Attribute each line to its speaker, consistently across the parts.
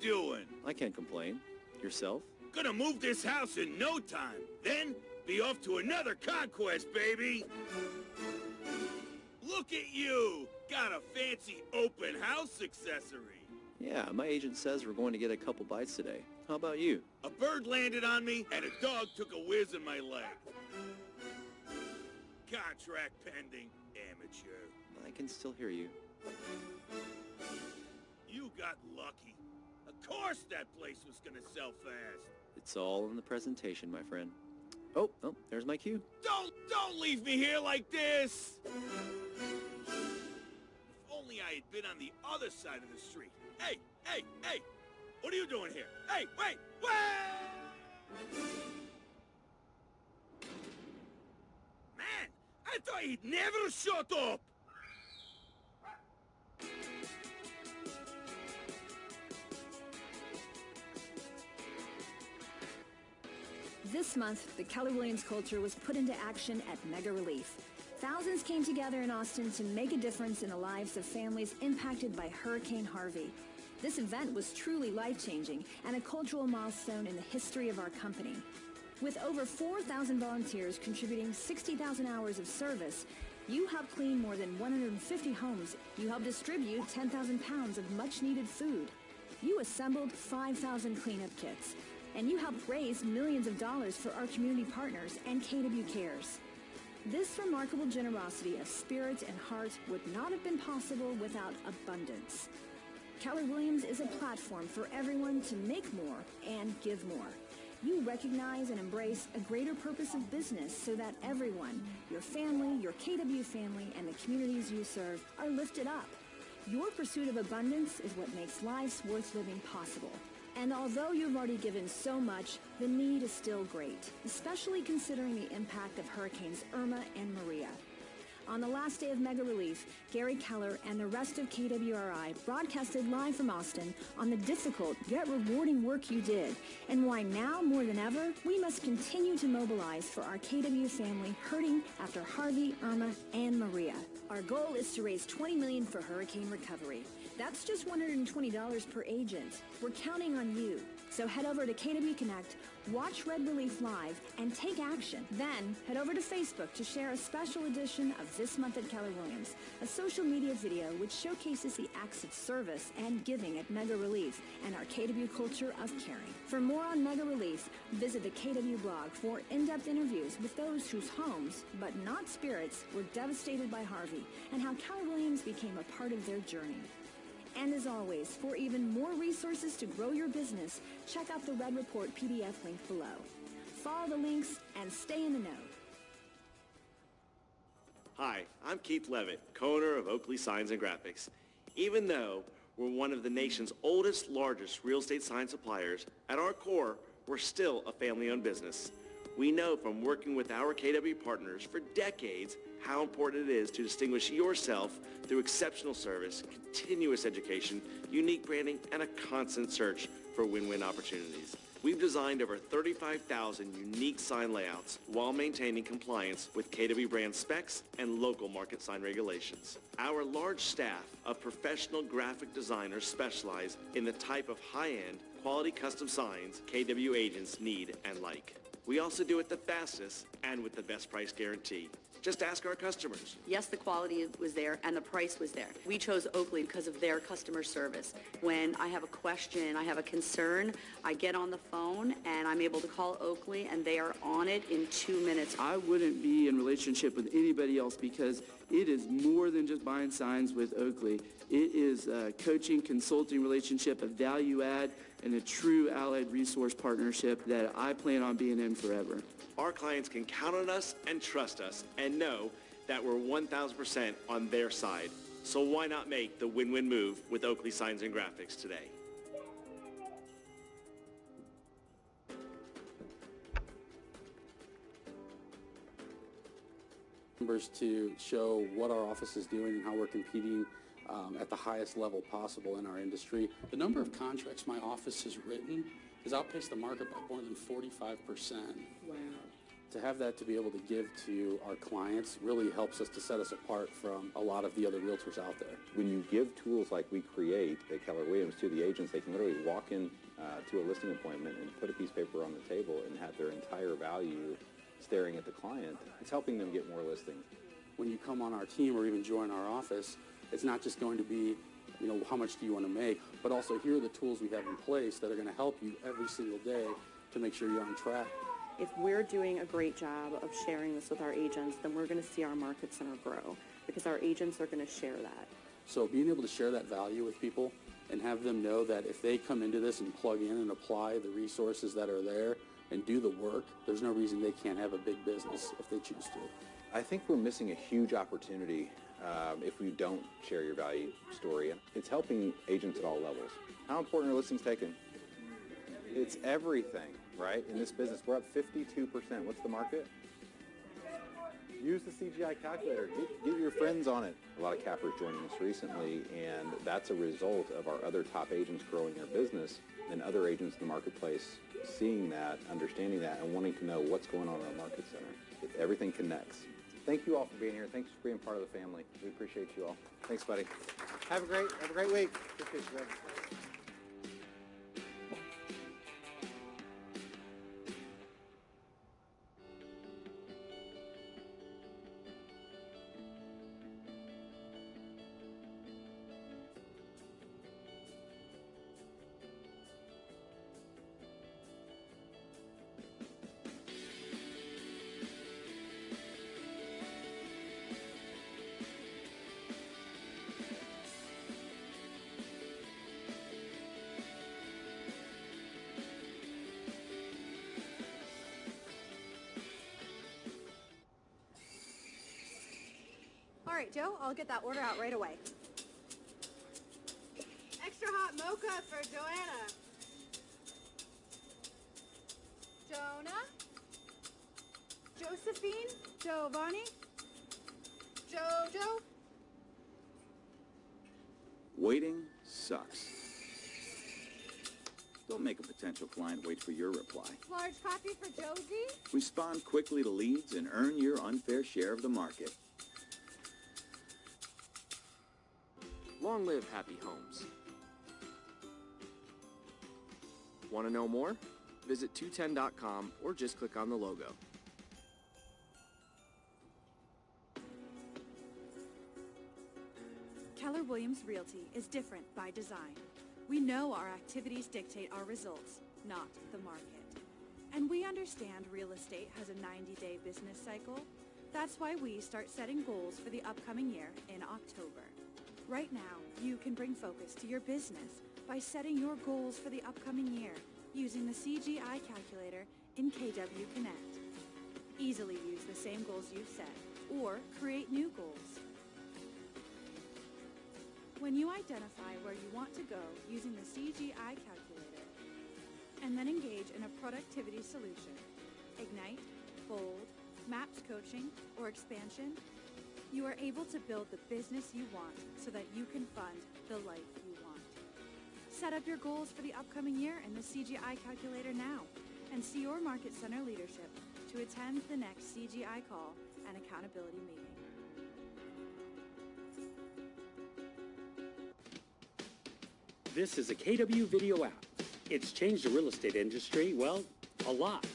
Speaker 1: doing?
Speaker 2: I can't complain. Yourself?
Speaker 1: Gonna move this house in no time. Then be off to another conquest, baby. Look at you. Got a fancy open house accessory.
Speaker 2: Yeah, my agent says we're going to get a couple bites today. How about you?
Speaker 1: A bird landed on me, and a dog took a whiz in my leg. Contract pending, amateur.
Speaker 2: I can still hear you.
Speaker 1: You got lucky. Of course that place was gonna sell fast.
Speaker 2: It's all in the presentation, my friend. Oh, there's my cue.
Speaker 1: Don't leave me here like this! If only I had been on the other side of the street. Hey! What are you doing here? Hey, wait! Man, I thought he'd never shut up!
Speaker 3: This month, the Keller Williams culture was put into action at Mega Relief. Thousands came together in Austin to make a difference in the lives of families impacted by Hurricane Harvey. This event was truly life-changing and a cultural milestone in the history of our company. With over 4,000 volunteers contributing 60,000 hours of service, you helped clean more than 150 homes. You helped distribute 10,000 pounds of much-needed food. You assembled 5,000 cleanup kits. And you helped raise millions of dollars for our community partners and KW Cares. This remarkable generosity of spirit and heart would not have been possible without abundance. Keller Williams is a platform for everyone to make more and give more. You recognize and embrace a greater purpose of business so that everyone, your family, your KW family, and the communities you serve are lifted up. Your pursuit of abundance is what makes lives worth living possible. And although you've already given so much, the need is still great, especially considering the impact of Hurricanes Irma and Maria. On the last day of Mega Relief, Gary Keller and the rest of KWRI broadcasted live from Austin on the difficult yet rewarding work you did, and why now more than ever, we must continue to mobilize for our KW family hurting after Harvey, Irma, and Maria. Our goal is to raise $20 million for hurricane recovery. That's just $120 per agent. We're counting on you. So head over to KW Connect, watch Red Relief Live, and take action. Then head over to Facebook to share a special edition of This Month at Keller Williams, a social media video which showcases the acts of service and giving at Mega Relief and our KW culture of caring. For more on Mega Relief, visit the KW blog for in-depth interviews with those whose homes, but not spirits, were devastated by Harvey and how Keller Williams became a part of their journey. And as always, for even more resources to grow your business, check out the Red Report PDF link below. Follow the links and stay in the know.
Speaker 4: Hi, I'm Keith Levitt, co-owner of Oakley Signs and Graphics. Even though we're one of the nation's oldest, largest real estate sign suppliers, at our core, we're still a family-owned business. We know from working with our KW partners for decades how important it is to distinguish yourself through exceptional service, continuous education, unique branding, and a constant search for win-win opportunities. We've designed over 35,000 unique sign layouts while maintaining compliance with KW brand specs and local market sign regulations. Our large staff of professional graphic designers specialize in the type of high-end, quality custom signs KW agents need and like. We also do it the fastest and with the best price guarantee. Just ask our customers.
Speaker 5: Yes, the quality was there and the price was there. We chose Oakley because of their customer service. When I have a question, I have a concern, I get on the phone and I'm able to call Oakley and they are on it in 2 minutes.
Speaker 6: I wouldn't be in relationship with anybody else because it is more than just buying signs with Oakley. It is a coaching, consulting relationship, a value add, and a true allied resource partnership that I plan on being in forever.
Speaker 4: Our clients can count on us and trust us and know that we're 1,000% on their side. So why not make the win-win move with Oakley Signs and Graphics today?
Speaker 7: Numbers to show what our office is doing and how we're competing at the highest level possible in our industry. The number of contracts my office has written has outpaced the market by more than 45%.
Speaker 5: Wow.
Speaker 7: to have that to be able to give to our clients really helps us to set us apart from a lot of the other realtors out there.
Speaker 8: When you give tools like we create at Keller Williams to the agents, they can literally walk in to a listing appointment and put a piece of paper on the table and have their entire value staring at the client. It's helping them get more listings.
Speaker 7: When you come on our team or even join our office, it's not just going to be, you know, how much do you want to make, but also here are the tools we have in place that are going to help you every single day to make sure you're on track.
Speaker 9: If we're doing a great job of sharing this with our agents, then we're going to see our market center grow because our agents are going to share that.
Speaker 7: So being able to share that value with people and have them know that if they come into this and plug in and apply the resources that are there and do the work, there's no reason they can't have a big business if they choose to.
Speaker 8: I think we're missing a huge opportunity if we don't share your value story. It's helping agents at all levels. How important are listings taken? It's everything, right? In this business, we're up 52%. What's the market? Use the CGI calculator. Get your friends on it. A lot of cappers joining us recently, and that's a result of our other top agents growing their business and other agents in the marketplace seeing that, understanding that, and wanting to know what's going on in our market center. Everything connects. Thank you all for being here. Thanks for being part of the family. We appreciate you all. Thanks, buddy. Have a great week. Appreciate you, brother.
Speaker 10: All right, Joe, I'll get that order out right away. Extra hot mocha for Joanna. Jonah? Josephine? Giovanni? Jojo?
Speaker 1: Waiting sucks. Don't make a potential client wait for your reply.
Speaker 10: Large coffee for Josie?
Speaker 1: Respond quickly to leads and earn your unfair share of the market.
Speaker 11: Long live Happy Homes. Want to know more? Visit 210.com or just click on the logo.
Speaker 12: Keller Williams Realty is different by design. We know our activities dictate our results, not the market. And we understand real estate has a 90-day business cycle. That's why we start setting goals for the upcoming year in October. Right now, you can bring focus to your business by setting your goals for the upcoming year using the CGI calculator in KW Connect. Easily use the same goals you've set or create new goals. When you identify where you want to go using the CGI calculator and then engage in a productivity solution, Ignite, Bold, Maps Coaching, or Expansion, you are able to build the business you want so that you can fund the life you want. Set up your goals for the upcoming year in the CGI calculator now and see your market center leadership to attend the next CGI call and accountability meeting.
Speaker 13: This is a KW video app. It's changed the real estate industry, well, a lot.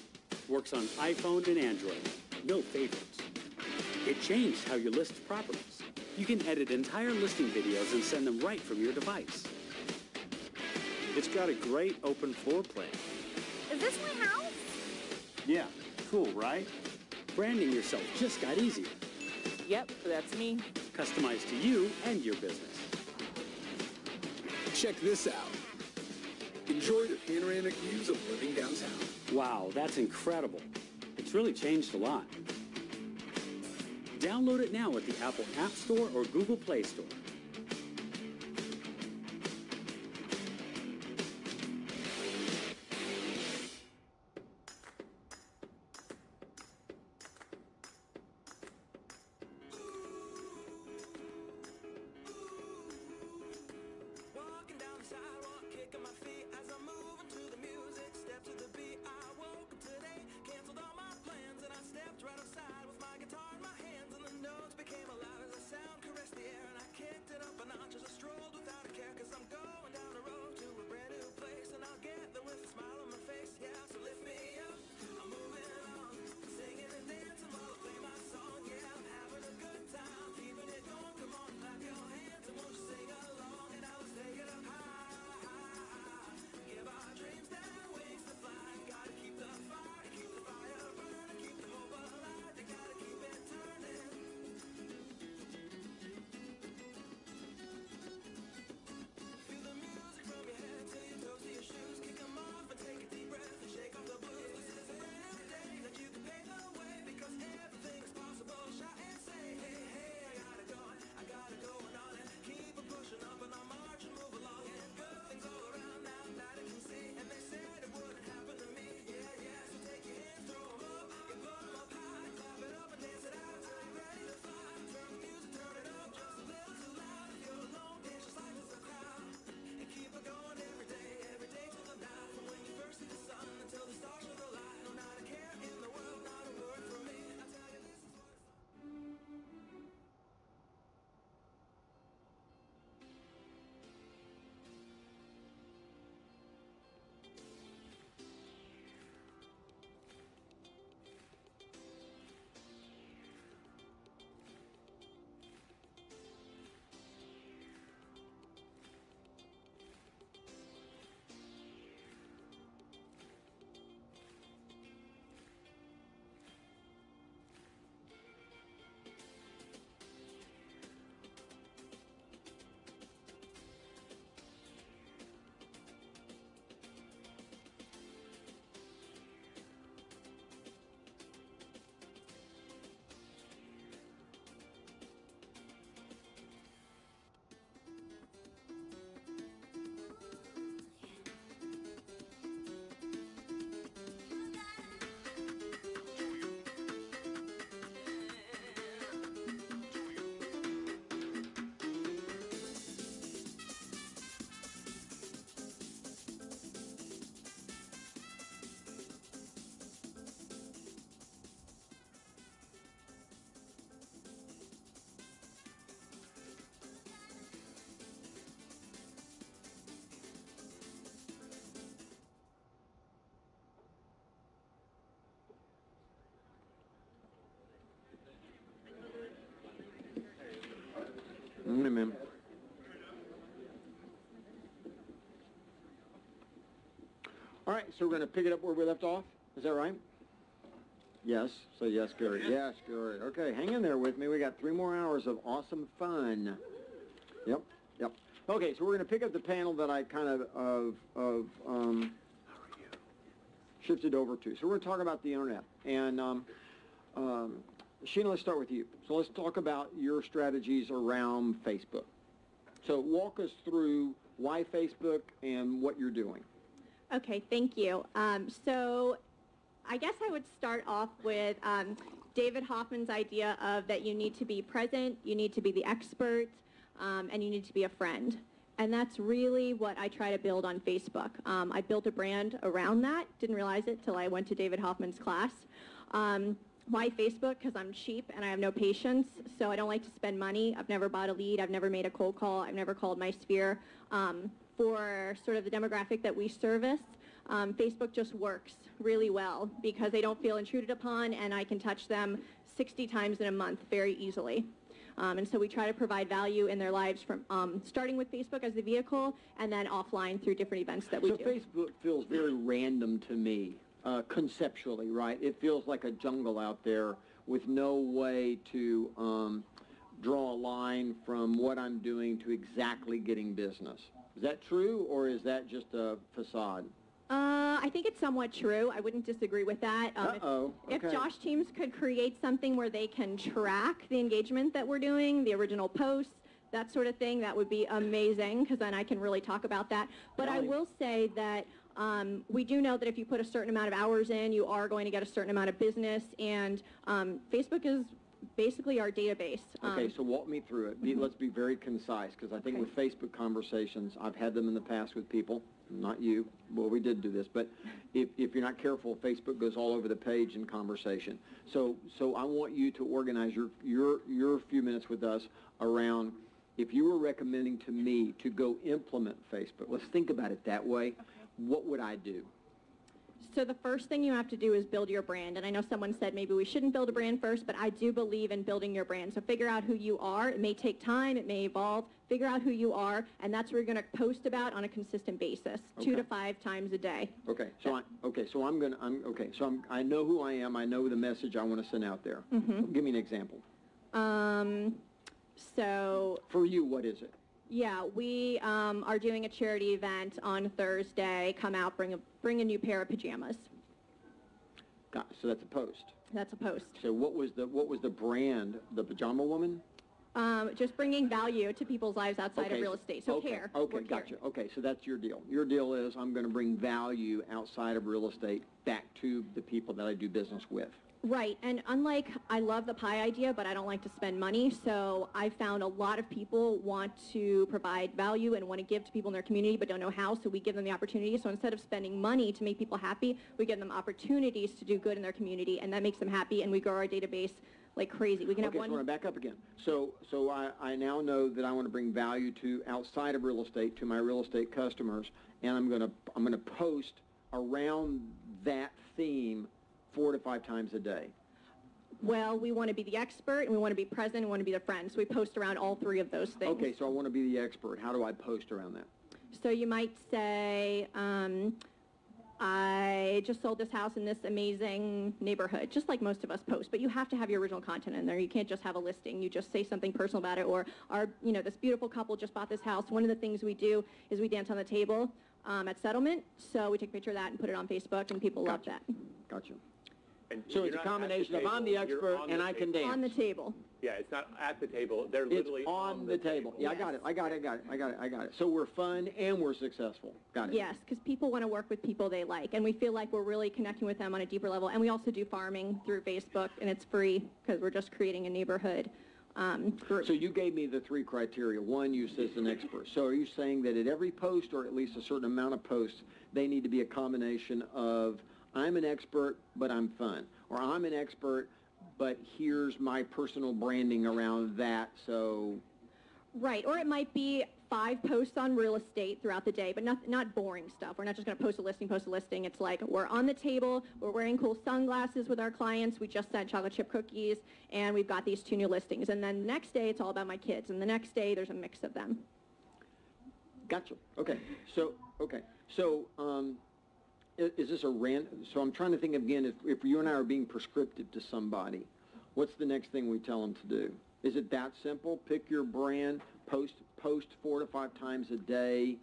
Speaker 13: Works on iPhone and Android. No favorites. It changed how you list properties. You can edit entire listing videos and send them right from your device.
Speaker 14: It's got a great open floor plan.
Speaker 10: Is this my house?
Speaker 13: Yeah, cool, right? Branding yourself just got easier.
Speaker 15: Yep, that's me.
Speaker 13: Customized to you and your business.
Speaker 16: Check this out. Enjoy the panoramic views of living downtown.
Speaker 13: Wow, that's incredible. It's really changed a lot. Download it now at the Apple App Store or Google Play Store.
Speaker 17: Step to the beat, I woke up today, canceled all my plans, and I morning, ma'am. All right, so we're going to pick it up where we left off. Is that right? Yes. So yes, Gary. Yes, Gary. Okay, hang in there with me. We got 3 more hours of awesome fun. Yep. Yep. Okay, so we're going to pick up the panel that I kind of shifted over to. So we're going to talk about the internet. And Sheena, let's start with you. So let's talk about your strategies around Facebook. So walk us through why Facebook and what you're doing.
Speaker 18: Okay, thank you. So I guess I would start off with David Hoffman's idea of that you need to be present, you need to be the expert, and you need to be a friend. And that's really what I try to build on Facebook. I built a brand around that, didn't realize it till I went to David Hoffman's class. Why Facebook? Because I'm cheap and I have no patience, so I don't like to spend money. I've never bought a lead, I've never made a cold call, I've never called my sphere. For sort of the demographic that we service, Facebook just works really well because they don't feel intruded upon, and I can touch them 60 times in a month very easily. And so we try to provide value in their lives from starting with Facebook as the vehicle and then offline through different events that we do.
Speaker 17: So Facebook feels very random to me, conceptually, right? It feels like a jungle out there with no way to draw a line from what I'm doing to exactly getting business. Is that true, or is that just a facade?
Speaker 18: I think it's somewhat true. I wouldn't disagree with that. If Josh teams could create something where they can track the engagement that we're doing, the original posts, that sort of thing, that would be amazing, because then I can really talk about that. But I will say that we do know that if you put a certain amount of hours in, you are going to get a certain amount of business, and Facebook is basically our database.
Speaker 17: Okay, so walk me through it. Let's be very concise, because I think with Facebook conversations, I've had them in the past with people, not you. Well, we did do this, but if you're not careful, Facebook goes all over the page in conversation. So I want you to organize your few minutes with us around, if you were recommending to me to go implement Facebook, let's think about it that way, what would I do?
Speaker 18: So the first thing you have to do is build your brand. And I know someone said maybe we shouldn't build a brand first, but I do believe in building your brand. So figure out who you are. It may take time. It may evolve. Figure out who you are, and that's what you're going to post about on a consistent basis, 2 to 5 times a day.
Speaker 17: Okay. So I know who I am. I know the message I want to send out there. Give me an example.
Speaker 18: So
Speaker 17: for you, what is it?
Speaker 18: Yeah, we are doing a charity event on Thursday. Come out, bring a new pair of pajamas.
Speaker 17: So that's a post.
Speaker 18: That's a post.
Speaker 17: So what was the brand? The Pajama Woman?
Speaker 18: Just bringing value to people's lives outside of real estate. So care.
Speaker 17: Okay, gotcha. Okay, so that's your deal. Your deal is I'm going to bring value outside of real estate back to the people that I do business with.
Speaker 18: Right, and unlike, I love the pie idea, but I don't like to spend money, so I found a lot of people want to provide value and want to give to people in their community but don't know how, so we give them the opportunity. So instead of spending money to make people happy, we give them opportunities to do good in their community, and that makes them happy, and we grow our database like crazy. We can have one.
Speaker 17: So I want to back up again. So I now know that I want to bring value to outside of real estate to my real estate customers, and I'm going to post around that theme 4 to 5 times a day.
Speaker 18: Well, we want to be the expert, and we want to be present, and we want to be the friend. So we post around all 3 of those things.
Speaker 17: Okay, so I want to be the expert. How do I post around that?
Speaker 18: So you might say, I just sold this house in this amazing neighborhood, just like most of us post, but you have to have your original content in there. You can't just have a listing. You just say something personal about it, or this beautiful couple just bought this house. One of the things we do is we dance on the table at settlement. So we take a picture of that and put it on Facebook, and people love that.
Speaker 17: Gotcha. So it's a combination of I'm the expert and I can dance.
Speaker 18: On the table.
Speaker 19: Yeah, it's not at the table. They're literally
Speaker 17: on the table. Yeah, yes. I got it. So we're fun and we're successful. Got it.
Speaker 18: Yes, because people want to work with people they like, and we feel like we're really connecting with them on a deeper level. And we also do farming through Facebook, and it's free because we're just creating a neighborhood group.
Speaker 17: So you gave me the 3 criteria. 1, you said an expert. So are you saying that at every post, or at least a certain amount of posts, they need to be a combination of I'm an expert, but I'm fun, or I'm an expert, but here's my personal branding around that, so...
Speaker 18: Right, or it might be 5 posts on real estate throughout the day, but not boring stuff. We're not just going to post a listing. It's like we're on the table, we're wearing cool sunglasses with our clients, we just sent chocolate chip cookies, and we've got these 2 new listings. And then the next day, it's all about my kids, and the next day, there's a mix of them.
Speaker 17: Gotcha. Okay. So, is this a random? So I'm trying to think again, if you and I are being prescriptive to somebody, what's the next thing we tell them to do? Is it that simple? Pick your brand, post 4 to 5 times a day.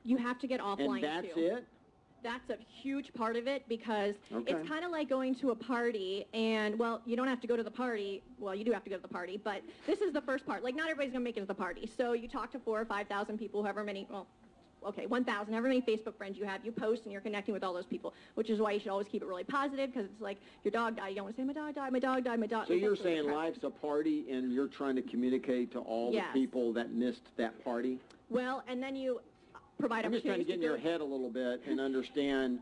Speaker 18: You have to get offline,
Speaker 17: and that's
Speaker 18: too.
Speaker 17: it?
Speaker 18: That's a huge part of it because
Speaker 17: Okay.
Speaker 18: it's kind of like going to a party and, well, you don't have to go to the party. Well, you do have to go to the party, but this is the first part. Like, not everybody's going to make it to the party. So you talk to 4,000 or 5,000 people, however many, well, okay, 1,000, however many Facebook friends you have, you post and you're connecting with all those people, which is why you should always keep it really positive because it's like your dog died. You don't want to say, my dog died, my dog died, my dog.
Speaker 17: So you're saying life's a party and you're trying to communicate to all
Speaker 18: Yes.
Speaker 17: the people that missed that party?
Speaker 18: Well, and then you provide
Speaker 17: I'm just trying to get in your head a little bit and understand.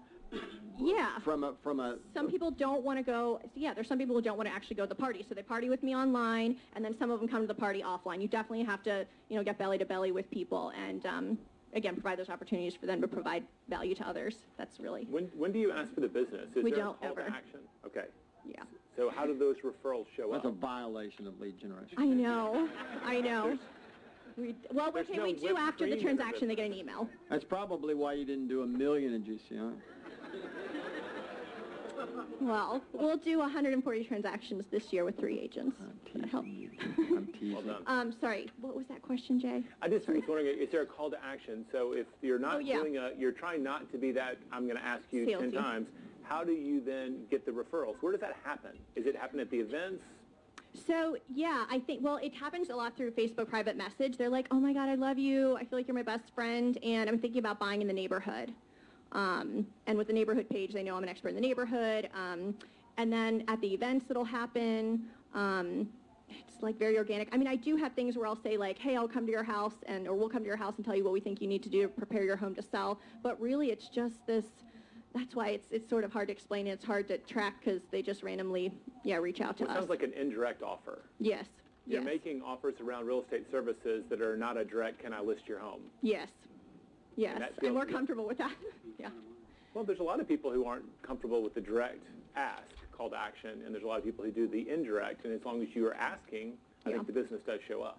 Speaker 18: Yeah.
Speaker 17: From a.
Speaker 18: Some people don't want to go. Yeah, there's some people who don't want to actually go to the party, so they party with me online, and then some of them come to the party offline. You definitely have to, get belly to belly with people, and again, provide those opportunities for them to provide value to others. That's really.
Speaker 19: When do you ask for the business? Is
Speaker 18: We
Speaker 19: there
Speaker 18: don't
Speaker 19: a call
Speaker 18: ever.
Speaker 19: to action? Okay.
Speaker 18: Yeah.
Speaker 19: So how do those referrals show
Speaker 17: That's
Speaker 19: up?
Speaker 17: a violation of lead generation.
Speaker 18: I know. Well,
Speaker 19: There's
Speaker 18: okay,
Speaker 19: no
Speaker 18: we do
Speaker 19: whipped
Speaker 18: after the
Speaker 19: cream in the
Speaker 18: transaction, they get an email.
Speaker 17: That's probably why you didn't do $1 million in GCI.
Speaker 18: Well, we'll do 140 transactions this year with 3 agents.
Speaker 17: I'm teasing.
Speaker 19: Well done.
Speaker 18: Sorry, what was that question, Jay?
Speaker 19: I just was wondering, is there a call to action? So if you're not
Speaker 18: yeah.
Speaker 19: you're trying not to be that, I'm going to ask you 10
Speaker 18: Salesy.
Speaker 19: times, how do you then get the referrals? Where does that happen? Is it happen at the events?
Speaker 18: So, yeah, I think, well, it happens a lot through Facebook private message. They're like, oh my God, I love you. I feel like you're my best friend, and I'm thinking about buying in the neighborhood. And with the neighborhood page, they know I'm an expert in the neighborhood. And then at the events, it'll happen. It's like very organic. I mean, I do have things where I'll say like, hey, I'll come to your house, or we'll come to your house and tell you what we think you need to do to prepare your home to sell. But really, it's just this. That's why it's sort of hard to explain. It's hard to track because they just randomly, reach out to us.
Speaker 19: It sounds like an indirect offer.
Speaker 18: Yes.
Speaker 19: You're
Speaker 18: yes.
Speaker 19: making offers around real estate services that are not a direct, can I list your home?
Speaker 18: Yes. Yes. And we're
Speaker 19: feels-
Speaker 18: comfortable with that. Yeah.
Speaker 19: Well, there's a lot of people who aren't comfortable with the direct ask, call to action, and there's a lot of people who do the indirect, and as long as you are asking, I think the business does show up.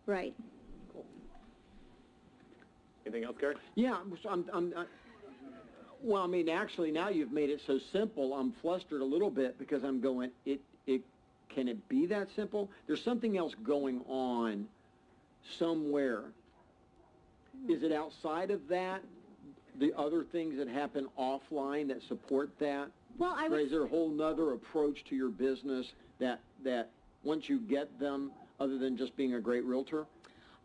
Speaker 18: Right.
Speaker 19: Cool. Anything else, Gary?
Speaker 17: Yeah, so well, I mean, actually, now you've made it so simple, I'm flustered a little bit because I'm going, can it be that simple? There's something else going on somewhere. Is it outside of that, the other things that happen offline that support that?
Speaker 18: Well,
Speaker 17: Or is there a whole nother approach to your business that once you get them, other than just being a great realtor?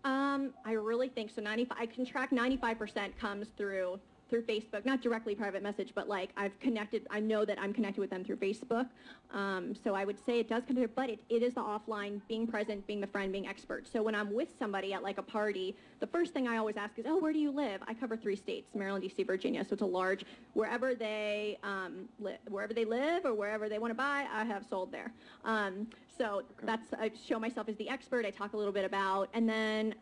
Speaker 18: I really think so. I can track 95% comes through Facebook, not directly private message, but like I know that I'm connected with them through Facebook. So I would say it does come through, but it is the offline, being present, being the friend, being expert. So when I'm with somebody at like a party, the first thing I always ask is, oh, where do you live? I cover 3 states, Maryland, D.C., Virginia. So it's a large, wherever they live or wherever they want to buy, I have sold there. So I show myself as the expert. I talk a little bit about, and then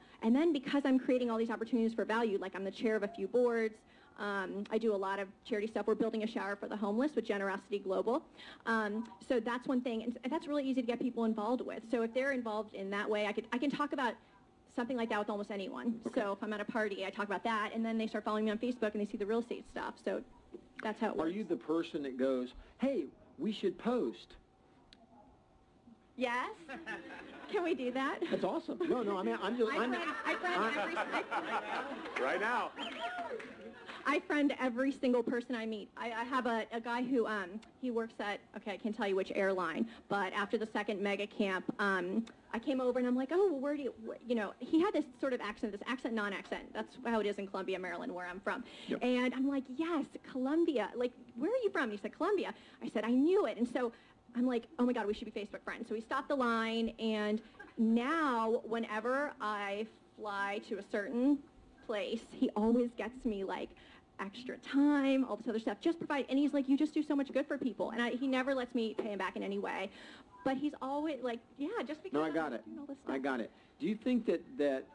Speaker 18: because I'm creating all these opportunities for value, like I'm the chair of a few boards, I do a lot of charity stuff. We're building a shower for the homeless with Generosity Global. So that's one thing, and that's really easy to get people involved with. So if they're involved in that way, I can talk about something like that with almost anyone. Okay. So if I'm at a party, I talk about that, and then they start following me on Facebook and they see the real estate stuff. So that's how it works.
Speaker 17: Are you the person that goes, hey, we should post?
Speaker 18: Yes. Can we do that?
Speaker 17: That's awesome. No, I mean,
Speaker 19: Right now.
Speaker 18: I friend every single person I meet. I have a guy who, he works at, okay, I can't tell you which airline, but after the second mega camp, I came over and I'm like, oh, well, where do you, he had this sort of accent, this accent, non-accent. That's how it is in Columbia, Maryland, where I'm from. Yep. And I'm like, yes, Columbia. Like, where are you from? He said, Columbia. I said, I knew it. And so I'm like, oh my God, we should be Facebook friends. So we stopped the line, and now whenever I fly to a certain place, he always gets me like extra time, all this other stuff. Just provide, and he's like, you just do so much good for people. And he never lets me pay him back in any way. But he's always like, yeah, just because
Speaker 17: No, I got it.
Speaker 18: doing all this stuff.
Speaker 17: I got it. Do you think that,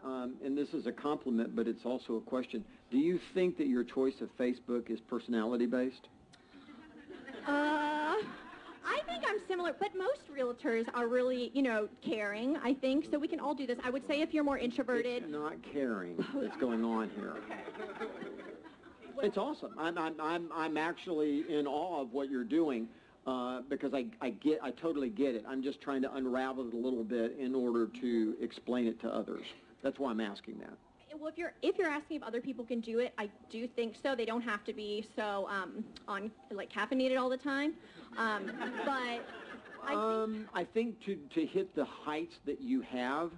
Speaker 17: and this is a compliment, but it's also a question, do you think that your choice of Facebook is personality-based?
Speaker 18: I think I'm similar, but most realtors are really, caring, I think, so we can all do this. I would say if you're more introverted.
Speaker 17: It's not caring that's going on here. It's awesome. I'm actually in awe of what you're doing because I totally get it. I'm just trying to unravel it a little bit in order to explain it to others. That's why I'm asking that.
Speaker 18: Well, if you're asking if other people can do it, I do think so. They don't have to be so caffeinated all the time. But I think to hit the heights that you have,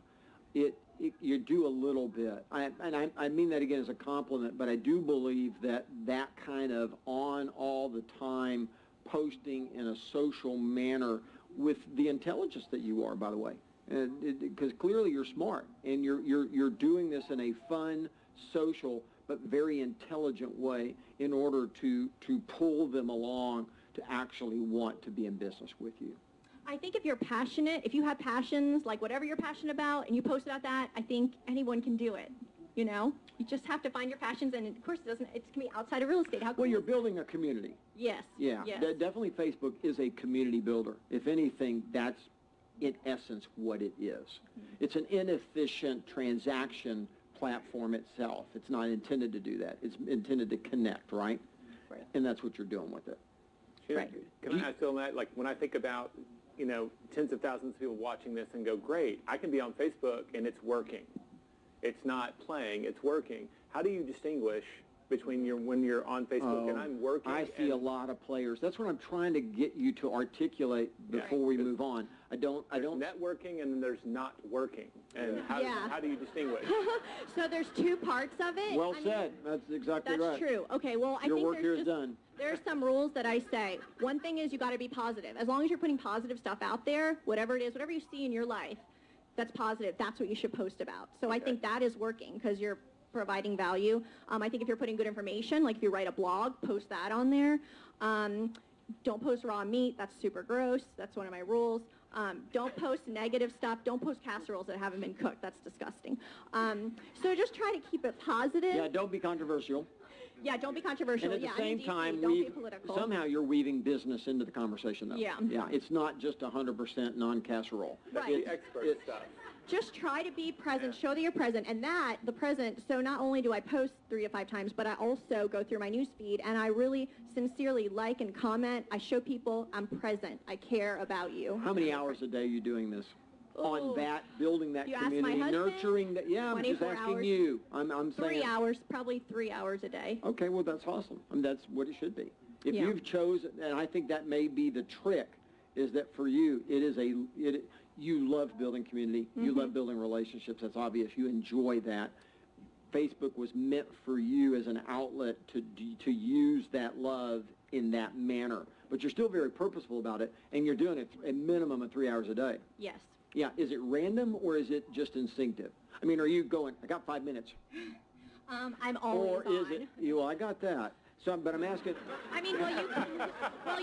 Speaker 18: you do a little bit. I mean that again as a compliment, but I do believe that kind of on all the time posting in a social manner with the intelligence that you are, by the way. Because clearly you're smart, and you're doing this in a fun, social, but very intelligent way in order to pull them along to actually want to be in business with you. I think if you're passionate, if you have passions, like whatever you're passionate about, and you post about that, I think anyone can do it. You just have to find your passions, and of course it can be outside of real estate. How cool
Speaker 17: Well, you're building a community.
Speaker 18: Yes.
Speaker 17: Yeah,
Speaker 18: yes.
Speaker 17: Definitely Facebook is a community builder. If anything, that's in essence what it is. It's an inefficient transaction platform itself. It's not intended to do that. It's intended to connect, right?
Speaker 18: Right.
Speaker 17: And that's what you're doing with it.
Speaker 19: Can I ask you on that? Like when I think about, tens of thousands of people watching this and go, great, I can be on Facebook and it's working. It's not playing, it's working. How do you distinguish between when you're on Facebook and I'm working?
Speaker 17: I see a lot of players. That's what I'm trying to get you to articulate before we move on.
Speaker 19: There's networking and then there's not working. And how do you distinguish?
Speaker 18: So there's two parts of it.
Speaker 17: Well said. That's exactly right.
Speaker 18: That's true. Okay, well, I
Speaker 17: Your
Speaker 18: think
Speaker 17: work here is done.
Speaker 18: There's some rules that I say. One thing is you got to be positive. As long as you're putting positive stuff out there, whatever it is, whatever you see in your life, that's positive. That's what you should post about. So I think that is working because you're providing value. I think if you're putting good information, like if you write a blog, post that on there. Don't post raw meat. That's super gross. That's one of my rules. Don't post negative stuff. Don't post casseroles that haven't been cooked. That's disgusting. So just try to keep it positive.
Speaker 17: Yeah, don't be controversial.
Speaker 18: Yeah, don't be controversial.
Speaker 17: And at the same time,
Speaker 18: don't be political.
Speaker 17: somehow you're weaving business into the conversation, though.
Speaker 18: Yeah.
Speaker 17: Yeah, it's not just 100% non-casserole.
Speaker 18: Right.
Speaker 19: The expert stuff.
Speaker 18: Just try to be present, show that you're present, and the present, so not only do I post 3 to 5 times, but I also go through my news feed, and I really sincerely like and comment. I show people I'm present. I care about you.
Speaker 17: How many hours a day are you doing this? On that, building that
Speaker 18: You ask
Speaker 17: community,
Speaker 18: my husband,
Speaker 17: nurturing that? Yeah, I'm just
Speaker 18: 24
Speaker 17: asking
Speaker 18: hours.
Speaker 17: you. I'm saying
Speaker 18: 3 hours, probably 3 hours a day.
Speaker 17: Okay, well, that's awesome. I mean, that's what it should be. If
Speaker 18: Yeah.
Speaker 17: you've chosen, and I think that may be the trick, is that for you, you love building community. You love building relationships. That's obvious. You enjoy that. Facebook was meant for you as an outlet to use that love in that manner. But you're still very purposeful about it, and you're doing it a minimum of 3 hours a day.
Speaker 18: Yes.
Speaker 17: Yeah, is it random or is it just instinctive? I mean, are you going, I got 5 minutes?
Speaker 18: I'm always
Speaker 17: Or is it, well, I got that. So, but I'm asking.
Speaker 18: I mean,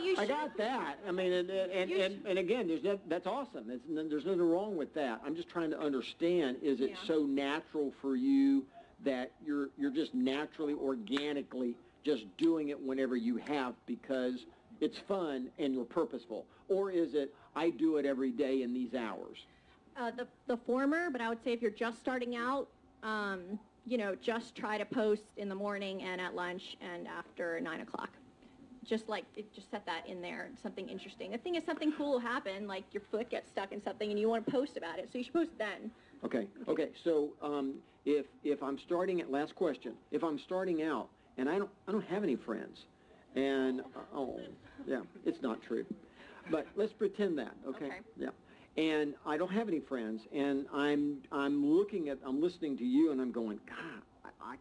Speaker 18: you should.
Speaker 17: I got that. I mean, and again, that's awesome. There's nothing wrong with that. I'm just trying to understand, is it so natural for you that you're just naturally, organically just doing it whenever you have because it's fun and you're purposeful? Or is it, I do it every day in these hours?
Speaker 18: The former, but I would say if you're just starting out, just try to post in the morning and at lunch and after 9 o'clock. Just set that in there, something interesting. The thing is, something cool will happen, like your foot gets stuck in something and you want to post about it, so you should post then.
Speaker 17: Okay. So if I'm starting at, last question, if I'm starting out and I don't have any friends, and it's not true, but let's pretend that, okay? Yeah. And I don't have any friends, and I'm listening to you, and I'm going, God, I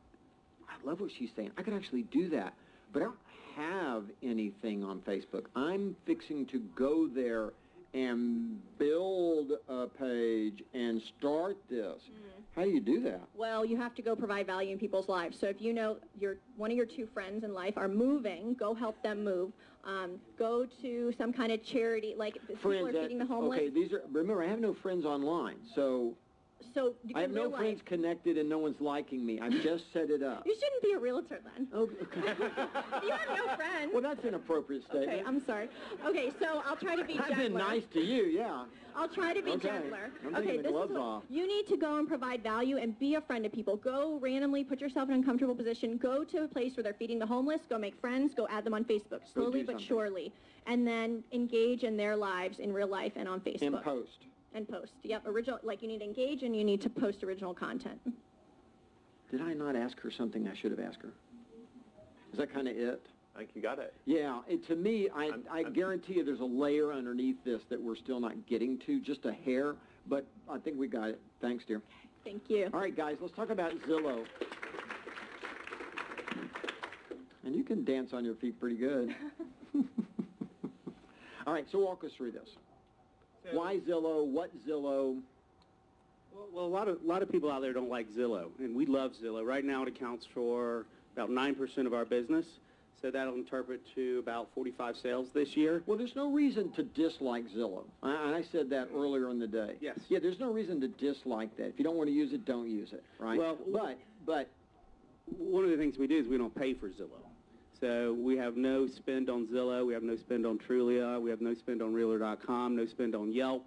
Speaker 17: love what she's saying. I could actually do that, but I don't have anything on Facebook. I'm fixing to go there and build a page and start this. How do you do that?
Speaker 18: Well, you have to go provide value in people's lives. So if you know one of your two friends in life are moving, go help them move. Go to some kind of charity, like people are feeding the homeless.
Speaker 17: Okay, remember, I have no friends online, so I have no friends connected and no one's liking me. I've just set it up.
Speaker 18: You shouldn't be a realtor then.
Speaker 17: Okay.
Speaker 18: You have no friends.
Speaker 17: Well, that's an appropriate statement.
Speaker 18: Okay, I'm sorry. Okay, so I'll try to be gentler.
Speaker 17: I've been nice to you, yeah.
Speaker 18: I'll try to be gentler.
Speaker 17: Okay,
Speaker 18: this is what you need to go and provide value and be a friend to people. Go randomly, put yourself in an uncomfortable position. Go to a place where they're feeding the homeless. Go make friends. Go add them on Facebook, slowly but surely, and then engage in their lives in real life and on Facebook.
Speaker 17: And post.
Speaker 18: And post. Yep, original. Like you need to engage and you need to post original content.
Speaker 17: Did I not ask her something I should have asked her? Is that kind of it?
Speaker 19: I think you got it.
Speaker 17: Yeah, to me, I guarantee you there's a layer underneath this that we're still not getting to, just a hair, but I think we got it. Thanks, dear.
Speaker 18: Thank you.
Speaker 17: All right, guys, let's talk about Zillow. And you can dance on your feet pretty good. All right, so walk us through this. Why Zillow? What Zillow?
Speaker 20: Well, a lot of people out there don't like Zillow, and we love Zillow. Right now it accounts for about 9% of our business, so that'll interpret to about 45 sales this year.
Speaker 17: Well, there's no reason to dislike Zillow. I said that earlier in the day.
Speaker 20: Yes.
Speaker 17: Yeah, there's no reason to dislike that. If you don't want to use it, don't use it, right?
Speaker 20: Well,
Speaker 17: but
Speaker 20: one of the things we do is we don't pay for Zillow. So we have no spend on Zillow, we have no spend on Trulia, we have no spend on Realtor.com, no spend on Yelp.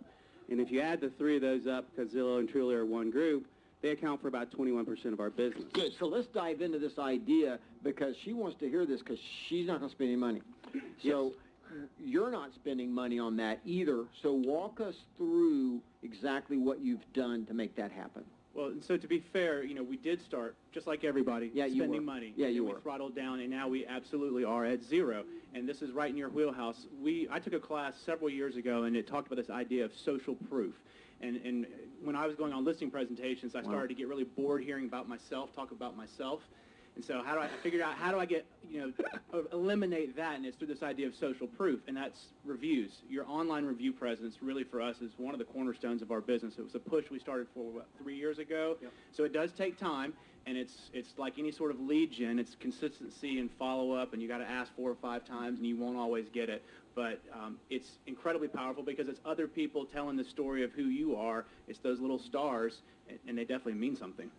Speaker 20: And if you add the three of those up, because Zillow and Trulia are one group, they account for about 21% of our business.
Speaker 17: Good. So let's dive into this idea because she wants to hear this because she's not going to spend any money. So you're not spending money on that either. So walk us through exactly what you've done to make that happen.
Speaker 21: Well, so to be fair, we did start, just like everybody, spending money.
Speaker 17: Yeah, you
Speaker 21: were. We throttled down, and now we absolutely are at zero. And this is right in your wheelhouse. I took a class several years ago, and it talked about this idea of social proof. And when I was going on listing presentations, I started to get really bored hearing about myself, talk about myself. And so I figured out how do I get, eliminate that, and it's through this idea of social proof, and that's reviews. Your online review presence really for us is one of the cornerstones of our business. It was a push we started for, 3 years ago? Yep. So it does take time, and it's like any sort of lead gen. It's consistency and follow-up, and you got to ask 4 or 5 times, and you won't always get it. But it's incredibly powerful because it's other people telling the story of who you are. It's those little stars, and they definitely mean something.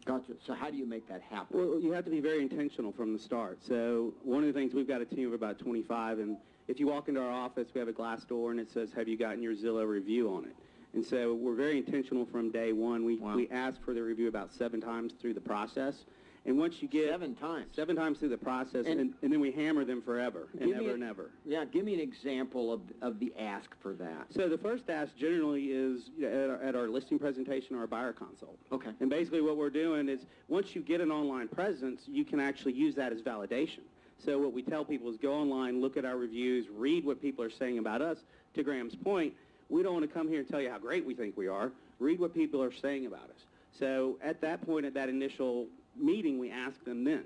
Speaker 17: Gotcha. So how do you make that happen?
Speaker 20: Well, you have to be very intentional from the start. So one of the things, we've got a team of about 25, and if you walk into our office, we have a glass door, and it says, have you gotten your Zillow review on it? And so we're very intentional from day one. We ask for the review about 7 times through the process. And once you get
Speaker 17: 7 times.
Speaker 20: 7 times through the process, and then we hammer them forever, and ever.
Speaker 17: Yeah, give me an example of the ask for that.
Speaker 20: So the first ask generally is at our listing presentation or our buyer consult.
Speaker 17: Okay.
Speaker 20: And basically what we're doing is once you get an online presence, you can actually use that as validation. So what we tell people is go online, look at our reviews, read what people are saying about us. To Graham's point, we don't want to come here and tell you how great we think we are. Read what people are saying about us. So at that point, at that initial meeting, we ask them then.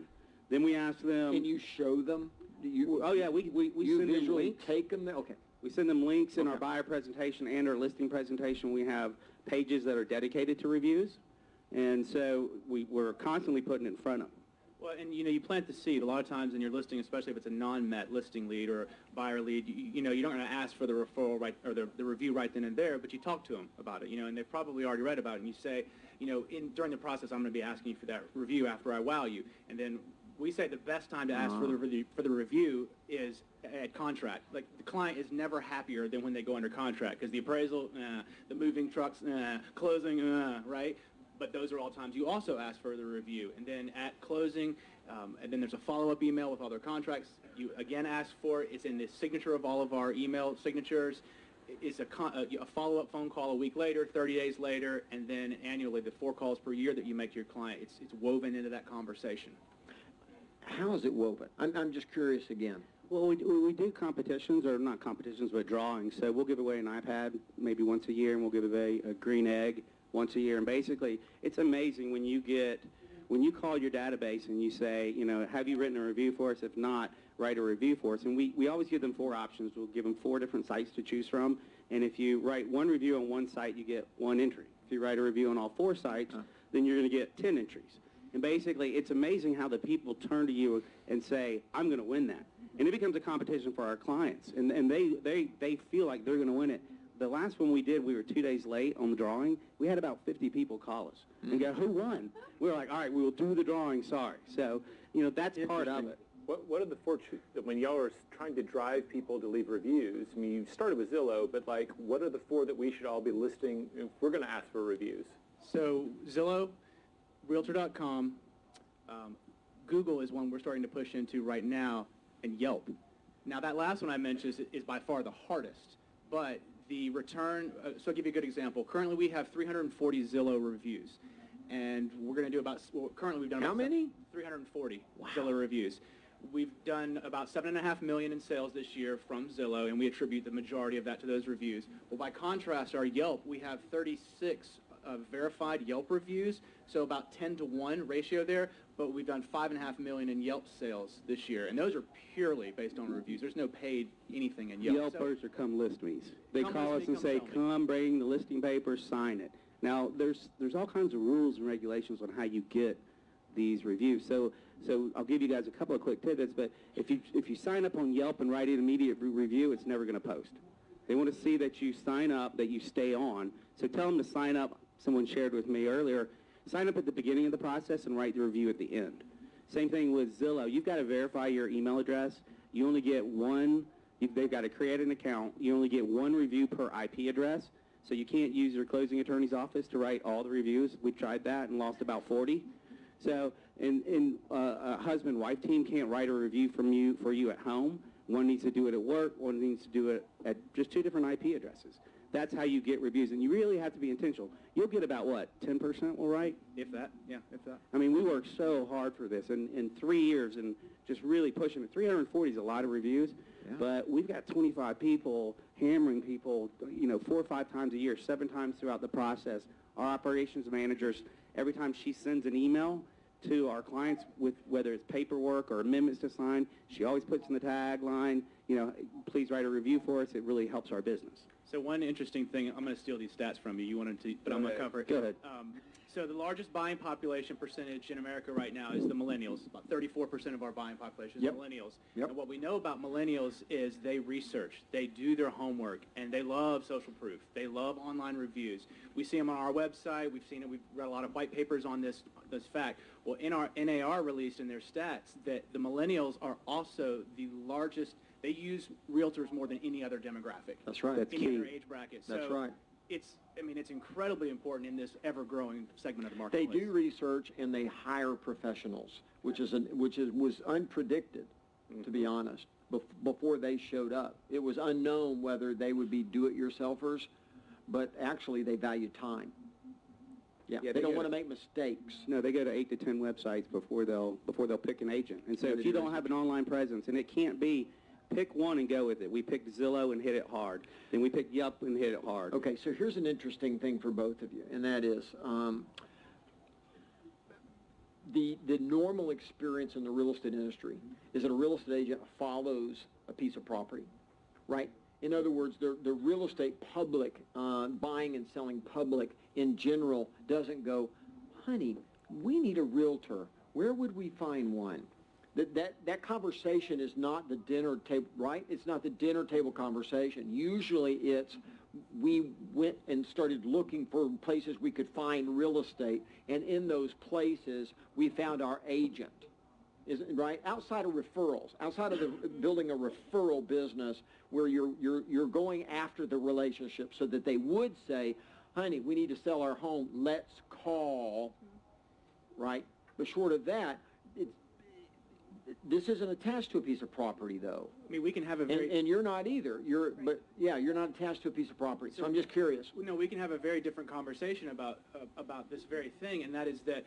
Speaker 20: Then we ask them.
Speaker 17: Can you show them?
Speaker 20: Oh yeah, we send them links.
Speaker 17: Take them there? Okay.
Speaker 20: We send them links in our buyer presentation and our listing presentation. We have pages that are dedicated to reviews, and so we're constantly putting it in front of them.
Speaker 21: Well, and you plant the seed a lot of times in your listing, especially if it's a non-met listing lead or buyer lead. You don't want to ask for the referral right or the review right then and there, but you talk to them about it. And they've probably already read about it, and you say, during the process, I'm going to be asking you for that review after I wow you, and then we say the best time to ask for the review is at contract. Like the client is never happier than when they go under contract because the appraisal, the moving trucks, closing, right. But those are all times you also ask for the review. And then at closing, and then there's a follow-up email with all their contracts. You again ask for it. It's in the signature of all of our email signatures. It's a follow-up phone call a week later, 30 days later, and then annually the 4 calls per year that you make to your client. It's woven into that conversation.
Speaker 17: How is it woven? I'm just curious again.
Speaker 20: Well, we do competitions, or not competitions, but drawings. So we'll give away an iPad maybe once a year, and we'll give away a green egg once a year. And basically, it's amazing when you call your database and you say, have you written a review for us? If not, write a review for us. And we always give them 4 options. We'll give them 4 different sites to choose from. And if you write 1 review on 1 site, you get 1 entry. If you write a review on all 4 sites, then you're going to get 10 entries. And basically, it's amazing how the people turn to you and say, I'm going to win that. And it becomes a competition for our clients. And they feel like they're going to win it. The last one we did, we were 2 days late on the drawing. We had about 50 people call us and go, who won? We were like, all right, we will do the drawing, sorry. So, you know, that's part of it.
Speaker 19: What are the 4, when y'all are trying to drive people to leave reviews, I mean, you started with Zillow, but like, what are the 4 that we should all be listing if we're going to ask for reviews?
Speaker 21: So Zillow, Realtor.com, Google is one we're starting to push into right now, and Yelp. Now that last one I mentioned is by far the hardest, but the return, so I'll give you a good example. Currently we have 340 Zillow reviews, and we're going to do about, well, currently we've done
Speaker 17: How many?
Speaker 21: 340 Zillow reviews. We've done about $7.5 million in sales this year from Zillow, and we attribute the majority of that to those reviews. Well, by contrast, our Yelp, we have 36 verified Yelp reviews, so about 10-to-1 ratio there, but we've done $5.5 million in Yelp sales this year, and those are purely based on reviews. There's no paid anything in Yelp.
Speaker 20: Yelpers are come list me's. They call us
Speaker 21: list me,
Speaker 20: and say, come bring the listing papers, sign it. Now, there's all kinds of rules and regulations on how you get these reviews. So I'll give you guys a couple of quick tidbits, but if you sign up on Yelp and write an immediate review, it's never going to post. They want to see that you sign up, that you stay on. So tell them to sign up. Someone shared with me earlier, sign up at the beginning of the process and write the review at the end. Same thing with Zillow. You've got to verify your email address. You only get 1, they've got to create an account. You only get 1 review per IP address. So you can't use your closing attorney's office to write all the reviews. We tried that and lost about 40. So, a husband-wife team can't write a review for you at home. One needs to do it at work. One needs to do it at just 2 different IP addresses. That's how you get reviews, and you really have to be intentional. You'll get about, what, 10% will write?
Speaker 21: If that, yeah, if that.
Speaker 20: I mean, we worked so hard for this, and in 3 years, and just really pushing it. 340 is a lot of reviews, but we've got 25 people hammering people, 4 or 5 times a year, 7 times throughout the process. Our operations managers, every time she sends an email to our clients with whether it's paperwork or amendments to sign, she always puts in the tagline, please write a review for us. It really helps our business.
Speaker 21: So one interesting thing, I'm going to steal these stats from you. You wanted to, but I'm going to cover it.
Speaker 20: Go ahead.
Speaker 21: So the largest buying population percentage in America right now is the millennials. About 34% of our buying population is millennials. And what we know about millennials is they research, they do their homework, and they love social proof. They love online reviews. We see them on our website. We've seen it. We've read a lot of white papers on this fact. Well, in our NAR released in their stats that the millennials are also the largest. They use realtors more than any other demographic.
Speaker 17: That's right. That's
Speaker 21: any
Speaker 17: key.
Speaker 21: other age bracket.
Speaker 17: That's
Speaker 21: so
Speaker 17: right.
Speaker 21: It's incredibly important in this ever-growing segment of the
Speaker 17: They
Speaker 21: marketplace.
Speaker 17: do research and they hire professionals, which was unpredicted, to be honest. Before they showed up, it was unknown whether they would be do-it-yourselfers, but actually they value time. Yeah, they don't want to make mistakes.
Speaker 20: No, they go to 8 to 10 websites before they'll pick an agent. And so if you don't have an online presence, and it can't be, pick one and go with it. We picked Zillow and hit it hard. Then we picked Yelp and hit it hard.
Speaker 17: Okay, so here's an interesting thing for both of you, and that is the normal experience in the real estate industry is that a real estate agent follows a piece of property, right? In other words, the real estate public, buying and selling public in general doesn't go, honey, we need a realtor. Where would we find one? That conversation is not the dinner table, right? It's not the dinner table conversation. Usually it's we went and started looking for places we could find real estate, and in those places we found our agent. Right? Outside of referrals, outside of building a referral business where you're going after the relationship so that they would say, honey, we need to sell our home, let's call, right? But short of that, this isn't attached to a piece of property, though.
Speaker 21: I mean, we can have a very...
Speaker 17: And you're not either. You're not attached to a piece of property. So I'm just curious.
Speaker 21: No, we can have a very different conversation about this very thing, and that is that,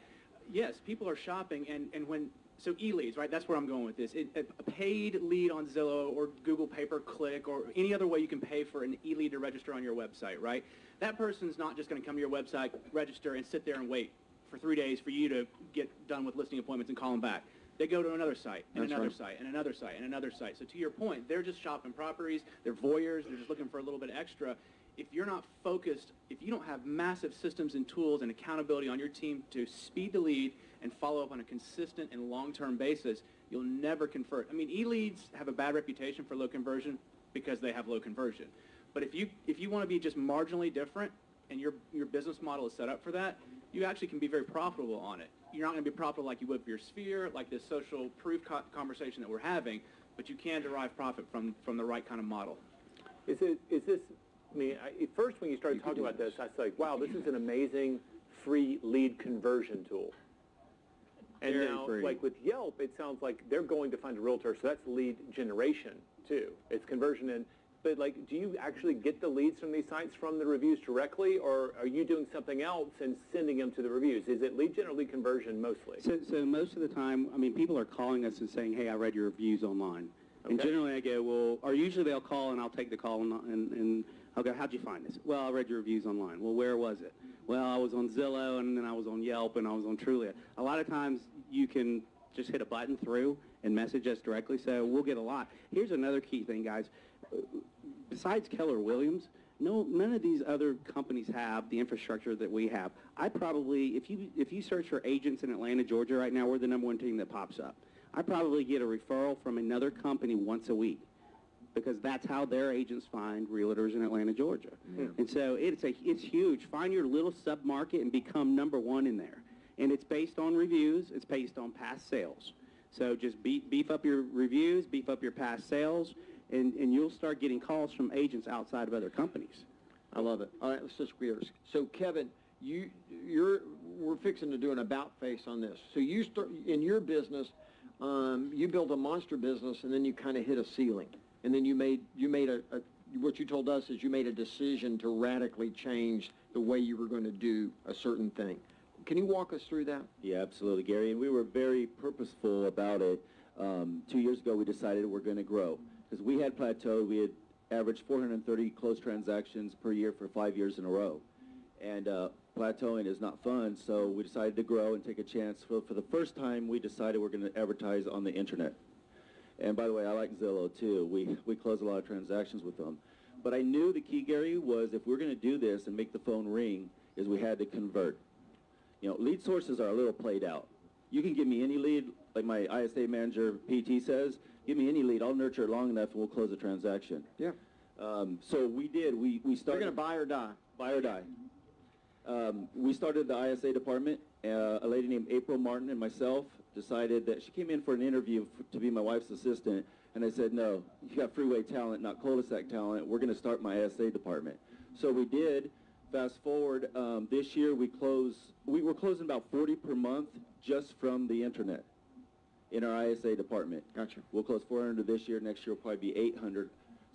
Speaker 21: yes, people are shopping, and when... So e-leads, right? That's where I'm going with this. A paid lead on Zillow or Google pay-per-click or any other way you can pay for an e-lead to register on your website, right? That person's not just going to come to your website, register, and sit there and wait for 3 days for you to get done with listing appointments and call them back. they go to another site, and
Speaker 17: That's
Speaker 21: another
Speaker 17: right.
Speaker 21: site, and another site, and another site. So to your point, they're just shopping properties, they're voyeurs, they're just looking for a little bit extra. If you're not focused, if you don't have massive systems and tools and accountability on your team to speed the lead and follow up on a consistent and long-term basis, you'll never convert. I mean, e-leads have a bad reputation for low conversion because they have low conversion. But if you want to be just marginally different and your business model is set up for that, you actually can be very profitable on it. You're not going to be profitable like you would for your sphere, like this social proof conversation that we're having, but you can derive profit from the right kind of model.
Speaker 19: Is this, I mean, at first when you started talking about this, I was like, wow, this is an amazing free lead conversion tool. And
Speaker 17: Very
Speaker 19: now,
Speaker 17: free.
Speaker 19: like with Yelp, it sounds like they're going to find a realtor, so that's lead generation too. It's conversion in. But like, do you actually get the leads from these sites from the reviews directly, or are you doing something else and sending them to the reviews? Is it lead gen or lead conversion mostly?
Speaker 20: So most of the time, I mean, people are calling us and saying, hey, I read your reviews online. And generally I go, well, or usually they'll call and I'll take the call and I'll go, how'd you find this? Well, I read your reviews online. Well, where was it? Well, I was on Zillow, and then I was on Yelp, and I was on Trulia. A lot of times you can just hit a button through and message us directly, so we'll get a lot. Here's another key thing, guys. Besides Keller Williams, none of these other companies have the infrastructure that we have. I probably, if you search for agents in Atlanta, Georgia right now, we're the #1 team that pops up. I probably get a referral from another company once a week, because that's how their agents find realtors in Atlanta, Georgia.
Speaker 17: Yeah.
Speaker 20: And so it's huge. Find your little sub-market and become #1 in there. And it's based on reviews. It's based on past sales. So just beef up your reviews, beef up your past sales, and you'll start getting calls from agents outside of other companies.
Speaker 17: I love it. All right, let's switch gears. So, Kevin, we're fixing to do an about face on this. So you start in your business. You built a monster business, and then you kind of hit a ceiling. And then you made what you told us is you made a decision to radically change the way you were going to do a certain thing. Can you walk us through that?
Speaker 2: Yeah, absolutely, Gary. And we were very purposeful about it. 2 years ago, we decided we're going to grow because we had plateaued. We had averaged 430 closed transactions per year for 5 years in a row. And plateauing is not fun, so we decided to grow and take a chance. For the first time, we decided we're going to advertise on the internet. And by the way, I like Zillow too. We close a lot of transactions with them. But I knew the key, Gary, was if we're going to do this and make the phone ring, is we had to convert. You know, lead sources are a little played out. You can give me any lead, like my ISA manager, PT, says, give me any lead. I'll nurture it long enough and we'll close a transaction.
Speaker 17: Yeah.
Speaker 2: So we did. We started.
Speaker 17: You're going to buy or die.
Speaker 2: Buy or die. We started the ISA department. A lady named April Martin and myself decided that she came in for an interview to be my wife's assistant, and I said, no, you got freeway talent, not cul-de-sac talent. We're going to start my ISA department. So we did. Fast forward, this year we were closing about 40 per month just from the internet in our ISA department.
Speaker 17: Gotcha.
Speaker 2: We'll close 400 this year. Next year will probably be 800.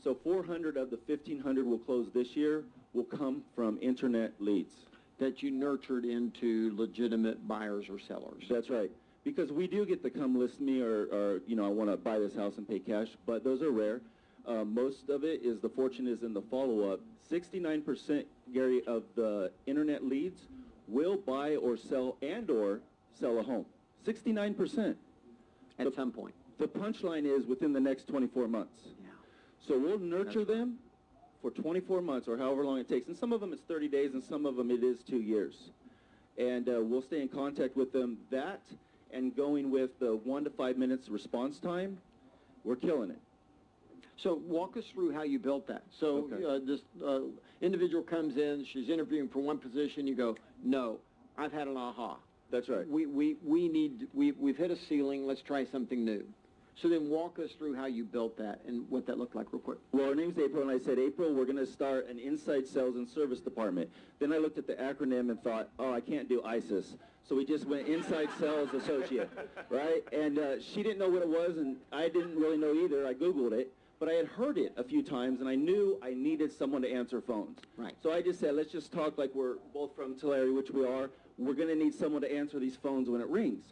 Speaker 2: So 400 of the 1,500 we'll close this year will come from internet leads.
Speaker 17: That you nurtured into legitimate buyers or sellers.
Speaker 2: That's right. Because we do get the come list me or you know, I want to buy this house and pay cash, but those are rare. Most of it is the fortune is in the follow-up. 69%, Gary, of the internet leads will buy or sell and/or sell a home. 69%.
Speaker 17: At some point.
Speaker 2: The punchline is within the next 24 months.
Speaker 17: Yeah.
Speaker 2: So we'll nurture them for 24 months or however long it takes. And some of them it's 30 days and some of them it is 2 years. And we'll stay in contact with them. That and going with the 1 to 5 minutes response time, we're killing it.
Speaker 17: So walk us through how you built that. So this individual comes in, she's interviewing for one position, you go, no, I've had an aha.
Speaker 2: That's right.
Speaker 17: We've hit a ceiling, let's try something new. So then walk us through how you built that and what that looked like real quick.
Speaker 2: Well, her name's April, and I said, April, we're going to start an inside sales and service department. Then I looked at the acronym and thought, oh, I can't do ISIS. So we just went inside sales associate, right? And she didn't know what it was, and I didn't really know either. I Googled it. But I had heard it a few times, and I knew I needed someone to answer phones.
Speaker 17: Right.
Speaker 2: So I just said, let's just talk like we're both from Tulare, which we are. We're going to need someone to answer these phones when it rings.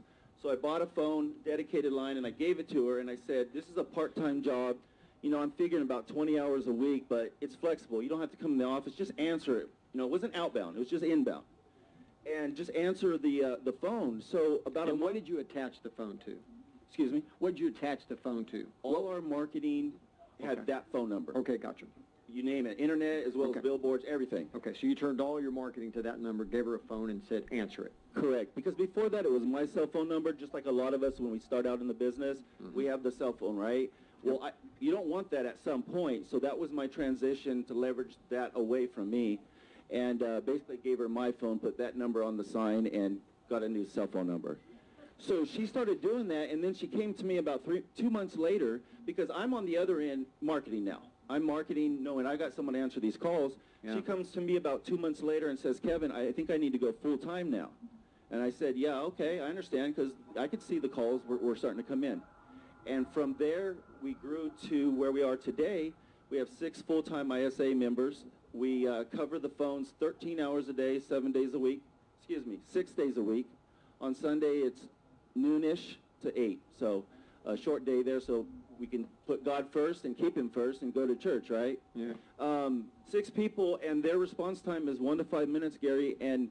Speaker 2: So I bought a phone, dedicated line, and I gave it to her, and I said, this is a part-time job. You know, I'm figuring about 20 hours a week, but it's flexible. You don't have to come in the office. Just answer it. You know, it wasn't outbound. It was just inbound. And just answer the phone. So about
Speaker 17: and what did you attach the phone to?
Speaker 13: Excuse me?
Speaker 17: What did you attach the phone to?
Speaker 13: All our marketing had
Speaker 17: Okay.
Speaker 13: that phone number.
Speaker 17: Okay, gotcha.
Speaker 13: You name it, internet as well
Speaker 17: Okay.
Speaker 13: as billboards, everything.
Speaker 17: Okay, so you turned all your marketing to that number, gave her a phone, and said, answer it.
Speaker 13: Correct, because before that it was my cell phone number, just like a lot of us when we start out in the business, we have the cell phone, right? Well, you don't want that at some point, so that was my transition to leverage that away from me, and basically gave her my phone, put that number on the sign, and got a new cell phone number. So she started doing that, and then she came to me about 2 months later, because I'm on the other end marketing now. I'm marketing, knowing I got someone to answer these calls.
Speaker 17: Yeah.
Speaker 13: She comes to me about 2 months later and says, Kevin, I think I need to go full-time now. And I said, yeah, okay, I understand, because I could see the calls were starting to come in. And from there, we grew to where we are today. We have 6 full-time ISA members. We cover the phones 13 hours a day, 7 days a week. 6 days a week. On Sunday, it's noonish to 8. So a short day there, so we can put God first and keep him first and go to church, right?
Speaker 17: Yeah.
Speaker 13: 6 people, and their response time is 1 to 5 minutes, Gary, and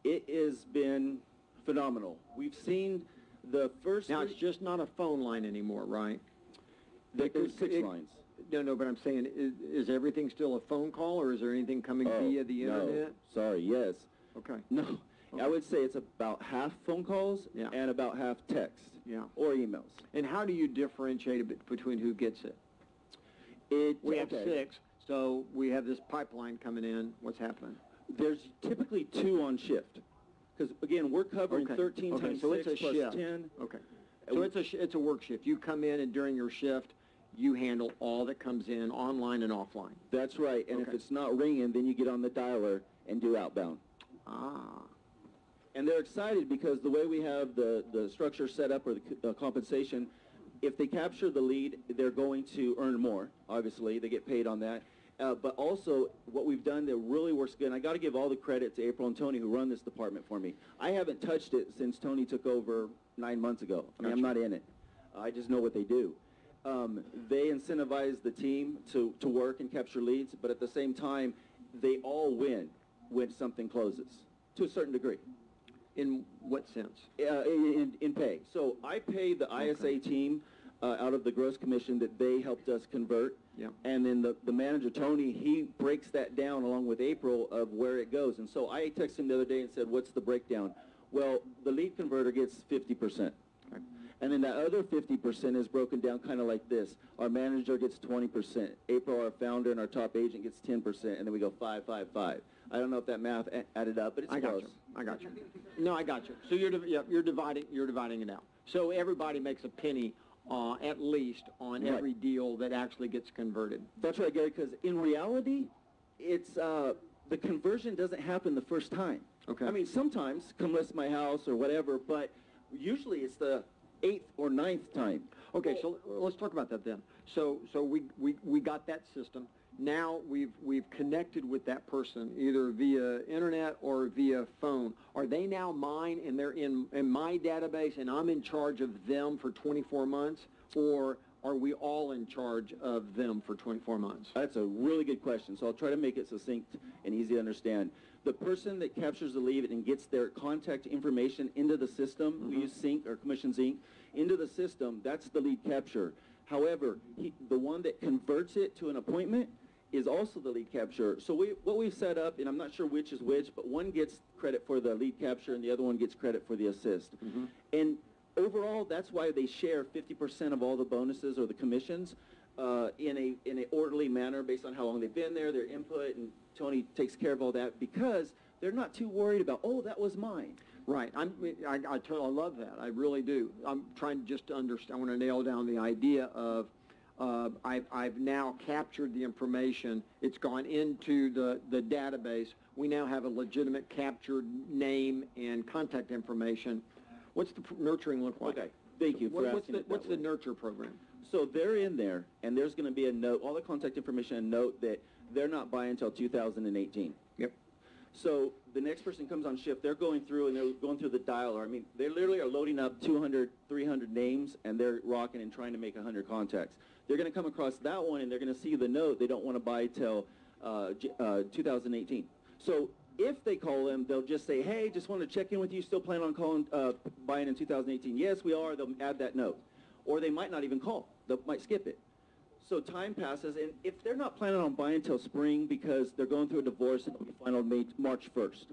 Speaker 13: it has been phenomenal. We've seen the first...
Speaker 17: Now, it's just not a phone line anymore, right?
Speaker 13: There's 6 lines.
Speaker 17: No, but I'm saying, is everything still a phone call, or is there anything coming via the internet?
Speaker 13: No. Sorry, yes.
Speaker 17: Okay.
Speaker 13: No. I would say it's about half phone calls and about half text or emails.
Speaker 17: And how do you differentiate between who gets it? We have 6, so we have this pipeline coming in. What's happening?
Speaker 13: There's typically 2 on shift. Because, again, we're covering 13 times
Speaker 17: so
Speaker 13: 6
Speaker 17: it's a
Speaker 13: plus
Speaker 17: shift.
Speaker 13: 10.
Speaker 17: Okay. So it's a work shift. You come in, and during your shift, you handle all that comes in online and offline.
Speaker 13: That's right. And if it's not ringing, then you get on the dialer and do outbound.
Speaker 17: Ah.
Speaker 13: And they're excited because the way we have the structure set up, or the compensation, if they capture the lead, they're going to earn more, obviously. They get paid on that. But also, what we've done that really works good, and I got to give all the credit to April and Tony who run this department for me. I haven't touched it since Tony took over 9 months ago. I mean, I'm not in it. I just know what they do. They incentivize the team to work and capture leads, but at the same time, they all win when something closes, to a certain degree.
Speaker 17: In what sense?
Speaker 13: In pay. So I pay the ISA team out of the gross commission that they helped us convert.
Speaker 17: Yeah.
Speaker 13: And then the manager, Tony, he breaks that down along with April of where it goes. And so I texted him the other day and said, what's the breakdown? Well, the lead converter gets 50%. And then that other 50% is broken down kind of like this. Our manager gets 20%. April, our founder and our top agent, gets 10%. And then we go 5, 5, 5. I don't know if that math added up, but it's close.
Speaker 17: I got you. No, I got you. So you're dividing it out. So everybody makes a penny at least on every deal that actually gets converted.
Speaker 13: That's right, Gary, because in reality, it's the conversion doesn't happen the first time.
Speaker 17: Okay.
Speaker 13: I mean, sometimes, come list my house or whatever, but usually it's the 8th or 9th time.
Speaker 17: Okay, so let's talk about that then. So we got that system. Now we've connected with that person either via internet or via phone. Are they now mine and they're in my database and I'm in charge of them for 24 months, or are we all in charge of them for 24 months?
Speaker 13: That's a really good question, so I'll try to make it succinct and easy to understand. The person that captures the lead and gets their contact information into the system, we use Sync or Commissions Inc., into the system, that's the lead capture. However, the one that converts it to an appointment is also the lead capture. So what we've set up, and I'm not sure which is which, but one gets credit for the lead capture and the other one gets credit for the assist. And overall, that's why they share 50% of all the bonuses or the commissions in a orderly manner based on how long they've been there, their input, and Tony takes care of all that because they're not too worried about, oh, that was mine.
Speaker 17: Right. I love that. I really do. I'm trying just to understand. I want to nail down the idea of I've now captured the information. It's gone into the database. We now have a legitimate captured name and contact information. What's the nurturing look like?
Speaker 13: Okay. Thank you for asking it that
Speaker 17: What's the
Speaker 13: way.
Speaker 17: nurture program?
Speaker 13: So they're in there, and there's going to be a note, all the contact information, a note that they're not buying until 2018.
Speaker 17: Yep.
Speaker 13: So the next person comes on shift, they're going through, and they're going through the dialer. I mean, they literally are loading up 200, 300 names, and they're rocking and trying to make 100 contacts. They're going to come across that one, and they're going to see the note they don't want to buy till 2018. So if they call them, they'll just say, hey, just want to check in with you, still plan on calling, buying in 2018? Yes, we are. They'll add that note.
Speaker 2: or they might not even call. They might skip it. So time passes, and if they're not planning on buying until spring because they're going through a divorce and it'll be final March 1st,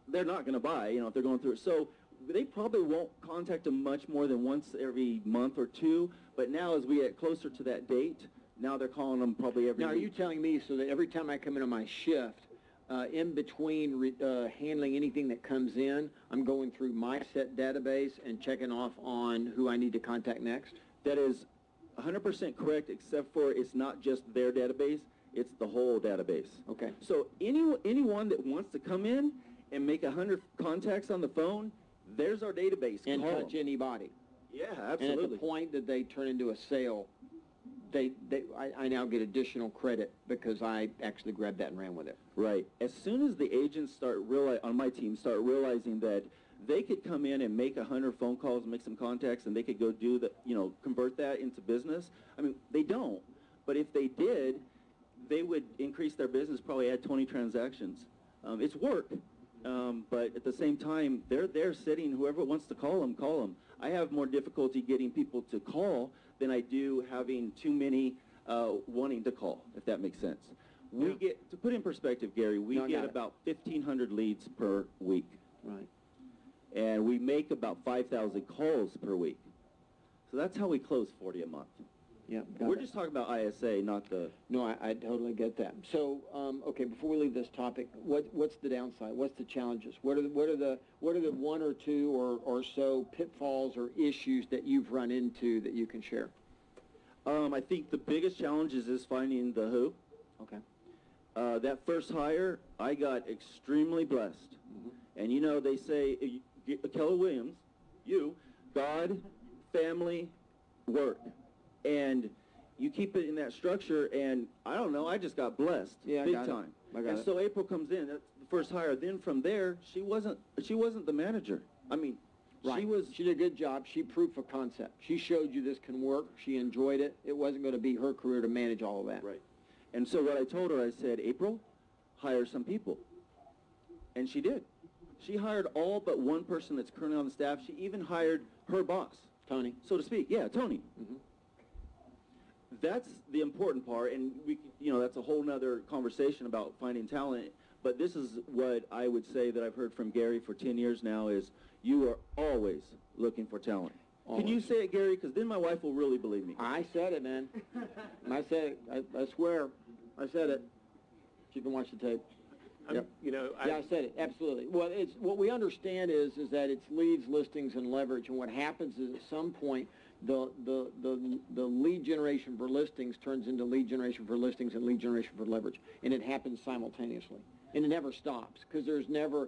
Speaker 2: they're not going to buy, if they're going through it. So they probably won't contact them much more than once every month or two, but now as we get closer to that date, now they're calling them probably every
Speaker 17: Now, are
Speaker 2: week.
Speaker 17: you telling me so that every time I come into my shift, in between handling anything that comes in, I'm going through my set database and checking off on who I need to contact next?
Speaker 2: That is 100% correct, except for it's not just their database, it's the whole database.
Speaker 17: Okay.
Speaker 2: So anyone that wants to come in and make 100 contacts on the phone, there's our database.
Speaker 17: And
Speaker 2: Call
Speaker 17: touch
Speaker 2: them.
Speaker 17: anybody.
Speaker 2: Yeah, absolutely.
Speaker 17: And at the point that they turn into a sale, I now get additional credit because I actually grabbed that and ran with it.
Speaker 2: Right. As soon as the agents on my team start realizing that they could come in and make 100 phone calls, make some contacts, and they could go do the, convert that into business. I mean, they don't. But if they did, they would increase their business, probably add 20 transactions. It's work. But at the same time, they're there sitting. Whoever wants to call them. I have more difficulty getting people to call than I do having too many wanting to call, if that makes sense. We get, to put in perspective, Gary, we get about 1,500 leads per week.
Speaker 17: Right.
Speaker 2: And we make about 5,000 calls per week. So that's how we close 40 a month.
Speaker 17: Yeah,
Speaker 2: We're just talking about ISA, not the...
Speaker 17: No, I totally get that. So, okay, before we leave this topic, what's the downside? What's the challenges? What are the one or two or so pitfalls or issues that you've run into that you can share?
Speaker 2: I think the biggest challenge is finding the who.
Speaker 17: Okay.
Speaker 2: That first hire, I got extremely blessed. Mm-hmm. And they say, Keller Williams, God, family, work. And you keep it in that structure, and I don't know, I just got blessed big time. And so April comes in, that's the first hire. Then from there, she wasn't the manager. I mean,
Speaker 17: right. She did a good job. She proved for concept. She showed you this can work. She enjoyed it. It wasn't going to be her career to manage all of that.
Speaker 2: Right. And so what I told her, I said, April, hire some people. And she did. She hired all but one person that's currently on the staff. She even hired her boss.
Speaker 17: Tony.
Speaker 2: So to speak. Yeah, Tony.
Speaker 17: Mm-hmm.
Speaker 2: That's the important part, and that's a whole nother conversation about finding talent. But this is what I would say that I've heard from Gary for 10 years now is you are always looking for talent. Always. Can you say it, Gary? Because then my wife will really believe me.
Speaker 17: I said it, man. I said it. I swear. I said it. You can watch the tape. Yep. I said it, absolutely. Well, it's what we understand is that it's leads, listings, and leverage, and what happens is at some point the lead generation for listings turns into lead generation for listings and lead generation for leverage, and it happens simultaneously, and it never stops because there's never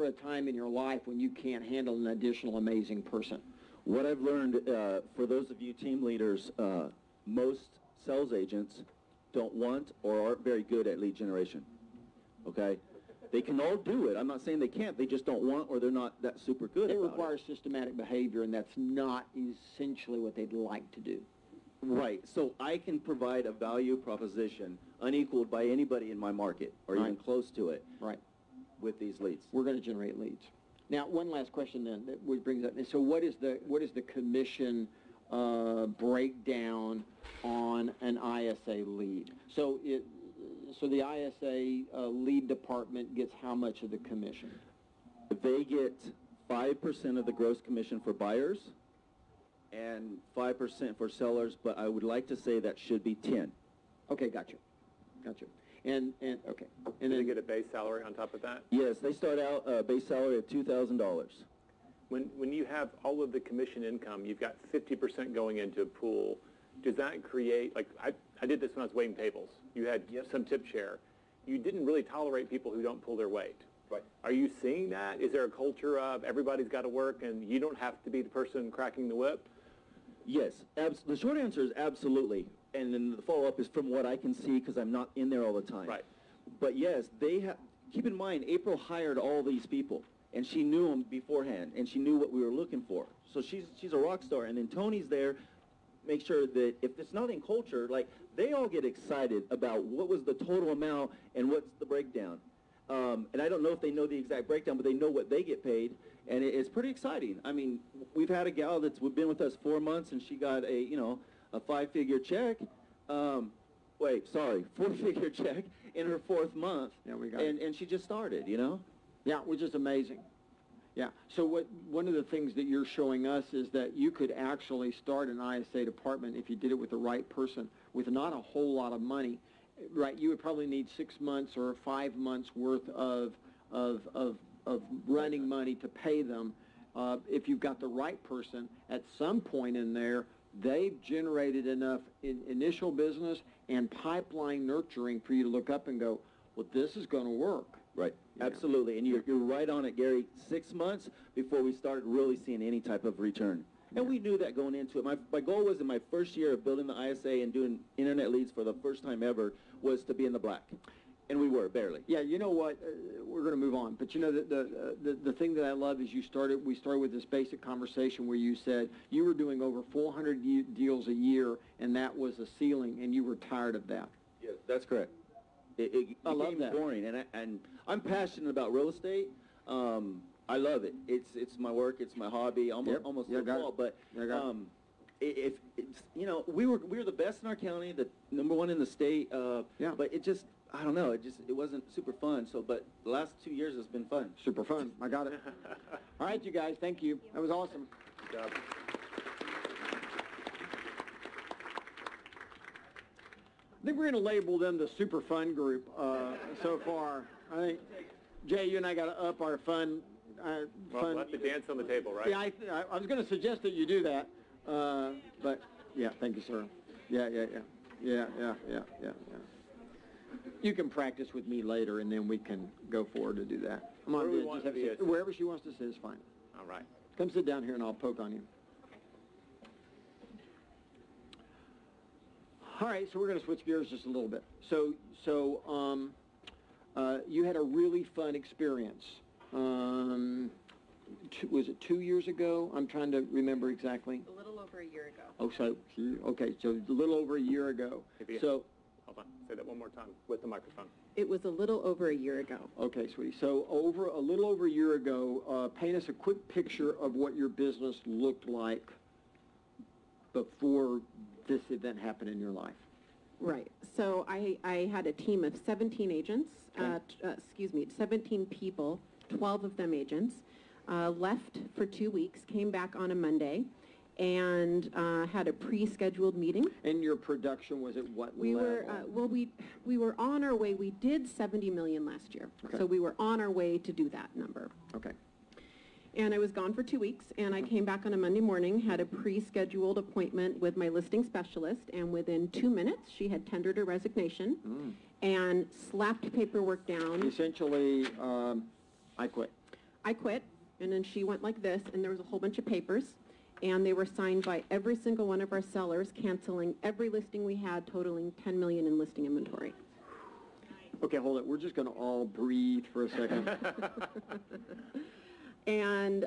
Speaker 17: a time in your life when you can't handle an additional amazing person.
Speaker 2: What I've learned for those of you team leaders, most sales agents don't want or aren't very good at lead generation. Okay? They can all do it. I'm not saying they can't. They just don't want or they're not that super good
Speaker 17: It
Speaker 2: about
Speaker 17: requires systematic behavior, and that's not essentially what they'd like to do.
Speaker 2: Right. So I can provide a value proposition unequaled by anybody in my market or even close to it.
Speaker 17: Right.
Speaker 2: With these leads.
Speaker 17: We're going to generate leads. Now, one last question then that brings up. So what is the commission breakdown on an ISA lead? So the ISA lead department gets how much of the commission?
Speaker 2: They get 5% of the gross commission for buyers and 5% for sellers, but I would like to say that should be 10.
Speaker 17: Okay, gotcha. And okay. And
Speaker 19: then they get a base salary on top of that?
Speaker 2: Yes, they start out base salary at $2,000.
Speaker 19: When you have all of the commission income, you've got 50% going into a pool. Does that create, like I did this when I was waiting tables. You had some tip share. You didn't really tolerate people who don't pull their weight.
Speaker 2: Right.
Speaker 19: Are you seeing that? Is there a culture of everybody's got to work and you don't have to be the person cracking the whip?
Speaker 2: Yes. The short answer is absolutely. And then the follow-up is from what I can see because I'm not in there all the time.
Speaker 19: Right.
Speaker 2: But yes, keep in mind, April hired all these people, and she knew them beforehand, and she knew what we were looking for. So she's a rock star. And then Tony's there, make sure that if it's not in culture, like they all get excited about what was the total amount and what's the breakdown. And I don't know if they know the exact breakdown, but they know what they get paid, and it's pretty exciting. I mean, we've had a gal that's been with us 4 months, and she got a 5-figure check. Four-figure check in her 4th month.
Speaker 17: Yeah, we got
Speaker 2: and she just started,
Speaker 17: Yeah, which is amazing. Yeah. So one of the things that you're showing us is that you could actually start an ISA department if you did it with the right person, with not a whole lot of money. Right, you would probably need 6 months or 5 months worth of running money to pay them. If you've got the right person, at some point in there, they've generated enough initial business and pipeline nurturing for you to look up and go, well, this is going to work.
Speaker 2: Right, absolutely. And you're right on it, Gary. 6 months before we started really seeing any type of return. And we knew that going into it. My goal was in my first year of building the ISA and doing internet leads for the first time ever was to be in the black. And we were, barely.
Speaker 17: Yeah, you know what? We're going to move on. But you know, the thing that I love is we started with this basic conversation where you said you were doing over 400 deals a year, and that was a ceiling, and you were tired of that.
Speaker 2: Yes, that's correct. It
Speaker 17: I love that.
Speaker 2: Boring, and I'm passionate about real estate. I love it. It's my work. It's my hobby. Almost football. But if it's, we were the best in our county, the #1 in the state. But it just, I don't know. It wasn't super fun. So, but the last 2 years has been fun.
Speaker 17: Super fun. I got it. All right, you guys. Thank you. That was awesome.
Speaker 19: Good job.
Speaker 17: I think we're going to label them the super fun group so far. I think, Jay, you and I got to up our fun.
Speaker 19: Well, let the dance on the table, right?
Speaker 17: Yeah, I was going to suggest that you do that. But, yeah, thank you, sir. Yeah. You can practice with me later, and then we can go forward to do that. Come on, wherever she wants to sit is fine.
Speaker 19: All right.
Speaker 17: Come sit down here, and I'll poke on you. All right, so we're going to switch gears just a little bit. So you had a really fun experience. Was it 2 years ago? I'm trying to remember exactly.
Speaker 5: A little over a year ago.
Speaker 17: Oh, so a little over a year ago.
Speaker 19: Hold on, say that one more time with the microphone.
Speaker 9: It was a little over a year ago.
Speaker 17: Okay, sweetie. So a little over a year ago, paint us a quick picture of what your business looked like before this event happened in your life.
Speaker 9: Right. So I had a team of 17 agents, 17 people, 12 of them agents, left for 2 weeks, came back on a Monday, and had a pre-scheduled meeting.
Speaker 17: And your production was at what level?
Speaker 9: We were on our way. We did 70 million last year.
Speaker 17: Okay.
Speaker 9: So we were on our way to do that number.
Speaker 17: Okay.
Speaker 9: And I was gone for 2 weeks, and I came back on a Monday morning, had a pre-scheduled appointment with my listing specialist, and within 2 minutes, she had tendered her resignation and slapped paperwork down.
Speaker 17: Essentially, I quit.
Speaker 9: I quit, and then she went like this, and there was a whole bunch of papers, and they were signed by every single one of our sellers, canceling every listing we had, totaling 10 million in listing inventory.
Speaker 17: Okay, hold it. We're just going to all breathe for a second.
Speaker 9: And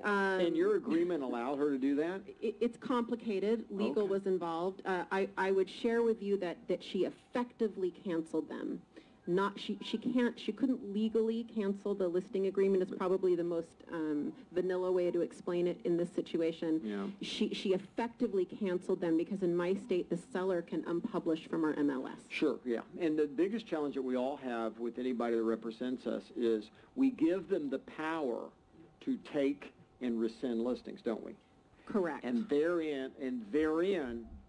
Speaker 17: your agreement allowed her to do that?
Speaker 9: It's complicated. Legal was involved. I would share with you that she effectively canceled them. She couldn't legally cancel the listing agreement. Is probably the most vanilla way to explain it in this situation.
Speaker 17: Yeah.
Speaker 9: She effectively canceled them because in my state the seller can unpublish from our MLS.
Speaker 17: Sure, yeah. And the biggest challenge that we all have with anybody that represents us is we give them the power to take and rescind listings, don't we?
Speaker 9: Correct.
Speaker 17: And therein,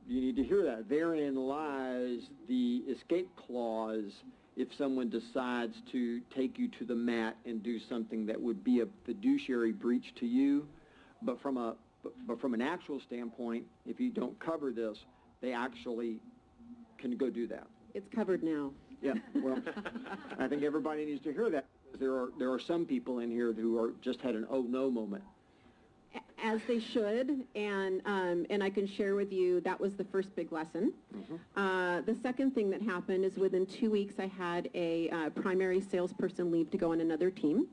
Speaker 17: you need to hear that, therein lies the escape clause if someone decides to take you to the mat and do something that would be a fiduciary breach to you. But from an actual standpoint, if you don't cover this, they actually can go do that.
Speaker 9: It's covered now.
Speaker 17: Yeah, well, I think everybody needs to hear that. There are some people in here who are just had an oh no moment.
Speaker 9: As they should, and I can share with you that was the first big lesson. The second thing that happened is within 2 weeks I had a primary salesperson leave to go on another team,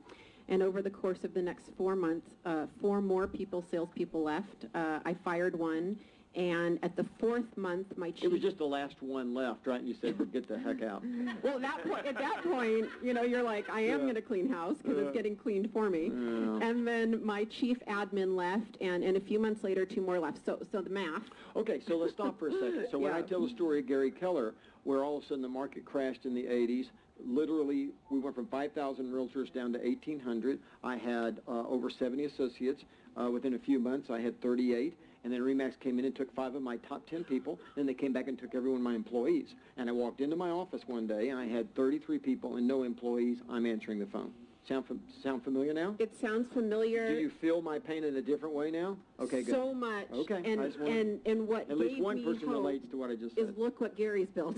Speaker 9: and over the course of the next 4 months, 4 more salespeople left. I fired one, And at the 4th month, my chief...
Speaker 17: It was just the last one left, right? And you said, get the heck out.
Speaker 9: Well, at that point, you know, you're like, I am going to clean house because it's getting cleaned for me. And then my chief admin left, and a few months later, 2 more left. So the math.
Speaker 17: Okay, so let's stop for a second. So when I tell the story of Gary Keller, where all of a sudden the market crashed in the 80s, literally we went from 5,000 realtors down to 1,800. I had over 70 associates. Within a few months, I had 38. And then RE/MAX came in and took 5 of my top 10 people. Then they came back and took every one of my employees. And I walked into my office one day, and I had 33 people and no employees. I'm answering the phone. Sound familiar now?
Speaker 9: It sounds familiar.
Speaker 17: Do you feel my pain in a different way now? Okay, good.
Speaker 9: So much.
Speaker 17: Okay.
Speaker 9: And what
Speaker 17: at least one person relates to what I just said.
Speaker 9: Is look what Gary's built.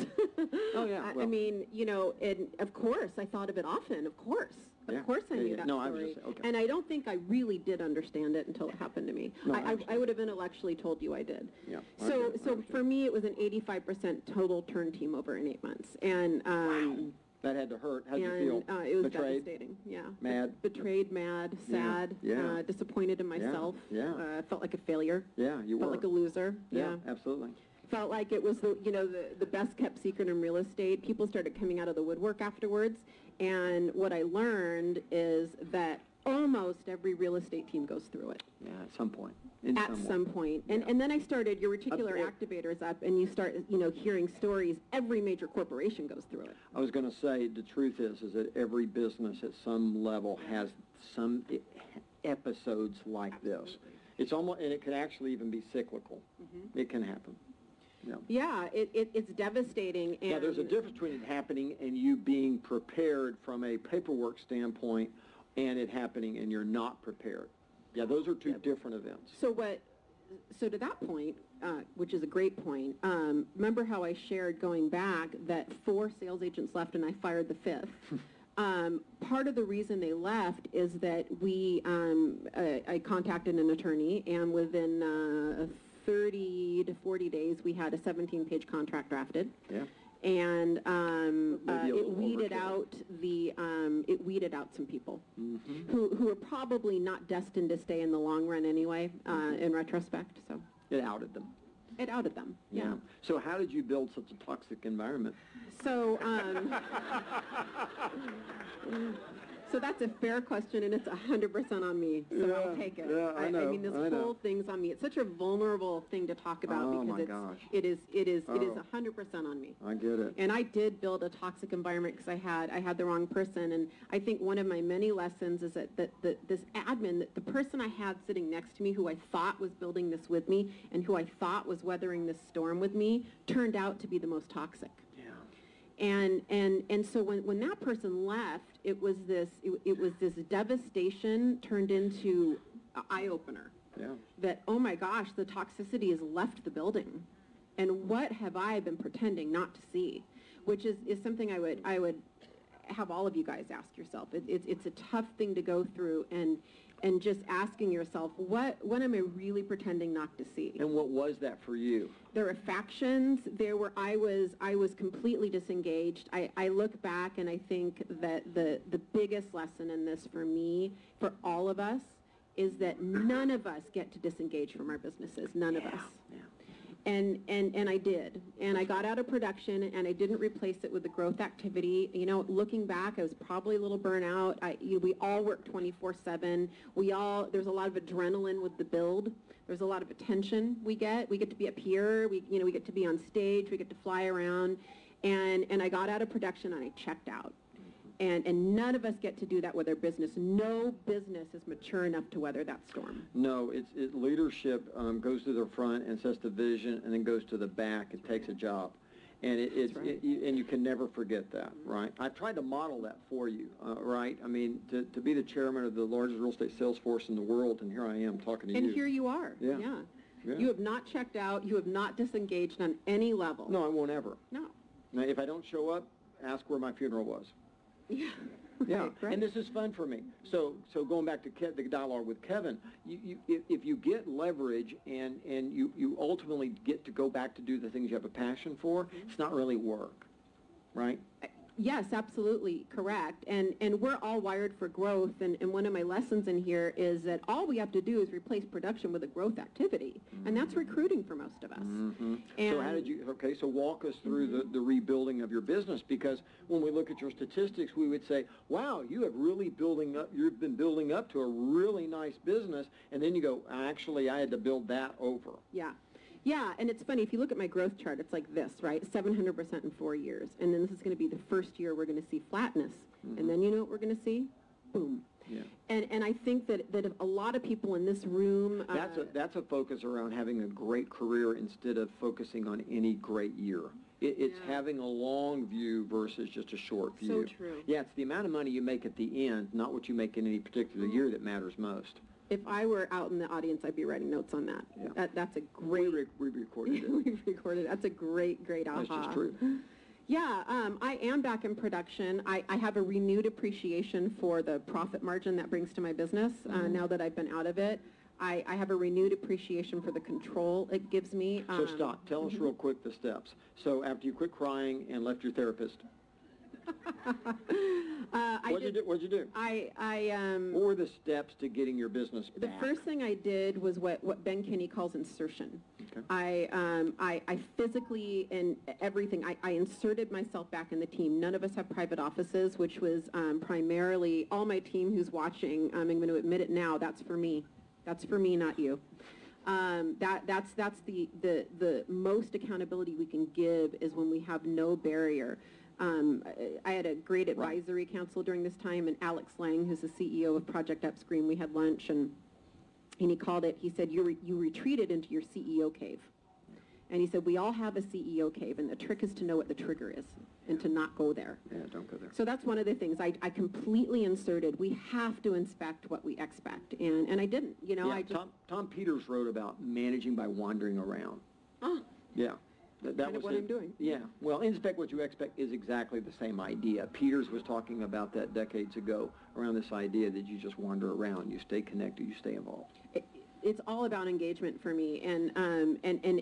Speaker 17: Oh, yeah.
Speaker 9: I mean, you know, and of course, I thought of it often. Of course. Of course I knew that story.
Speaker 17: I was just saying, okay.
Speaker 9: And I don't think I really did understand it until it happened to me.
Speaker 17: No,
Speaker 9: I would have intellectually told you I did.
Speaker 17: Yeah.
Speaker 9: So for me, it was an 85% total turn team over in 8 months. And
Speaker 17: wow. That had to hurt. How did you feel?
Speaker 9: It was
Speaker 17: Betrayed?
Speaker 9: devastating. Yeah.
Speaker 17: Mad?
Speaker 9: Betrayed, mad, sad,
Speaker 17: Yeah.
Speaker 9: disappointed in myself.
Speaker 17: Yeah.
Speaker 9: Felt like a failure.
Speaker 17: Yeah, you
Speaker 9: Felt
Speaker 17: were.
Speaker 9: like a loser.
Speaker 17: Yeah, absolutely.
Speaker 9: Felt like it was the best kept secret in real estate. People started coming out of the woodwork afterwards, and what I learned is that almost every real estate team goes through it.
Speaker 17: Yeah, at some point.
Speaker 9: At some point. And then I started your reticular activators up, and you start, hearing stories. Every major corporation goes through it.
Speaker 17: I was going to say, the truth is that every business at some level has some episodes like this. It's almost, and it can actually even be cyclical. It can happen.
Speaker 9: Yeah, it's devastating. And
Speaker 17: now, there's a difference between it happening and you being prepared from a paperwork standpoint and it happening and you're not prepared. Yeah, those are two different events.
Speaker 9: So to that point, which is a great point, remember how I shared going back that 4 sales agents left and I fired the 5th? Part of the reason they left is that I contacted an attorney, and within 30 to 40 days, we had a 17-page contract drafted.
Speaker 17: Yeah.
Speaker 9: And it weeded out some people who are probably not destined to stay in the long run anyway. In retrospect, so
Speaker 17: it outed them.
Speaker 9: It outed them. Yeah.
Speaker 17: So how did you build such a toxic environment?
Speaker 9: So. So that's a fair question, and it's 100% on me, so I'll take it.
Speaker 17: Yeah, I know.
Speaker 9: I mean, this whole thing's on me. It's such a vulnerable thing to talk about because it is 100% on me.
Speaker 17: I get it.
Speaker 9: And I did build a toxic environment because I had the wrong person, and I think one of my many lessons is that this admin, the person I had sitting next to me, who I thought was building this with me, and who I thought was weathering this storm with me, turned out to be the most toxic. And so when that person left, it was this devastation turned into an eye-opener.
Speaker 17: Yeah.
Speaker 9: That, oh my gosh, the toxicity has left the building. And what have I been pretending not to see? Which is something I would have all of you guys ask yourself. It's a tough thing to go through, and just asking yourself, what am I really pretending not to see?
Speaker 17: And what was that for you?
Speaker 9: There were factions. I was completely disengaged. I look back and I think that the biggest lesson in this for me, for all of us, is that none of us get to disengage from our businesses. None of us.
Speaker 17: Yeah.
Speaker 9: And I did. And I got out of production, and I didn't replace it with the growth activity. Looking back, I was probably a little burnout. We all work 24/7. There's a lot of adrenaline with the build. There's a lot of attention we get. We get to be up here. We get to be on stage. We get to fly around. And I got out of production, and I checked out. And none of us get to do that with our business. No business is mature enough to weather that storm.
Speaker 17: No, leadership goes to the front and sets the vision, and then goes to the back and takes a job. And and you can never forget that, right? I tried to model that for you, right? I mean, to be the chairman of the largest real estate sales force in the world, and here I am talking to you.
Speaker 9: And here you are.
Speaker 17: Yeah.
Speaker 9: You have not checked out. You have not disengaged on any level.
Speaker 17: No, I won't ever.
Speaker 9: No.
Speaker 17: Now, if I don't show up, ask where my funeral was.
Speaker 9: Yeah.
Speaker 17: Yeah,
Speaker 9: right.
Speaker 17: And this is fun for me. So going back to the dialogue with Kevin, if you get leverage and you ultimately get to go back to do the things you have a passion for, it's not really work, right?
Speaker 9: Yes, absolutely correct. And we're all wired for growth. And one of my lessons in here is that all we have to do is replace production with a growth activity. And that's recruiting for most of us.
Speaker 17: So how did you, okay, so walk us through the rebuilding of your business, because when we look at your statistics, we would say, wow, you have really you've been building up to a really nice business, and then you go, actually, I had to build that over.
Speaker 9: Yeah. Yeah, and it's funny, if you look at my growth chart, it's like this, right? 700% in 4 years. And then this is going to be the first year we're going to see flatness. And then you know what we're going to see? Boom.
Speaker 17: Yeah.
Speaker 9: And I think that if a lot of people in this room...
Speaker 17: That's a focus around having a great career instead of focusing on any great year. It's having a long view versus just a short view.
Speaker 9: So true.
Speaker 17: Yeah, it's the amount of money you make at the end, not what you make in any particular year, that matters most.
Speaker 9: If I were out in the audience, I'd be writing notes on that.
Speaker 17: Yeah.
Speaker 9: That's a great...
Speaker 17: We recorded it.
Speaker 9: We've recorded it. That's a great aha.
Speaker 17: That's just true.
Speaker 9: Yeah, I am back in production. I have a renewed appreciation for the profit margin that brings to my business now that I've been out of it. I have a renewed appreciation for the control it gives me.
Speaker 17: So stop. Tell us real quick the steps. So after you quit crying and left your therapist, what'd you do? What were the steps to getting your business back?
Speaker 9: The first thing I did was what Ben Kinney calls insertion.
Speaker 17: Okay.
Speaker 9: I physically and everything, I inserted myself back in the team. None of us have private offices, which was primarily all my team who's watching. I'm going to admit it now. That's for me. That's for me, not you. That's the most accountability we can give is when we have no barrier. I had a great advisory council during this time, and Alex Lang, who's the CEO of Project Upscreen, we had lunch, and he called it, he said, you retreated into your CEO cave. And he said, we all have a CEO cave, and the trick is to know what the trigger is and to not go there.
Speaker 17: Yeah, don't go there.
Speaker 9: So that's one of the things. I completely inserted, we have to inspect what we expect, and I didn't. You know,
Speaker 17: yeah, Tom Peters wrote about managing by wandering around.
Speaker 9: Oh.
Speaker 17: Yeah. That was
Speaker 9: what I'm doing.
Speaker 17: Yeah. Well, inspect what you expect is exactly the same idea. Peters was talking about that decades ago, around this idea that you just wander around, you stay connected, you stay involved.
Speaker 9: It's all about engagement for me, and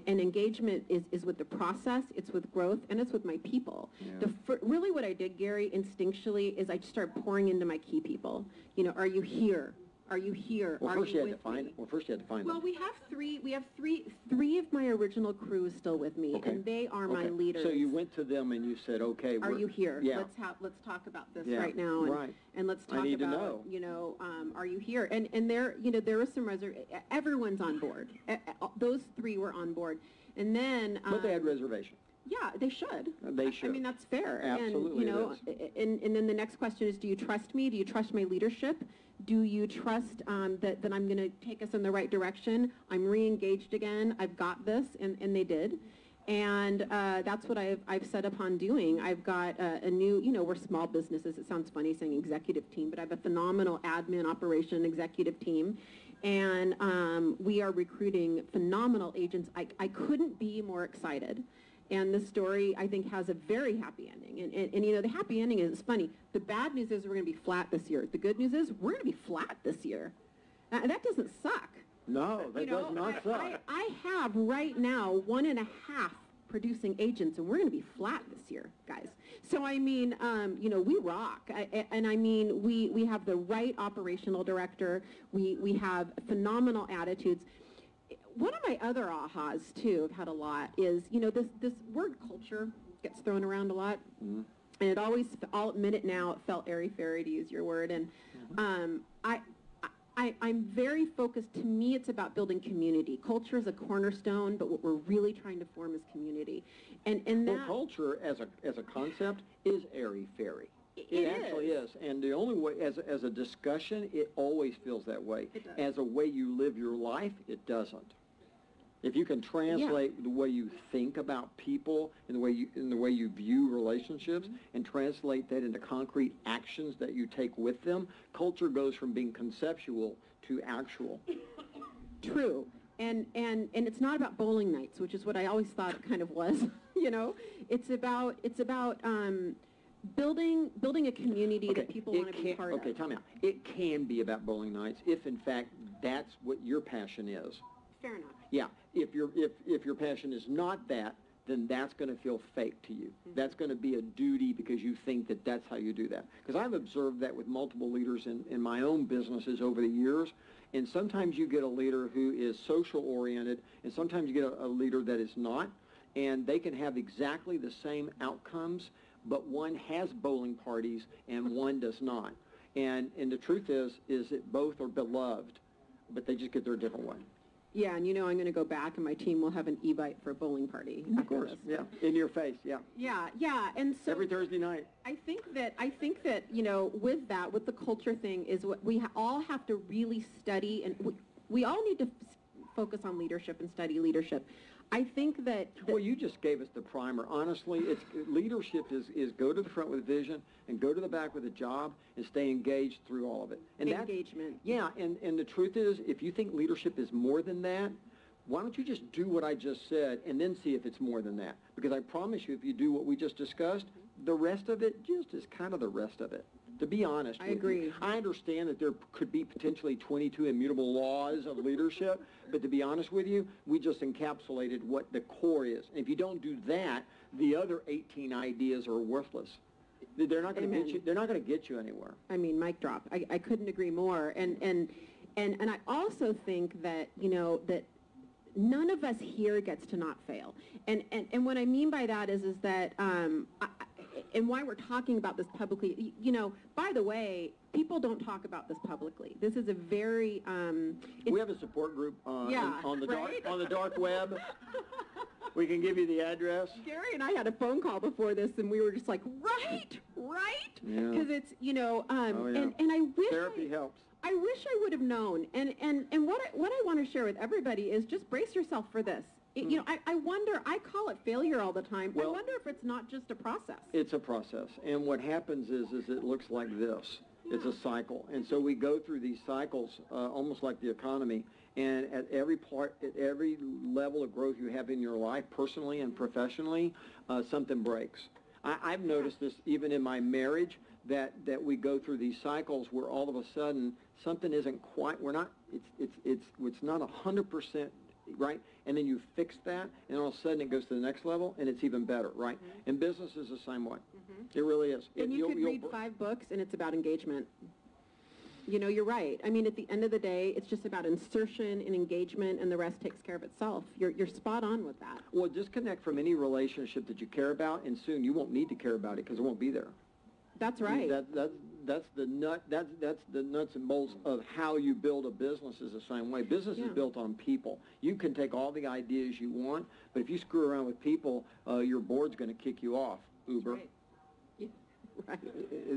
Speaker 9: engagement is with the process, it's with growth, and it's with my people.
Speaker 17: Yeah.
Speaker 9: Really what I did, Gary, instinctually, is I just started pouring into my key people. You know, are you here? Are you here?
Speaker 17: Well, first
Speaker 9: you
Speaker 17: had to find. Well, first you had to find
Speaker 9: Well,
Speaker 17: them.
Speaker 9: we have three of my original crew is still with me, and they are my leaders.
Speaker 17: So you went to them and you said, okay,
Speaker 9: are you here?
Speaker 17: Yeah.
Speaker 9: Let's talk about this
Speaker 17: Yeah.
Speaker 9: right now, and let's talk
Speaker 17: I need
Speaker 9: about,
Speaker 17: to know.
Speaker 9: you know, are you here? And there, you know, there was some everyone's on board. Those three were on board, and then.
Speaker 17: But they had reservation.
Speaker 9: Yeah, they should.
Speaker 17: They should.
Speaker 9: I mean, that's fair.
Speaker 17: Absolutely,
Speaker 9: and, you know, and then the next question is, do you trust me? Do you trust my leadership? Do you trust that I'm going to take us in the right direction? I'm re-engaged again. I've got this, and they did. And that's what I've set upon doing. I've got a new, you know, we're small businesses. It sounds funny saying executive team, but I have a phenomenal admin operation executive team. And we are recruiting phenomenal agents. I couldn't be more excited. And the story, I think, has a very happy ending. And you know, the happy ending is funny. The bad news is we're going to be flat this year. The good news is we're going to be flat this year. And that doesn't suck.
Speaker 17: No, that does not suck.
Speaker 9: I have right now 1.5 producing agents, and we're going to be flat this year, guys. So, I mean, you know, we rock. And I mean, we have the right operational director. We have phenomenal attitudes. One of my other ahas, too, I've had a lot, is, you know, this word culture gets thrown around a lot.
Speaker 17: Mm-hmm.
Speaker 9: And it always, I'll admit it now, it felt airy-fairy, to use your word. And I'm very focused. To me, it's about building community. Culture is a cornerstone, but what we're really trying to form is community. And that...
Speaker 17: Well, culture as a concept is airy-fairy.
Speaker 9: It
Speaker 17: actually is. And the only way, as a discussion, it always feels that way.
Speaker 9: It does.
Speaker 17: As a way you live your life, it doesn't. If you can translate the way you think about people and the way you view relationships and translate that into concrete actions that you take with them, culture goes from being conceptual to actual.
Speaker 9: True. And it's not about bowling nights, which is what I always thought it kind of was. You know, it's about building a community that people want to be part of.
Speaker 17: Okay, time out. It can be about bowling nights if, in fact, that's what your passion is.
Speaker 9: Fair enough.
Speaker 17: Yeah. If your passion is not that, then that's going to feel fake to you. That's going to be a duty because you think that that's how you do that. Because I've observed that with multiple leaders in my own businesses over the years, and sometimes you get a leader who is social-oriented, and sometimes you get a leader that is not, and they can have exactly the same outcomes, but one has bowling parties and one does not. And the truth is that both are beloved, but they just get there a different way.
Speaker 9: Yeah, and I'm going to go back, and my team will have an e-bike for a bowling party.
Speaker 17: Of course, yeah, in your face, yeah.
Speaker 9: Yeah, and so
Speaker 17: every Thursday night.
Speaker 9: I think that with that, with the culture thing, is what we all have to really study, and we all need to focus on leadership and study leadership. I think that...
Speaker 17: Well, you just gave us the primer. Honestly, leadership is go to the front with vision and go to the back with a job and stay engaged through all of it. And
Speaker 9: engagement.
Speaker 17: Yeah, and the truth is, if you think leadership is more than that, why don't you just do what I just said and then see if it's more than that? Because I promise you, if you do what we just discussed, the rest of it just is kind of the rest of it. To be honest
Speaker 9: I agree.
Speaker 17: You. I understand that there could be potentially 22 immutable laws of leadership, but to be honest with you, we just encapsulated what the core is. And if you don't do that, the other 18 ideas are worthless. They're not going to get you. They're not going to get you anywhere.
Speaker 9: I mean, mic drop. I couldn't agree more. And I also think that that none of us here gets to not fail. And what I mean by that is that and why we're talking about this publicly, by the way, people don't talk about this publicly. This is a very...
Speaker 17: we have a support group on the dark web. We can give you the address.
Speaker 9: Gary and I had a phone call before this, and we were just like, right? Because it's, and I wish...
Speaker 17: Therapy helps.
Speaker 9: I wish I would have known. And what I want to share with everybody is just brace yourself for this. I wonder, I call it failure all the time. I wonder if it's not just a process.
Speaker 17: It's a process. And what happens is it looks like this. Yeah. It's a cycle. And so we go through these cycles almost like the economy. And at every level of growth you have in your life, personally and professionally, something breaks. I've noticed this even in my marriage, that we go through these cycles where all of a sudden something isn't quite, it's not 100% right, and then you fix that, and all of a sudden it goes to the next level, and it's even better, right? And business is the same way. It really is.
Speaker 9: And you could read 5 books, and it's about engagement. You're right. I mean, at the end of the day, it's just about insertion and engagement, and the rest takes care of itself. You're spot on with that.
Speaker 17: Well, disconnect from any relationship that you care about, and soon you won't need to care about it because it won't be there.
Speaker 9: That's right.
Speaker 17: That's the nuts and bolts of how you build a business is the same way. Business is built on people. You can take all the ideas you want, but if you screw around with people, your board's going to kick you off, Uber.
Speaker 9: Right. Yeah. Right.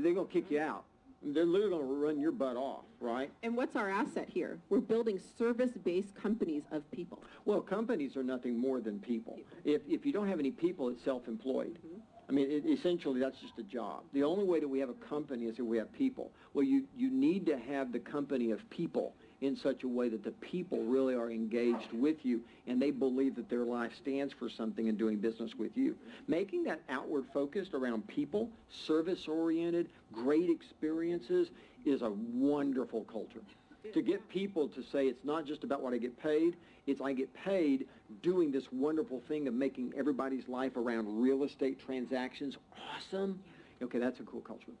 Speaker 17: They're going to kick you out. They're literally going to run your butt off, right?
Speaker 9: And what's our asset here? We're building service-based companies of people.
Speaker 17: Well, companies are nothing more than people. If you don't have any people, it's self-employed. I mean, essentially, that's just a job. The only way that we have a company is if we have people. Well, you need to have the company of people in such a way that the people really are engaged with you and they believe that their life stands for something in doing business with you. Making that outward focused around people, service-oriented, great experiences is a wonderful culture. To get people to say it's not just about what I get paid, it's I get paid doing this wonderful thing of making everybody's life around real estate transactions awesome. Okay, that's a cool culture.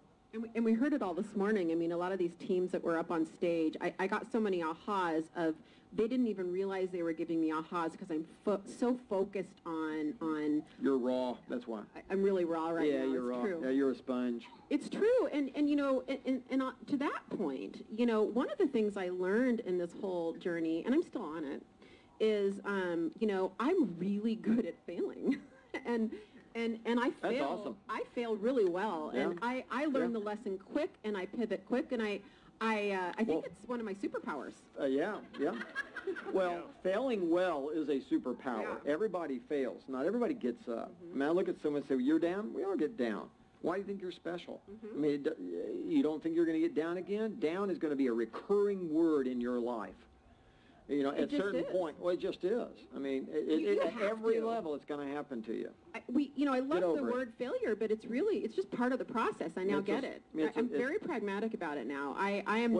Speaker 9: And we heard it all this morning. I mean, a lot of these teams that were up on stage, I got so many ahas of, they didn't even realize they were giving me ahas because I'm so focused on...
Speaker 17: You're raw, that's why.
Speaker 9: I'm really raw right now.
Speaker 17: Yeah, you're raw.
Speaker 9: True.
Speaker 17: Yeah, you're a sponge.
Speaker 9: It's true. And to that point, one of the things I learned in this whole journey, and I'm still on it, is, I'm really good at failing. And I fail.
Speaker 17: That's awesome.
Speaker 9: I fail really well,
Speaker 17: Yeah.
Speaker 9: and I learn the lesson quick, and I pivot quick, and I think it's one of my superpowers.
Speaker 17: Yeah. Well, failing well is a superpower. Yeah. Everybody fails. Not everybody gets up. I mean, I look at someone and say, well, you're down? We all get down. Why do you think you're special? I mean, you don't think you're going to get down again? Down is going to be a recurring word in your life. At a certain point, well, it just is. I mean, at every level, it's going to happen to you.
Speaker 9: I love the word failure, but it's just part of the process. I now get it. I'm very pragmatic about it now. I am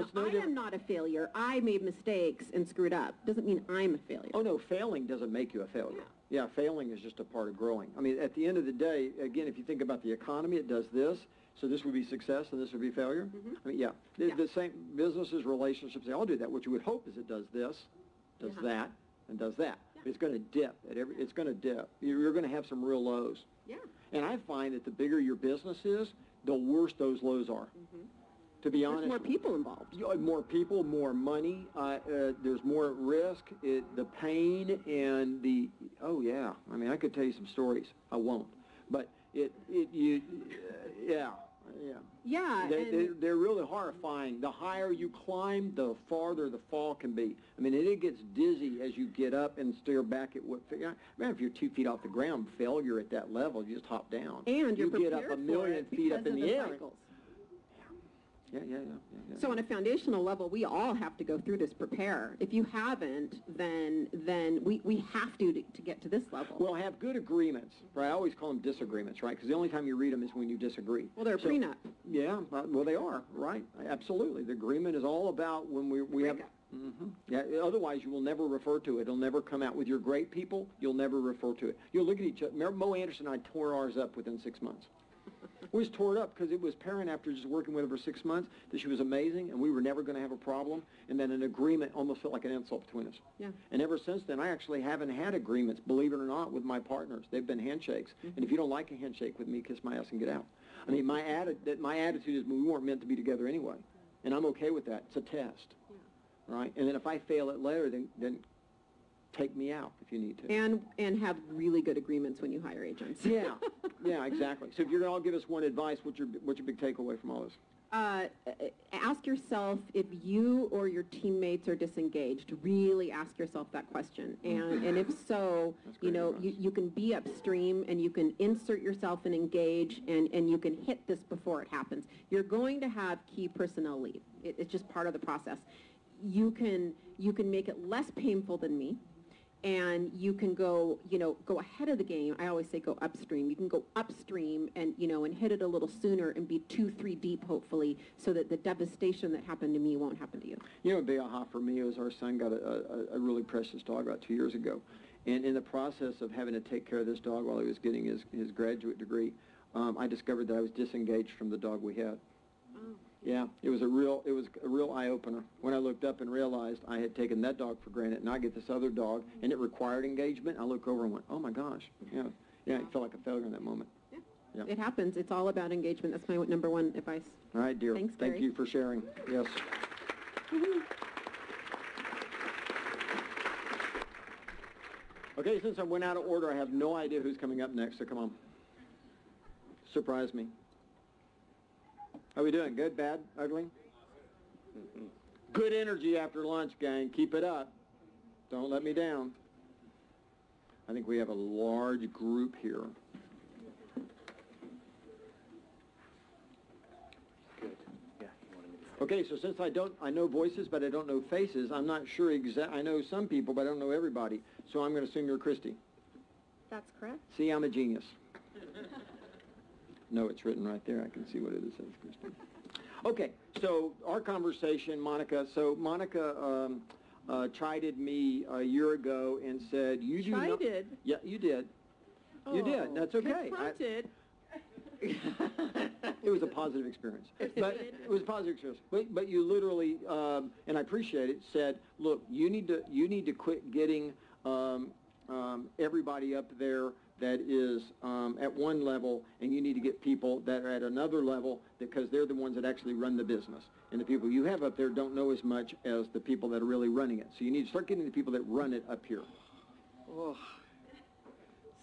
Speaker 9: not a failure. I made mistakes and screwed up. Doesn't mean I'm a failure.
Speaker 17: Oh, no, failing doesn't make you a failure. Yeah, failing is just a part of growing. I mean, at the end of the day, again, if you think about the economy, it does this, so this would be success and this would be failure. I mean, the same businesses, relationships, they all do that. What you would hope is it does this, does that, and does that. It's going to dip. It's going to dip. You're going to have some real lows.
Speaker 9: Yeah.
Speaker 17: And I find that the bigger your business is, the worse those lows are. To be honest.
Speaker 9: There's more people involved.
Speaker 17: More people, more money. There's more risk. The pain and the, oh yeah. I mean, I could tell you some stories. I won't. But yeah.
Speaker 9: Yeah.
Speaker 17: They're really horrifying. The higher you climb, the farther the fall can be. I mean, it gets dizzy as you get up and stare back at what, man, if you're 2 feet off the ground, failure at that level, you just hop down.
Speaker 9: And you're
Speaker 17: you get up
Speaker 9: prepared
Speaker 17: a million
Speaker 9: for it
Speaker 17: feet up
Speaker 9: because
Speaker 17: in
Speaker 9: of
Speaker 17: the air.
Speaker 9: cycles.
Speaker 17: Yeah.
Speaker 9: So on a foundational level, we all have to go through this, prepare. If you haven't, then we have to get to this level.
Speaker 17: Well, have good agreements, right? I always call them disagreements, right? Because the only time you read them is when you disagree.
Speaker 9: Well, they're a prenup.
Speaker 17: Yeah, well, they are, right? Absolutely. The agreement is all about when we have... Yeah, otherwise you will never refer to it. It'll never come out. With your great people, you'll never refer to it. You'll look at each other. Remember, Mo Anderson and I tore ours up within 6 months. We was tore it up because it was apparent after just working with her for 6 months that she was amazing and we were never going to have a problem, and then an agreement almost felt like an insult between us.
Speaker 9: Yeah.
Speaker 17: And ever since then, I actually haven't had agreements, believe it or not, with my partners. They've been handshakes. And if you don't like a handshake with me, kiss my ass and get out. I mean, my attitude is we weren't meant to be together anyway, and I'm okay with that. It's a test, right? And then if I fail it later, then take me out if you need to.
Speaker 9: And have really good agreements when you hire agents.
Speaker 17: Yeah, yeah, exactly. So if you're going to all give us one advice, what's your big takeaway from all this?
Speaker 9: Ask yourself if you or your teammates are disengaged. Really ask yourself that question. And if so, you can be upstream and you can insert yourself and engage and you can hit this before it happens. You're going to have key personnel leave. It's just part of the process. You can make it less painful than me. And you can go ahead of the game. I always say go upstream. You can go upstream and hit it a little sooner and be 2-3 deep, hopefully, so that the devastation that happened to me won't happen to you.
Speaker 17: You know, a big aha for me was our son got a really precious dog about 2 years ago. And in the process of having to take care of this dog while he was getting his graduate degree, I discovered that I was disengaged from the dog we had. Yeah, it was a real eye-opener when I looked up and realized I had taken that dog for granted, and I get this other dog, and it required engagement. I look over and went, oh my gosh, yeah, it felt like a failure in that moment. Yeah.
Speaker 9: It happens. It's all about engagement. That's my number one advice.
Speaker 17: All right, dear.
Speaker 9: Thanks,
Speaker 17: Thank
Speaker 9: Gary.
Speaker 17: you for sharing. Yes. Okay, since I went out of order, I have no idea who's coming up next, so come on. Surprise me. How are we doing? Good, bad, ugly? Good energy after lunch, gang. Keep it up. Don't let me down. I think we have a large group here.
Speaker 19: Good. Yeah.
Speaker 17: Okay, so since I know voices, but I don't know faces, I'm not sure I know some people, but I don't know everybody. So I'm going to assume you're Christy.
Speaker 18: That's correct.
Speaker 17: See, I'm a genius. No, it's written right there. I can see what it says, Christy. Okay, so our conversation, Monica. So Monica chided me a year ago and said, "You do not."
Speaker 15: Chided?
Speaker 17: Yeah, you did. You did. That's okay.
Speaker 15: Confronted.
Speaker 17: It was a positive experience. But it was a positive experience. But you literally, and I appreciate it, said, "Look, you need to quit getting everybody up there that is at one level, and you need to get people that are at another level because they're the ones that actually run the business. And the people you have up there don't know as much as the people that are really running it. So you need to start getting the people that run it up here."
Speaker 15: Oh.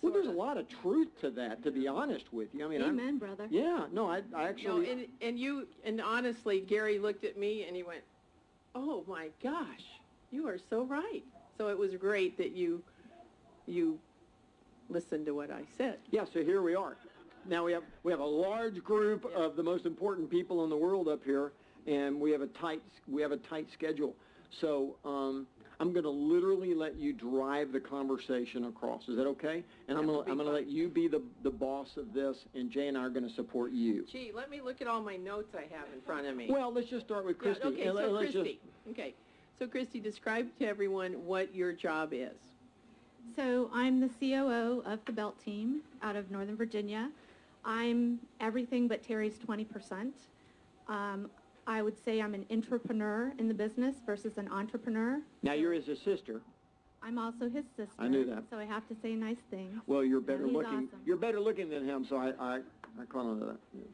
Speaker 17: Well, there's a lot of truth to that, to be honest with you. I mean,
Speaker 18: Amen, brother.
Speaker 17: Yeah, no, I actually...
Speaker 15: And honestly, Gary looked at me and he went, "Oh my gosh, you are so right." So it was great that you listened to what I said.
Speaker 17: Yeah, so here we are. Now we have a large group of the most important people in the world up here, and we have a tight schedule. So I'm going to literally let you drive the conversation across. Is that okay? And I'm going to let you be the boss of this, and Jay and I are going to support you.
Speaker 15: Gee, let me look at all my notes I have in front of me.
Speaker 17: Well, let's just start with Christy.
Speaker 15: Yeah, okay, so Christy. Okay, so Christy, describe to everyone what your job is.
Speaker 3: So I'm the COO of the Belt Team out of Northern Virginia. I'm everything but Terry's 20%. I would say I'm an entrepreneur in the business versus an entrepreneur.
Speaker 17: Now, you're his sister.
Speaker 3: I'm also his sister.
Speaker 17: I knew that.
Speaker 3: So I have to say nice things.
Speaker 17: Well, you're better
Speaker 3: he's
Speaker 17: looking.
Speaker 3: awesome.
Speaker 17: You're better looking than him, so I caught on to that. Yeah.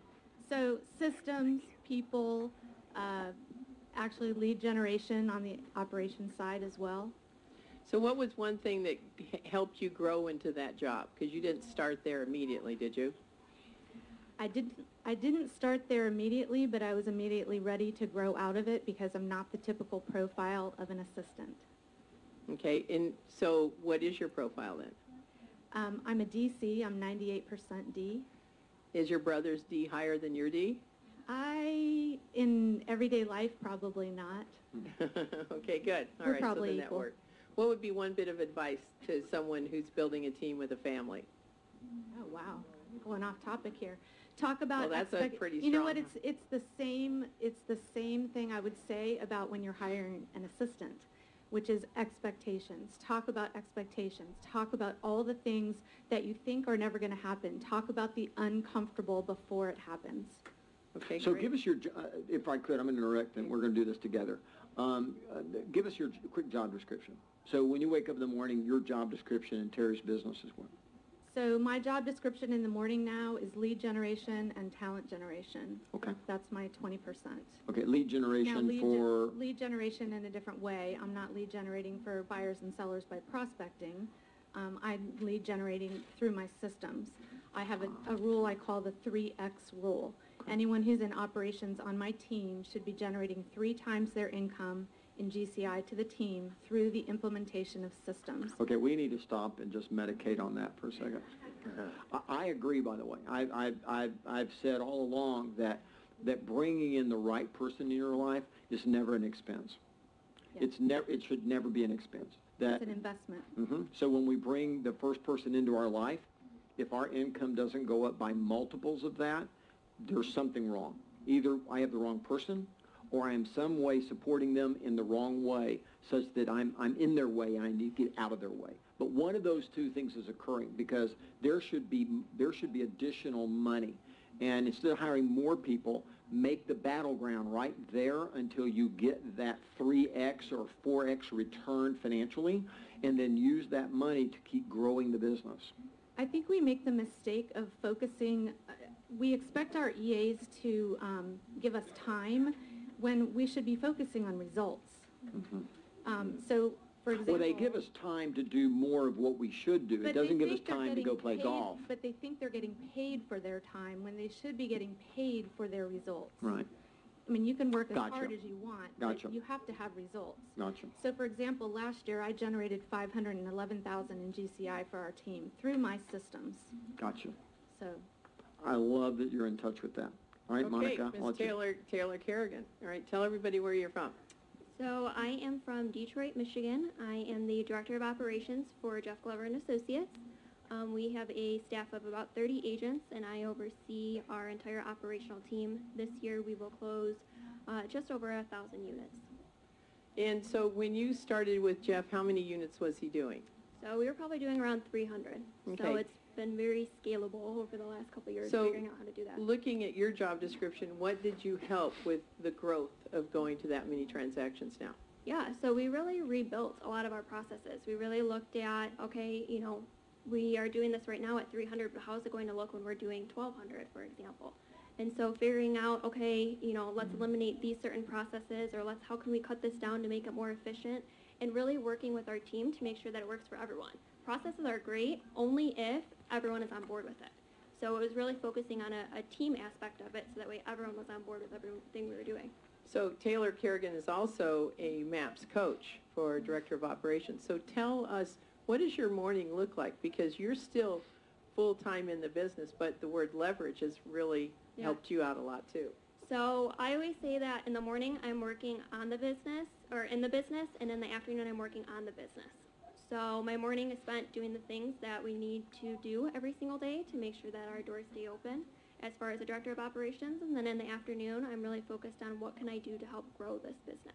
Speaker 3: So systems, people, actually lead generation on the operations side as well.
Speaker 15: So what was one thing that helped you grow into that job? Because you didn't start there immediately, did you?
Speaker 3: I didn't start there immediately, but I was immediately ready to grow out of it because I'm not the typical profile of an assistant.
Speaker 15: Okay, and so what is your profile then?
Speaker 3: I'm a DC. I'm 98% D.
Speaker 15: Is your brother's D higher than your D?
Speaker 3: In everyday life, probably not.
Speaker 15: Okay, good. All
Speaker 3: We're
Speaker 15: right,
Speaker 3: probably
Speaker 15: so then that
Speaker 3: equal.
Speaker 15: worked. What would be one bit of advice to someone who's building a team with a family?
Speaker 3: Oh, wow. Going off topic here. Talk about
Speaker 15: Well, that's a pretty
Speaker 3: you know what,
Speaker 15: strong-
Speaker 3: it's the same thing I would say about when you're hiring an assistant, which is expectations. Talk about expectations. Talk about all the things that you think are never going to happen. Talk about the uncomfortable before it happens.
Speaker 15: Okay,
Speaker 17: So
Speaker 15: great.
Speaker 17: give us your, if I could, I'm going to interrupt and we're going to do this together. Give us your quick job description. So when you wake up in the morning, your job description in Terry's business is what?
Speaker 3: So my job description in the morning now is lead generation and talent generation.
Speaker 17: Okay.
Speaker 3: That's my 20%.
Speaker 17: Okay, lead generation
Speaker 3: Now, lead generation in a different way. I'm not lead generating for buyers and sellers by prospecting. I'm lead generating through my systems. I have a rule I call the 3X rule. Anyone who's in operations on my team should be generating 3 times their income in GCI to the team through the implementation of systems.
Speaker 17: Okay, we need to stop and just medicate on that for a second. I agree, by the way. I've said all along that bringing in the right person in your life is never an expense.
Speaker 3: Yeah.
Speaker 17: It should never be an expense.
Speaker 3: It's an investment.
Speaker 17: So when we bring the first person into our life, if our income doesn't go up by multiples of that, there's something wrong. Either I have the wrong person, or I am some way supporting them in the wrong way, such that I'm in their way and I need to get out of their way. But one of those two things is occurring because there should be additional money. And instead of hiring more people, make the battleground right there until you get that 3X or 4X return financially, and then use that money to keep growing the business.
Speaker 3: I think we make the mistake of focusing, we expect our EAs to give us time when we should be focusing on results. So, for example...
Speaker 17: Well, they give us time to do more of what we should do. It doesn't give us time to go play golf.
Speaker 3: But they think they're getting paid for their time when they should be getting paid for their results.
Speaker 17: Right.
Speaker 3: I mean, you can work as
Speaker 17: Gotcha.
Speaker 3: hard as you want,
Speaker 17: Gotcha.
Speaker 3: but you have to have results.
Speaker 17: Gotcha.
Speaker 3: So, for example, last year I generated $511,000 in GCI for our team through my systems.
Speaker 17: Gotcha.
Speaker 3: So,
Speaker 17: I love that you're in touch with that. All right,
Speaker 15: Okay,
Speaker 17: Monica. I'll
Speaker 15: Ms.
Speaker 17: let you-
Speaker 15: Taylor Kerrigan. All right, tell everybody where you're from.
Speaker 18: So I am from Detroit, Michigan. I am the Director of Operations for Jeff Glover and Associates. We have a staff of about 30 agents, and I oversee our entire operational team. This year we will close just over 1,000 units.
Speaker 15: And so when you started with Jeff, how many units was he doing?
Speaker 18: So we were probably doing around 300. So
Speaker 15: Okay.
Speaker 18: it's been very scalable over the last couple of years,
Speaker 15: So
Speaker 18: figuring out how to do that.
Speaker 15: looking at your job description, what did you help with the growth of going to that many transactions now?
Speaker 18: Yeah, so we really rebuilt a lot of our processes. We really looked at, okay, you know, we are doing this right now at 300, but how is it going to look when we're doing 1,200, for example? And so figuring out, okay, you know, let's eliminate these certain processes, or how can we cut this down to make it more efficient, and really working with our team to make sure that it works for everyone. Processes are great only if everyone is on board with it. So it was really focusing on a team aspect of it, so that way everyone was on board with everything we were doing.
Speaker 15: So Taylor Kerrigan is also a MAPS coach for Director of Operations. So tell us, what does your morning look like? Because you're still full-time in the business, but the word leverage has really helped you out a lot too.
Speaker 18: So I always say that in the morning I'm working on the business, or in the business, and in the afternoon I'm working on the business. So my morning is spent doing the things that we need to do every single day to make sure that our doors stay open as far as the Director of Operations, and then in the afternoon I'm really focused on what can I do to help grow this business.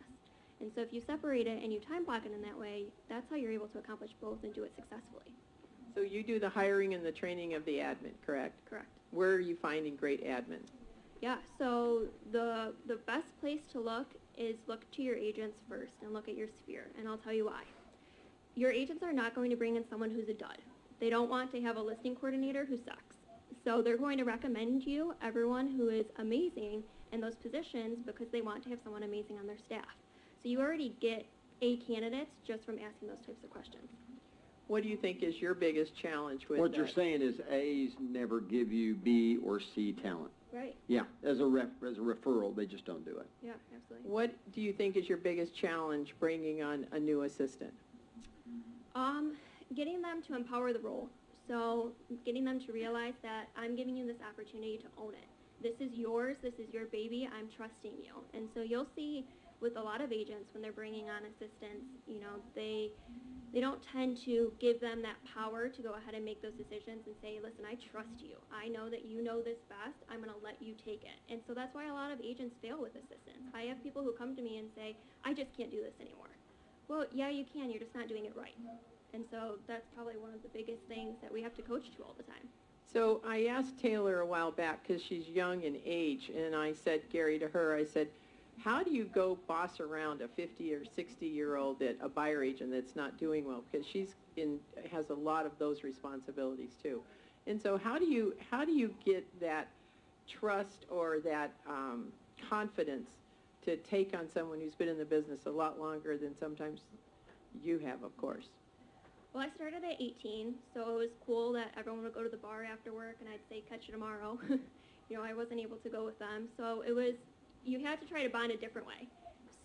Speaker 18: And so if you separate it and you time block it in that way, that's how you're able to accomplish both and do it successfully.
Speaker 15: So you do the hiring and the training of the admin, correct?
Speaker 18: Correct.
Speaker 15: Where are you finding great admin?
Speaker 18: Yeah, so the best place to look is look to your agents first and look at your sphere, and I'll tell you why. Your agents are not going to bring in someone who's a dud. They don't want to have a listing coordinator who sucks. So they're going to recommend you everyone who is amazing in those positions because they want to have someone amazing on their staff. So you already get A candidates just from asking those types of questions.
Speaker 15: What do you think is your biggest challenge with
Speaker 17: What
Speaker 15: that?
Speaker 17: you're saying is A's never give you B or C talent.
Speaker 18: Right.
Speaker 17: Yeah, as a referral, they just don't do it.
Speaker 18: Yeah, absolutely.
Speaker 15: What do you think is your biggest challenge bringing on a new assistant?
Speaker 18: Getting them to empower the role. So getting them to realize that I'm giving you this opportunity to own it. This is yours. This is your baby. I'm trusting you. And so you'll see with a lot of agents when they're bringing on assistants, you know, they don't tend to give them that power to go ahead and make those decisions and say, listen, I trust you. I know that you know this best. I'm going to let you take it. And so that's why a lot of agents fail with assistants. I have people who come to me and say, I just can't do this anymore. Well, yeah, you can. You're just not doing it right. And so that's probably one of the biggest things that we have to coach to all the time.
Speaker 15: So I asked Taylor a while back, because she's young in age, and I said, Gary, to her, I said, how do you go boss around a 50 or 60-year-old a buyer agent that's not doing well? Because has a lot of those responsibilities too. And so how do you get that trust or that confidence to take on someone who's been in the business a lot longer than sometimes you have, of course?
Speaker 18: Well, I started at 18, so it was cool that everyone would go to the bar after work, and I'd say, catch you tomorrow. You know, I wasn't able to go with them. So it was, you had to try to bond a different way.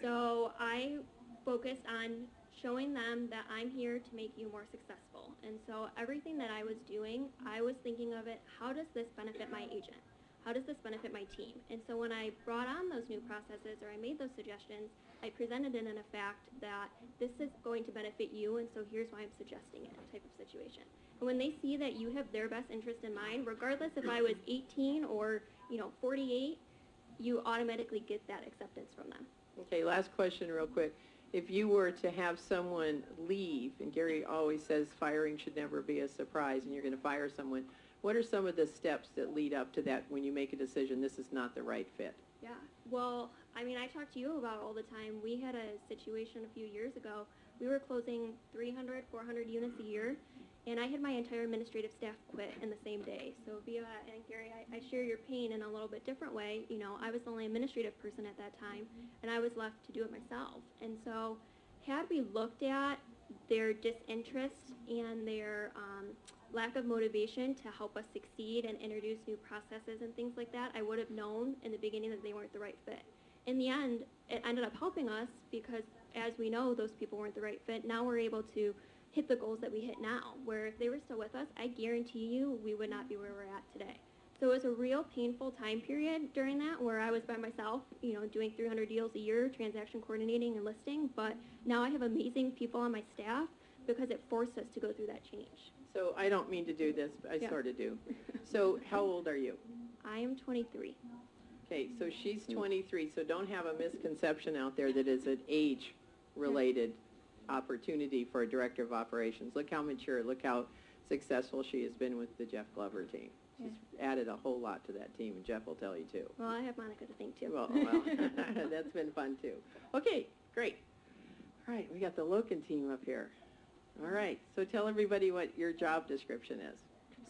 Speaker 18: So I focused on showing them that I'm here to make you more successful. And so everything that I was doing, I was thinking of it, how does this benefit my agent? How does this benefit my team? And so when I brought on those new processes or I made those suggestions, I presented it in a fact that this is going to benefit you, and so here's why I'm suggesting it, type of situation. And when they see that you have their best interest in mind, regardless if I was 18 or, 48, you automatically get that acceptance from them.
Speaker 15: Okay, last question real quick. If you were to have someone leave, and Gary always says firing should never be a surprise, and you're going to fire someone, what are some of the steps that lead up to that when you make a decision this is not the right fit?
Speaker 18: Yeah, well, I mean, I talk to you about all the time. We had a situation a few years ago. We were closing 300, 400 units a year, and I had my entire administrative staff quit in the same day. So Via and Gary, I share your pain in a little bit different way. You know, I was the only administrative person at that time, and I was left to do it myself. And so had we looked at their disinterest and their lack of motivation to help us succeed and introduce new processes and things like that, I would have known in the beginning that they weren't the right fit. In the end, it ended up helping us because, as we know, those people weren't the right fit. Now we're able to hit the goals that we hit now, where if they were still with us, I guarantee you we would not be where we're at today. So it was a real painful time period during that where I was by myself, doing 300 deals a year, transaction coordinating and listing, but now I have amazing people on my staff because it forced us to go through that change.
Speaker 15: So I don't mean to do this, but I sort of do. So how old are you?
Speaker 18: I am 23.
Speaker 15: Okay, so she's 23, so don't have a misconception out there that it's an age-related opportunity for a director of operations. Look how mature, look how successful she has been with the Jeff Glover team. She's added a whole lot to that team, and Jeff will tell you too.
Speaker 18: Well, I have Monica to thank too.
Speaker 15: Well, that's been fun too. Okay, great. All right, we got the Loken team up here. All right, so tell everybody what your job description is.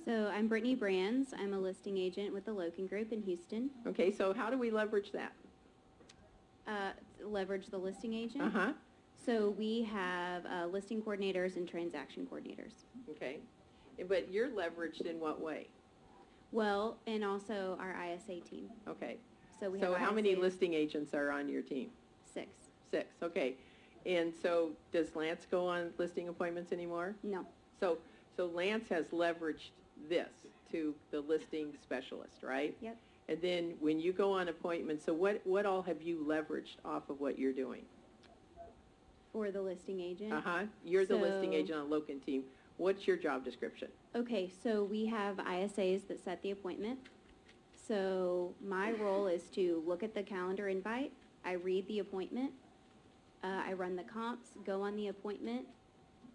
Speaker 6: So I'm Brittany Brands. I'm a listing agent with the Loken Group in Houston.
Speaker 15: Okay, so how do we leverage that?
Speaker 6: Leverage the listing agent?
Speaker 15: Uh-huh.
Speaker 6: So we have listing coordinators and transaction coordinators.
Speaker 15: Okay, but you're leveraged in what way?
Speaker 6: Well, and also our ISA team.
Speaker 15: Okay.
Speaker 6: So we have
Speaker 15: how many
Speaker 6: ISAs.
Speaker 15: listing agents are on your team?
Speaker 6: 6.
Speaker 15: 6, okay. And so does Lance go on listing appointments anymore?
Speaker 6: No.
Speaker 15: So Lance has leveraged this to the listing specialist, right?
Speaker 6: Yep.
Speaker 15: And then when you go on appointments, so what all have you leveraged off of what you're doing?
Speaker 6: For the listing agent?
Speaker 15: Uh-huh. You're the listing
Speaker 6: So-
Speaker 15: agent on Loken team. What's your job description?
Speaker 6: Okay, so we have ISAs that set the appointment. So my role is to look at the calendar invite. I read the appointment. I run the comps, go on the appointment,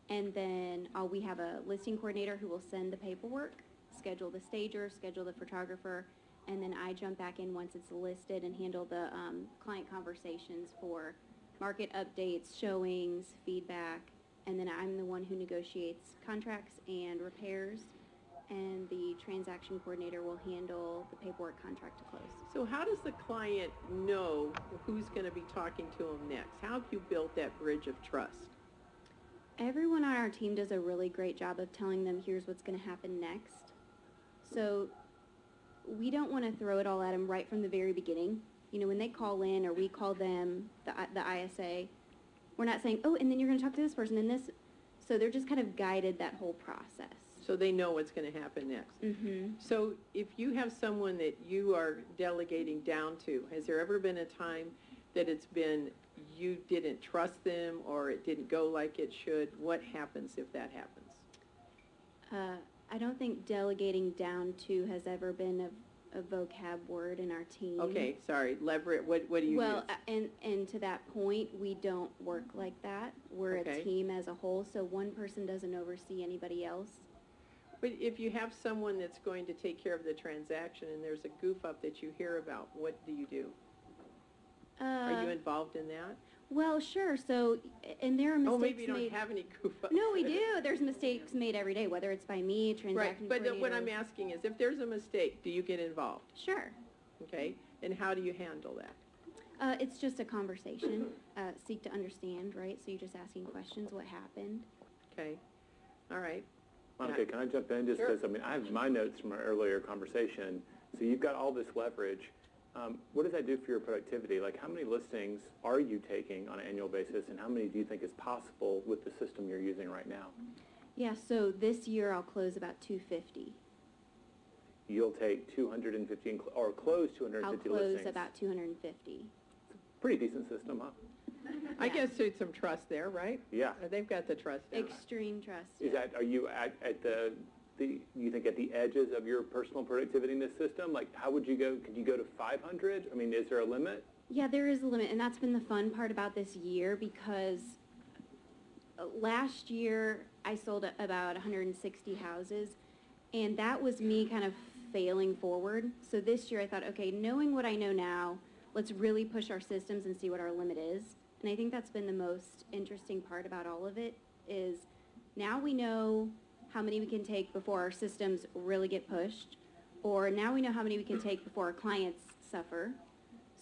Speaker 6: and then we have a listing coordinator who will send the paperwork, schedule the stager, schedule the photographer, and then I jump back in once it's listed and handle the client conversations for market updates, showings, feedback, and then I'm the one who negotiates contracts and repairs, and the transaction coordinator will handle the paperwork contract to close.
Speaker 15: So how does the client know who's going to be talking to them next? How have you built that bridge of trust?
Speaker 6: Everyone on our team does a really great job of telling them here's what's going to happen next. So we don't want to throw it all at them right from the very beginning. You know, when they call in or we call them, the ISA, we're not saying, oh, and then you're going to talk to this person and this. So they're just kind of guided that whole process.
Speaker 15: So they know what's going to happen next.
Speaker 6: Mm-hmm.
Speaker 15: So if you have someone that you are delegating down to, has there ever been a time that it's been you didn't trust them or it didn't go like it should? What happens if that happens?
Speaker 6: I don't think delegating down to has ever been a vocab word in our team.
Speaker 15: Okay, sorry. Leverage, what do you
Speaker 6: Well,
Speaker 15: use?
Speaker 6: and to that point, we don't work like that. We're
Speaker 15: Okay.
Speaker 6: a team as a whole, so one person doesn't oversee anybody else.
Speaker 15: But if you have someone that's going to take care of the transaction and there's a goof up that you hear about, what do you do? Are you involved in that?
Speaker 6: Well, sure. So, and there are mistakes
Speaker 15: Oh, maybe you don't
Speaker 6: made.
Speaker 15: have any goof ups.
Speaker 6: No, we do. There's mistakes made every day, whether it's by me, transaction
Speaker 15: Right, but what I'm
Speaker 6: coordinator.
Speaker 15: asking is, if there's a mistake, do you get involved?
Speaker 6: Sure.
Speaker 15: Okay, and how do you handle that?
Speaker 6: It's just a conversation. Seek to understand, right? So you're just asking questions. What happened?
Speaker 15: Okay, all right.
Speaker 19: Monica, can I jump in just
Speaker 15: Sure.
Speaker 19: because, I mean, I have my notes from our earlier conversation. So you've got all this leverage. What does that do for your productivity? Like, how many listings are you taking on an annual basis, and how many do you think is possible with the system you're using right now?
Speaker 6: Yeah, so this year I'll close about 250.
Speaker 19: You'll take 250 or close 250
Speaker 6: I'll close
Speaker 19: listings.
Speaker 6: about 250.
Speaker 19: Pretty decent system, huh?
Speaker 15: I guess there's some trust there, right?
Speaker 19: Yeah.
Speaker 15: They've got the trust down.
Speaker 6: Extreme trust.
Speaker 19: Is that, are you at the you think at the edges of your personal productivity in this system? Like, how would you go? Could you go to 500? I mean, is there a limit?
Speaker 6: Yeah, there is a limit, and that's been the fun part about this year because last year I sold about 160 houses, and that was me kind of failing forward. So this year I thought, okay, knowing what I know now, let's really push our systems and see what our limit is. And I think that's been the most interesting part about all of it is now we know how many we can take before our systems really get pushed, or now we know how many we can take before our clients suffer.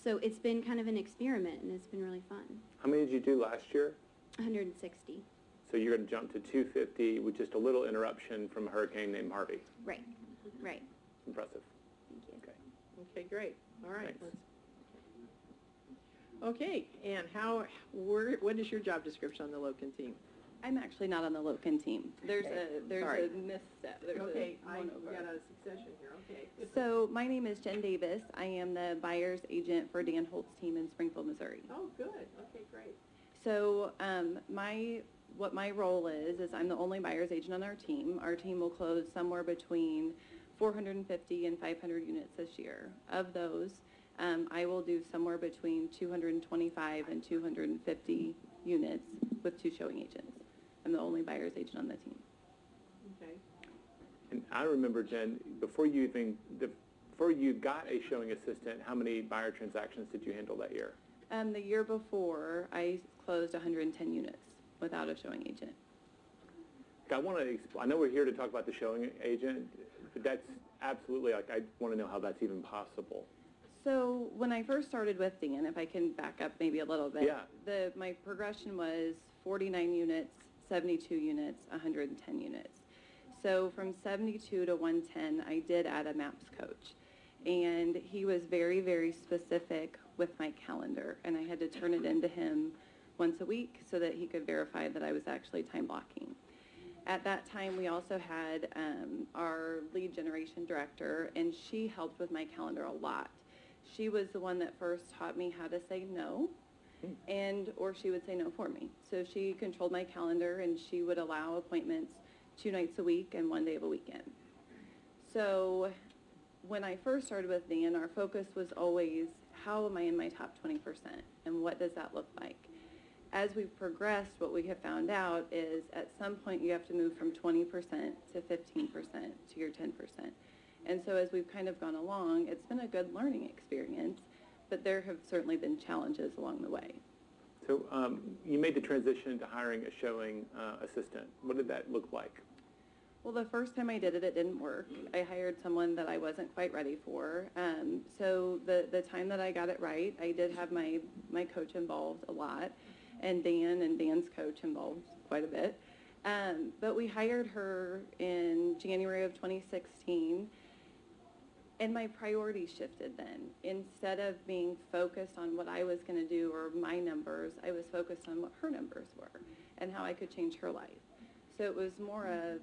Speaker 6: So it's been kind of an experiment, and it's been really fun.
Speaker 19: How many did you do last year?
Speaker 6: 160.
Speaker 19: So you're going to jump to 250 with just a little interruption from a hurricane named Harvey.
Speaker 6: Right, right.
Speaker 19: Impressive.
Speaker 6: Thank you.
Speaker 19: Okay.
Speaker 15: Okay, great. All right.
Speaker 19: Thanks.
Speaker 15: Okay, and what is your job description on the Loken team?
Speaker 4: I'm actually not on the Loken team. There's
Speaker 15: Sorry.
Speaker 4: a misstep. There's
Speaker 15: Okay,
Speaker 4: a
Speaker 15: I
Speaker 4: one
Speaker 15: got
Speaker 4: over.
Speaker 15: a succession here, okay.
Speaker 4: So my name is Jen Davis. I am the buyer's agent for Dan Holt's team in Springfield, Missouri.
Speaker 15: Oh, good. Okay, great.
Speaker 4: So what my role is I'm the only buyer's agent on our team. Our team will close somewhere between 450 and 500 units this year. Of those, I will do somewhere between 225 and 250 units with 2 showing agents. I'm the only buyer's agent on the team.
Speaker 15: Okay.
Speaker 19: And I remember, Jen, before you got a showing assistant, how many buyer transactions did you handle that year?
Speaker 4: The year before, I closed 110 units without a showing agent.
Speaker 19: I know we're here to talk about the showing agent, but that's absolutely, like, I want to know how that's even possible.
Speaker 4: So when I first started with Dan, if I can back up maybe a little bit,
Speaker 19: Yeah.
Speaker 4: my progression was 49 units, 72 units, 110 units. So from 72 to 110, I did add a MAPS coach. And he was very, very specific with my calendar. And I had to turn it into him once a week so that he could verify that I was actually time blocking. At that time, we also had our lead generation director, and she helped with my calendar a lot. She was the one that first taught me how to say no, or she would say no for me. So she controlled my calendar, and she would allow appointments 2 nights a week and 1 day of a weekend. So when I first started with Dan, our focus was always, how am I in my top 20%, and what does that look like? as we've progressed, what we have found out is at some point you have to move from 20% to 15% to your 10%. And so as we've kind of gone along, it's been a good learning experience, but there have certainly been challenges along the way.
Speaker 19: So you made the transition to hiring a showing assistant. What did that look like?
Speaker 4: Well, the first time I did it, it didn't work. I hired someone that I wasn't quite ready for. So the time that I got it right, I did have my coach involved a lot, and Dan's coach involved quite a bit. But we hired her in January of 2016, and my priorities shifted then. Instead of being focused on what I was going to do or my numbers, I was focused on what her numbers were and how I could change her life. So it was more of,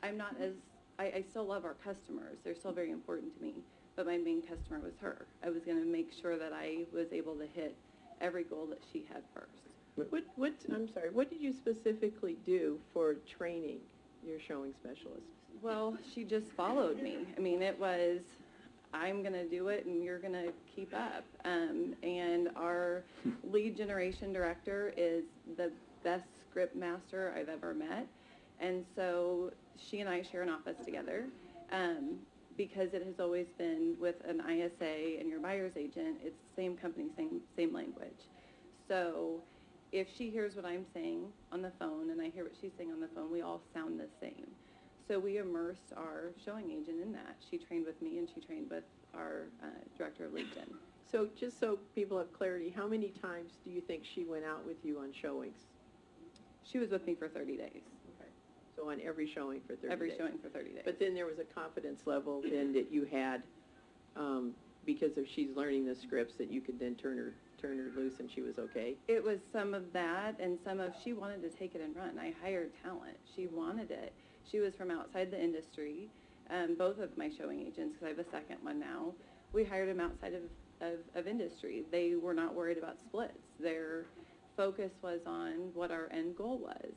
Speaker 4: I still love our customers. They're still very important to me, but my main customer was her. I was going to make sure that I was able to hit every goal that she had first.
Speaker 15: What did you specifically do for training your showing specialist?
Speaker 4: Well, she just followed me. I mean, it was, I'm going to do it and you're going to keep up. And our lead generation director is the best script master I've ever met. And so she and I share an office together because it has always been with an ISA and your buyer's agent, it's the same company, same language. So if she hears what I'm saying on the phone and I hear what she's saying on the phone, we all sound the same. So we immersed our showing agent in that. She trained with me and she trained with our director of lead gen.
Speaker 15: So just so people have clarity, how many times do you think she went out with you on showings?
Speaker 4: She was with me for 30 days.
Speaker 15: Okay. So on every showing for 30 days?
Speaker 4: Every showing for 30 days.
Speaker 15: But then there was a confidence level then that you had because if she's learning the scripts that you could then turn her loose and she was okay?
Speaker 4: It was some of that and some of she wanted to take it and run. I hired talent. She wanted it. She was from outside the industry. Both of my showing agents, because I have a second one now, we hired them outside of industry. They were not worried about splits. Their focus was on what our end goal was.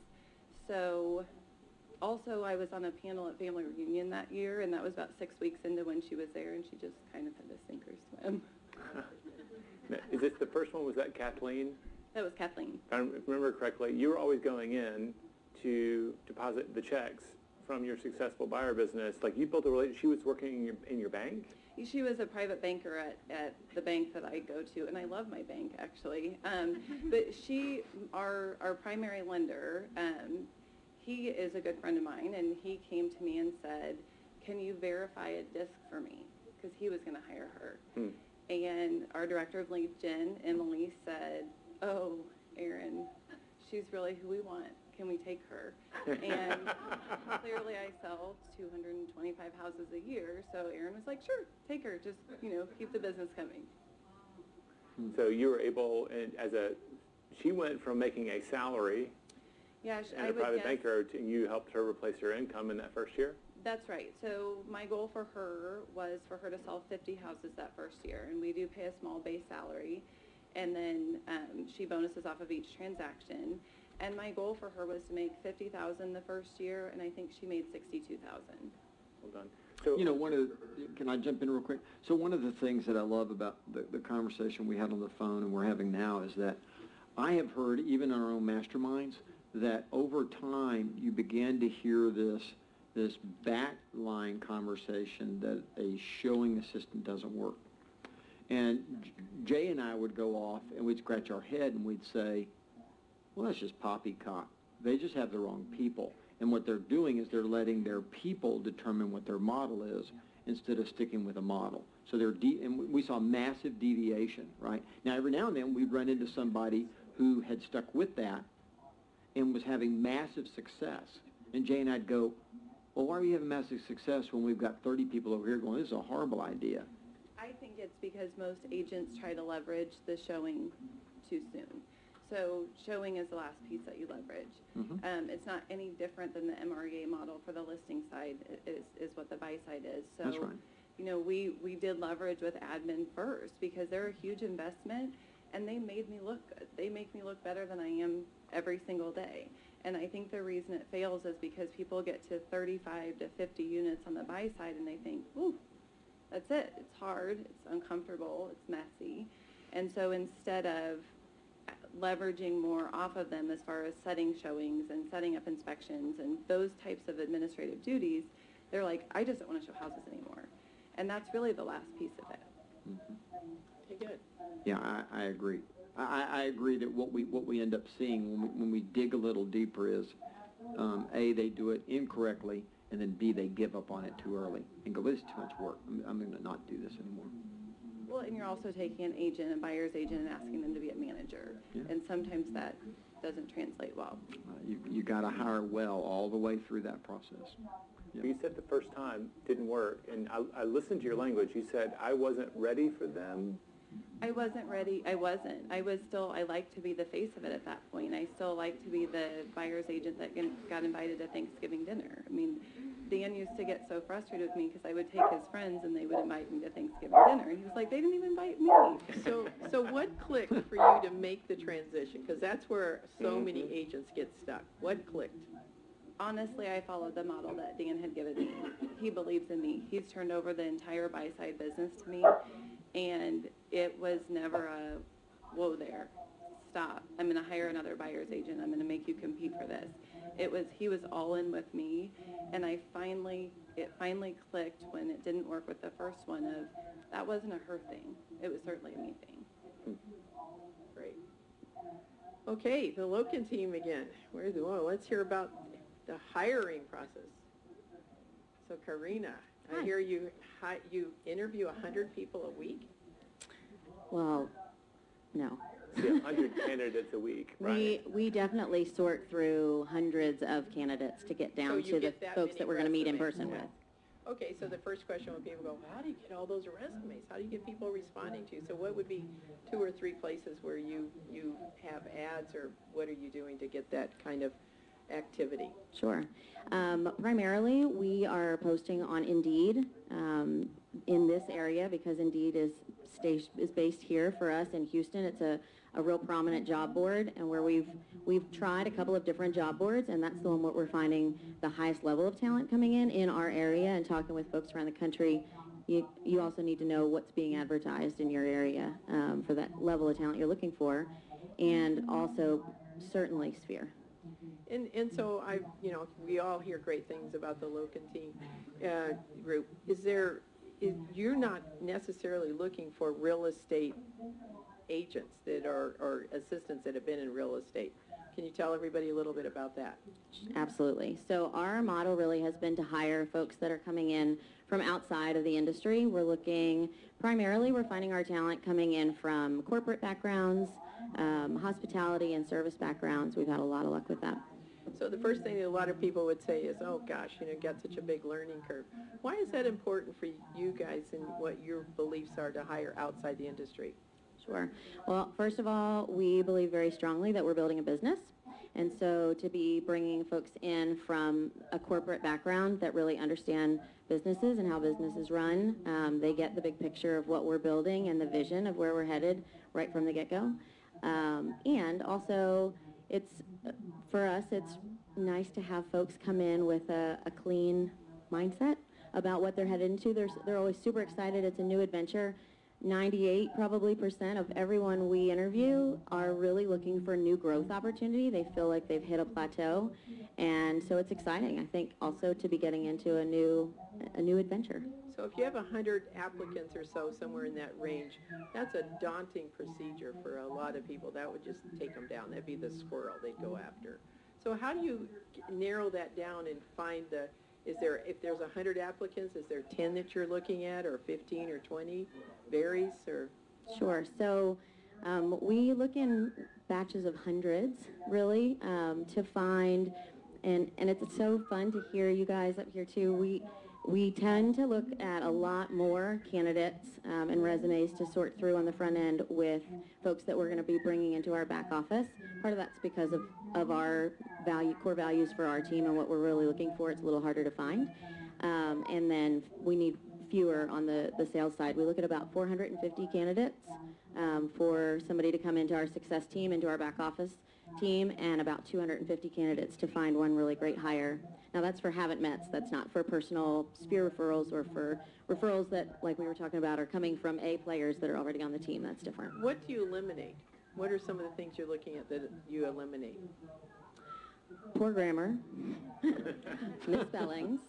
Speaker 4: So also I was on a panel at Family Reunion that year, and that was about 6 weeks into when she was there, and she just kind of had to sink or swim.
Speaker 19: Is this the first one? Was that Kathleen?
Speaker 4: That was Kathleen.
Speaker 19: If I remember correctly, you were always going in to deposit the checks from your successful buyer business. Like you built a relationship. She was working in your bank?
Speaker 4: She was a private banker at the bank that I go to, and I love my bank, actually. But our primary lender, he is a good friend of mine, and he came to me and said, can you verify a disc for me? Because he was going to hire her. And our director of lead gen, Emily, said, oh, Erin, she's really who we want. Can we take her? And clearly I sell 225 houses a year, so Erin was like, sure, take her. Just, keep the business coming.
Speaker 19: So you were able, she went from making a salary and a private banker, and you helped her replace her income in that first year?
Speaker 4: That's right. So my goal for her was for her to sell 50 houses that first year, and we do pay a small base salary, and then she bonuses off of each transaction. And my goal for her was to make $50,000 the first year, and I think she made $62,000.
Speaker 19: Well done. So,
Speaker 17: can I jump in real quick? So one of the things that I love about the conversation we had on the phone and we're having now is that I have heard, even in our own masterminds, that over time you begin to hear this backline conversation that a showing assistant doesn't work. And Jay and I would go off and we'd scratch our head and we'd say, well, that's just poppycock. They just have the wrong people. And what they're doing is they're letting their people determine what their model is instead of sticking with a model. So and we saw massive deviation, right? Now, every now and then we'd run into somebody who had stuck with that and was having massive success. And Jay and I'd go, well, why are you having massive success when we've got 30 people over here going, this is a horrible idea?
Speaker 4: I think it's because most agents try to leverage the showing too soon. So showing is the last piece that you leverage. It's not any different than the MREA model for the listing side is what the buy side is. So,
Speaker 17: that's right.
Speaker 4: We did leverage with admin first because they're a huge investment, and they made me look good. They make me look better than I am every single day. And I think the reason it fails is because people get to 35 to 50 units on the buy side and they think, ooh, that's it. It's hard, it's uncomfortable, it's messy. And so instead of leveraging more off of them as far as setting showings and setting up inspections and those types of administrative duties, they're like, I just don't want to show houses anymore. And that's really the last piece of it.
Speaker 15: Okay, good.
Speaker 17: Yeah, I agree. I agree that what we end up seeing when we dig a little deeper is, A, they do it incorrectly, and then B, they give up on it too early and go, well, this is too much work. I'm going to not do this anymore.
Speaker 4: Well, and you're also taking an agent, a buyer's agent, and asking them to be a manager.
Speaker 17: Yeah.
Speaker 4: And sometimes that doesn't translate well.
Speaker 17: You got to hire well all the way through that process. Yeah.
Speaker 19: You said the first time didn't work, and I listened to your language. You said, I wasn't ready for them.
Speaker 4: I wasn't ready. I wasn't. I liked to be the face of it at that point. I still liked to be the buyer's agent that got invited to Thanksgiving dinner. I mean, Dan used to get so frustrated with me because I would take his friends and they would invite me to Thanksgiving dinner. And he was like, they didn't even invite me.
Speaker 15: So what clicked for you to make the transition? Because that's where so many agents get stuck. What clicked?
Speaker 4: Honestly, I followed the model that Dan had given me. He believes in me. He's turned over the entire buy-side business to me, and it was never a, whoa there, stop. I'm going to hire another buyer's agent. I'm going to make you compete for this. He was all in with me, and it finally clicked when it didn't work with the first one of, that wasn't a her thing. It was certainly a me thing.
Speaker 15: Great. Okay, the Loken team again. Let's hear about the hiring process. So Karina, I hear you interview 100 people a week?
Speaker 7: Well, no.
Speaker 19: See, 100 candidates a week, right?
Speaker 7: We definitely sort through hundreds of candidates to get down to the folks that we're going to meet in person with.
Speaker 15: Okay, so the first question when people go, how do you get all those resumes? How do you get people responding to you? So what would be 2 or 3 places where you have ads, or what are you doing to get that kind of activity?
Speaker 7: Sure. Primarily, we are posting on Indeed in this area because Indeed is based here for us in Houston. It's a real prominent job board, and where we've tried a couple of different job boards, and that's the one where we're finding the highest level of talent coming in our area and talking with folks around the country. You also need to know what's being advertised in your area for that level of talent you're looking for, and also certainly Sphere.
Speaker 15: And so we all hear great things about the Loken team group. You're not necessarily looking for real estate agents or assistants that have been in real estate. Can you tell everybody a little bit about that?
Speaker 7: Absolutely. So our model really has been to hire folks that are coming in from outside of the industry. We're finding our talent coming in from corporate backgrounds, hospitality and service backgrounds. We've had a lot of luck with that.
Speaker 15: So the first thing that a lot of people would say is, oh gosh, got such a big learning curve. Why is that important for you guys and what your beliefs are to hire outside the industry?
Speaker 7: Sure. Well, first of all, we believe very strongly that we're building a business. And so to be bringing folks in from a corporate background that really understand businesses and how businesses run, they get the big picture of what we're building and the vision of where we're headed right from the get-go. And also, for us, it's nice to have folks come in with a clean mindset about what they're headed into. They're always super excited. It's a new adventure. 98% of everyone we interview are really looking for new growth opportunity. They feel like they've hit a plateau, and so it's exciting, I think, also to be getting into a new adventure.
Speaker 15: So if you have 100 applicants or so, somewhere in that range, that's a daunting procedure for a lot of people. That would just take them down. That'd be the squirrel they'd go after. So how do you narrow that down and find if there's 100 applicants, is there 10 that you're looking at, or 15 or 20? Varies, or?
Speaker 7: Sure. So we look in batches of hundreds, really, to find, and it's so fun to hear you guys up here too. We tend to look at a lot more candidates and resumes to sort through on the front end with folks that we're going to be bringing into our back office. Part of that's because of our core values for our team and what we're really looking for. It's a little harder to find. And then we need fewer on the sales side. We look at about 450 candidates for somebody to come into our success team, into our back office team, and about 250 candidates to find one really great hire. Now that's for haven't mets. That's not for personal Sphere referrals or for referrals that, like we were talking about, are coming from A players that are already on the team. That's different.
Speaker 15: What do you eliminate? What are some of the things you're looking at that you eliminate?
Speaker 7: Poor grammar, misspellings.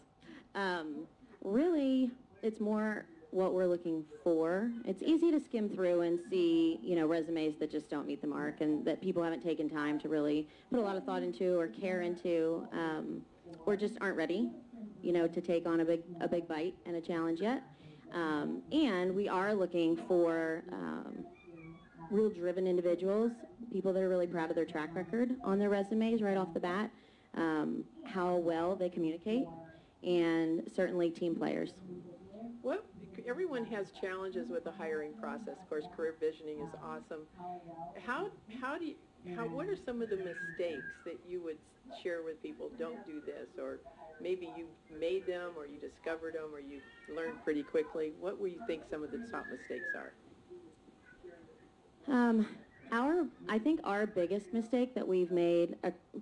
Speaker 7: Really, it's more what we're looking for. It's easy to skim through and see, resumes that just don't meet the mark and that people haven't taken time to really put a lot of thought into or care into, or just aren't ready, to take on a big bite and a challenge yet. And we are looking for real driven individuals, people that are really proud of their track record on their resumes right off the bat, how well they communicate, and certainly team players.
Speaker 15: Well, everyone has challenges with the hiring process. Of course, career visioning is awesome. What are some of the mistakes that you would share with people? Don't do this, or maybe you made them, or you discovered them, or you learned pretty quickly. What would you think some of the top mistakes are?
Speaker 7: I think our biggest mistake that we've made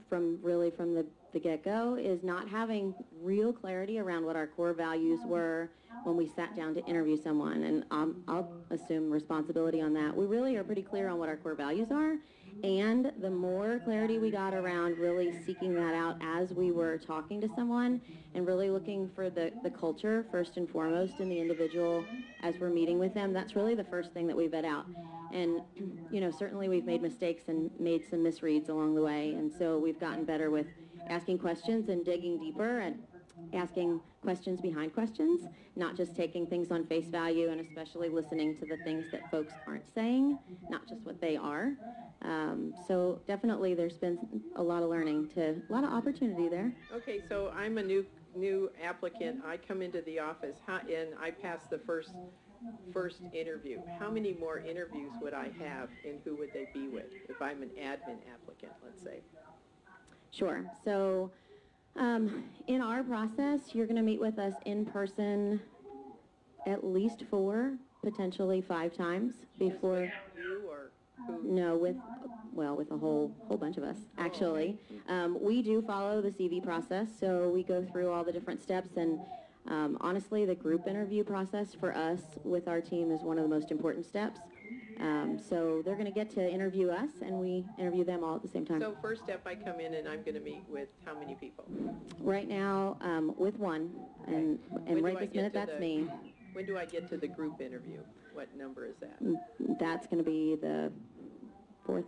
Speaker 7: from the get-go is not having real clarity around what our core values were when we sat down to interview someone, and I'll assume responsibility on that. We really are pretty clear on what our core values are, and the more clarity we got around really seeking that out as we were talking to someone and really looking for the culture first and foremost in the individual as we're meeting with them, that's really the first thing that we vet out. And, certainly we've made mistakes and made some misreads along the way, and so we've gotten better with asking questions and digging deeper and asking questions behind questions, not just taking things on face value, and especially listening to the things that folks aren't saying, not just what they are. So definitely there's been a lot of learning, a lot of opportunity there.
Speaker 15: Okay, so I'm a new applicant. I come into the office and I pass the first interview. How many more interviews would I have, and who would they be with if I'm an admin applicant, let's say?
Speaker 7: Sure. So in our process, you're going to meet with us in person at least 4, potentially 5 times before.
Speaker 15: You or who?
Speaker 7: No, with a whole bunch of us, actually. We do follow the CV process, so we go through all the different steps, and honestly, the group interview process for us with our team is one of the most important steps. So they're going to get to interview us, and we interview them all at the same time.
Speaker 15: So first step, I come in and I'm going to meet with how many people?
Speaker 7: Right now, with one, and right this minute, that's me.
Speaker 15: When do I get to the group interview? What number is that?
Speaker 7: That's going to be the fourth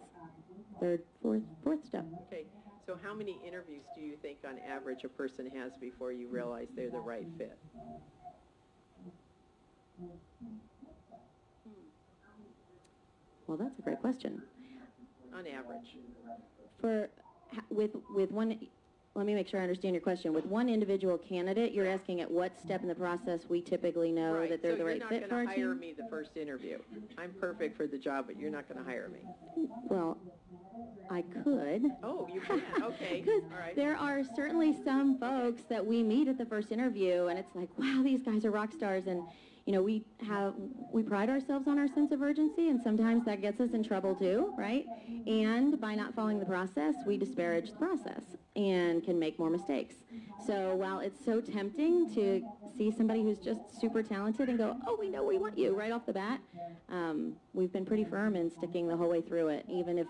Speaker 7: step.
Speaker 15: Okay. So how many interviews do you think on average a person has before you realize they're the right fit?
Speaker 7: Well, that's a great question.
Speaker 15: On average.
Speaker 7: With one, let me make sure I understand your question. With one individual candidate, you're asking at what step in the process we typically know that they're the right fit for our team?
Speaker 15: So you're not going to hire me the first interview. I'm perfect for the job, but you're not going to hire me.
Speaker 7: Well, I could.
Speaker 15: Oh, you can. Okay. All right.
Speaker 7: There are certainly some folks that we meet at the first interview, and it's like, wow, these guys are rock stars, and we pride ourselves on our sense of urgency, and sometimes that gets us in trouble too, right? And by not following the process, we disparage the process and can make more mistakes. So while it's so tempting to see somebody who's just super talented and go, oh, we know we want you right off the bat, we've been pretty firm in sticking the whole way through it. Even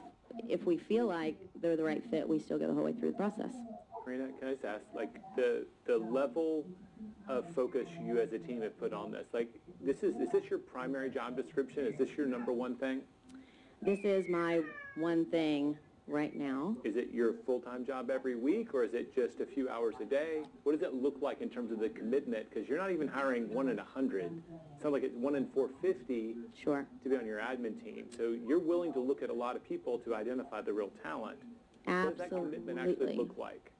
Speaker 7: if we feel like they're the right fit, we still go the whole way through the process.
Speaker 19: Marina, can I just ask, the level of focus you as a team have put on this? Is this your primary job description? Is this your number one thing?
Speaker 7: This is my one thing right now.
Speaker 19: Is it your full-time job every week, or is it just a few hours a day? What does it look like in terms of the commitment? Because you're not even hiring 1 in 100. It sounds like it's 1 in 450
Speaker 7: sure.
Speaker 19: to be on your admin team. So you're willing to look at a lot of people to identify the real talent.
Speaker 7: Absolutely.
Speaker 19: What does that commitment actually look like?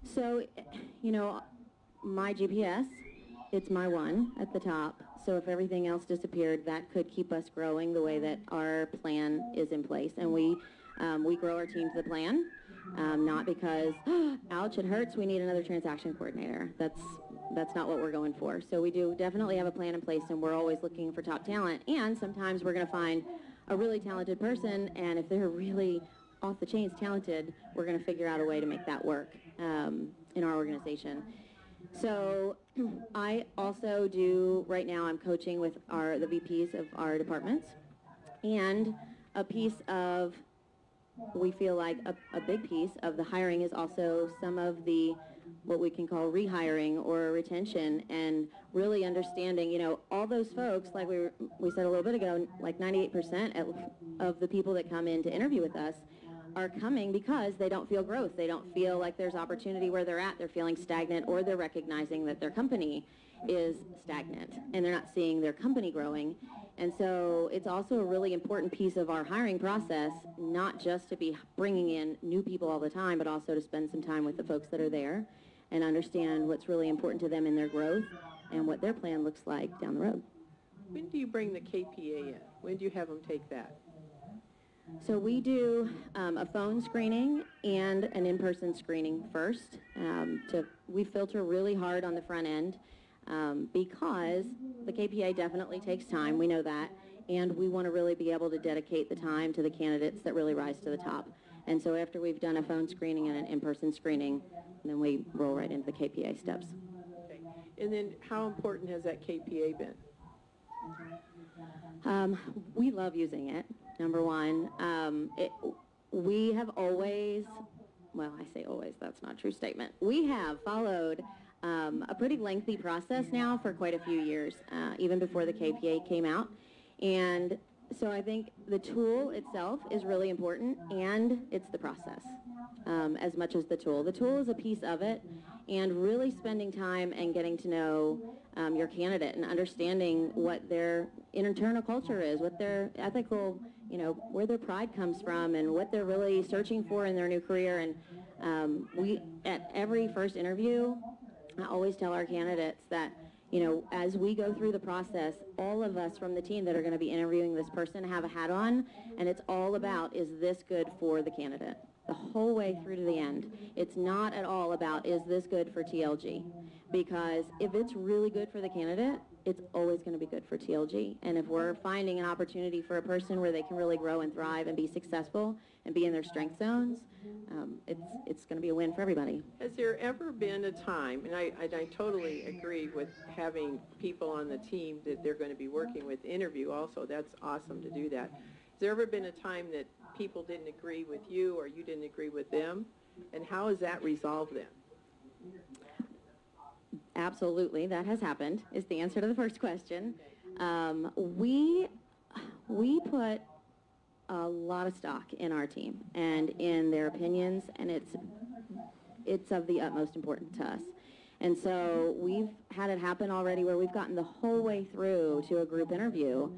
Speaker 7: So, my GPS, it's my one at the top. So if everything else disappeared, that could keep us growing the way that our plan is in place. And we grow our team to the plan, not because, ouch, it hurts, we need another transaction coordinator. That's not what we're going for. So we do definitely have a plan in place, and we're always looking for top talent. And sometimes we're going to find a really talented person, and if they're really off the chains talented, we're going to figure out a way to make that work in our organization. So I also do, right now I'm coaching with the VPs of our departments, and a piece of, we feel like a big piece of the hiring is also some of the, what we can call rehiring or retention, and really understanding, you know, all those folks, like we said a little bit ago, like 98% of the people that come in to interview with us are coming because they don't feel growth. They don't feel like there's opportunity where they're at. They're feeling stagnant, or they're recognizing that their company is stagnant and they're not seeing their company growing. And so it's also a really important piece of our hiring process, not just to be bringing in new people all the time, but also to spend some time with the folks that are there and understand what's really important to them in their growth and what their plan looks like down the road.
Speaker 15: When do you bring the KPA in? When do you have them take that?
Speaker 7: So we do a phone screening and an in-person screening first. We filter really hard on the front end because the KPA definitely takes time, we know that, and we want to really be able to dedicate the time to the candidates that really rise to the top. And so after we've done a phone screening and an in-person screening, then we roll right into the KPA steps.
Speaker 15: Okay. And then how important has that KPA been?
Speaker 7: We love using it, number one. We have always, well, I say always, that's not a true statement. We have followed a pretty lengthy process now for quite a few years, even before the KPA came out. And so I think the tool itself is really important, and it's the process as much as the tool. The tool is a piece of it, and really spending time and getting to know your candidate and understanding what their internal culture is, what their ethical, you know, where their pride comes from, and what they're really searching for in their new career. And we, at every first interview, I always tell our candidates that, you know, as we go through the process, all of us from the team that are going to be interviewing this person have a hat on, and it's all about, is this good for the candidate? The whole way through to the end. It's not at all about, is this good for TLG? Because if it's really good for the candidate, it's always going to be good for TLG. And if we're finding an opportunity for a person where they can really grow and thrive and be successful and be in their strength zones, it's going to be a win for everybody.
Speaker 15: Has there ever been a time, and I totally agree with having people on the team that they're going to be working with interview also, that's awesome to do that. Has there ever been a time that people didn't agree with you or you didn't agree with them? And how has that resolved then?
Speaker 7: Absolutely, that has happened, is the answer to the first question. We put a lot of stock in our team and in their opinions, and it's of the utmost importance to us. And so we've had it happen already where we've gotten the whole way through to a group interview,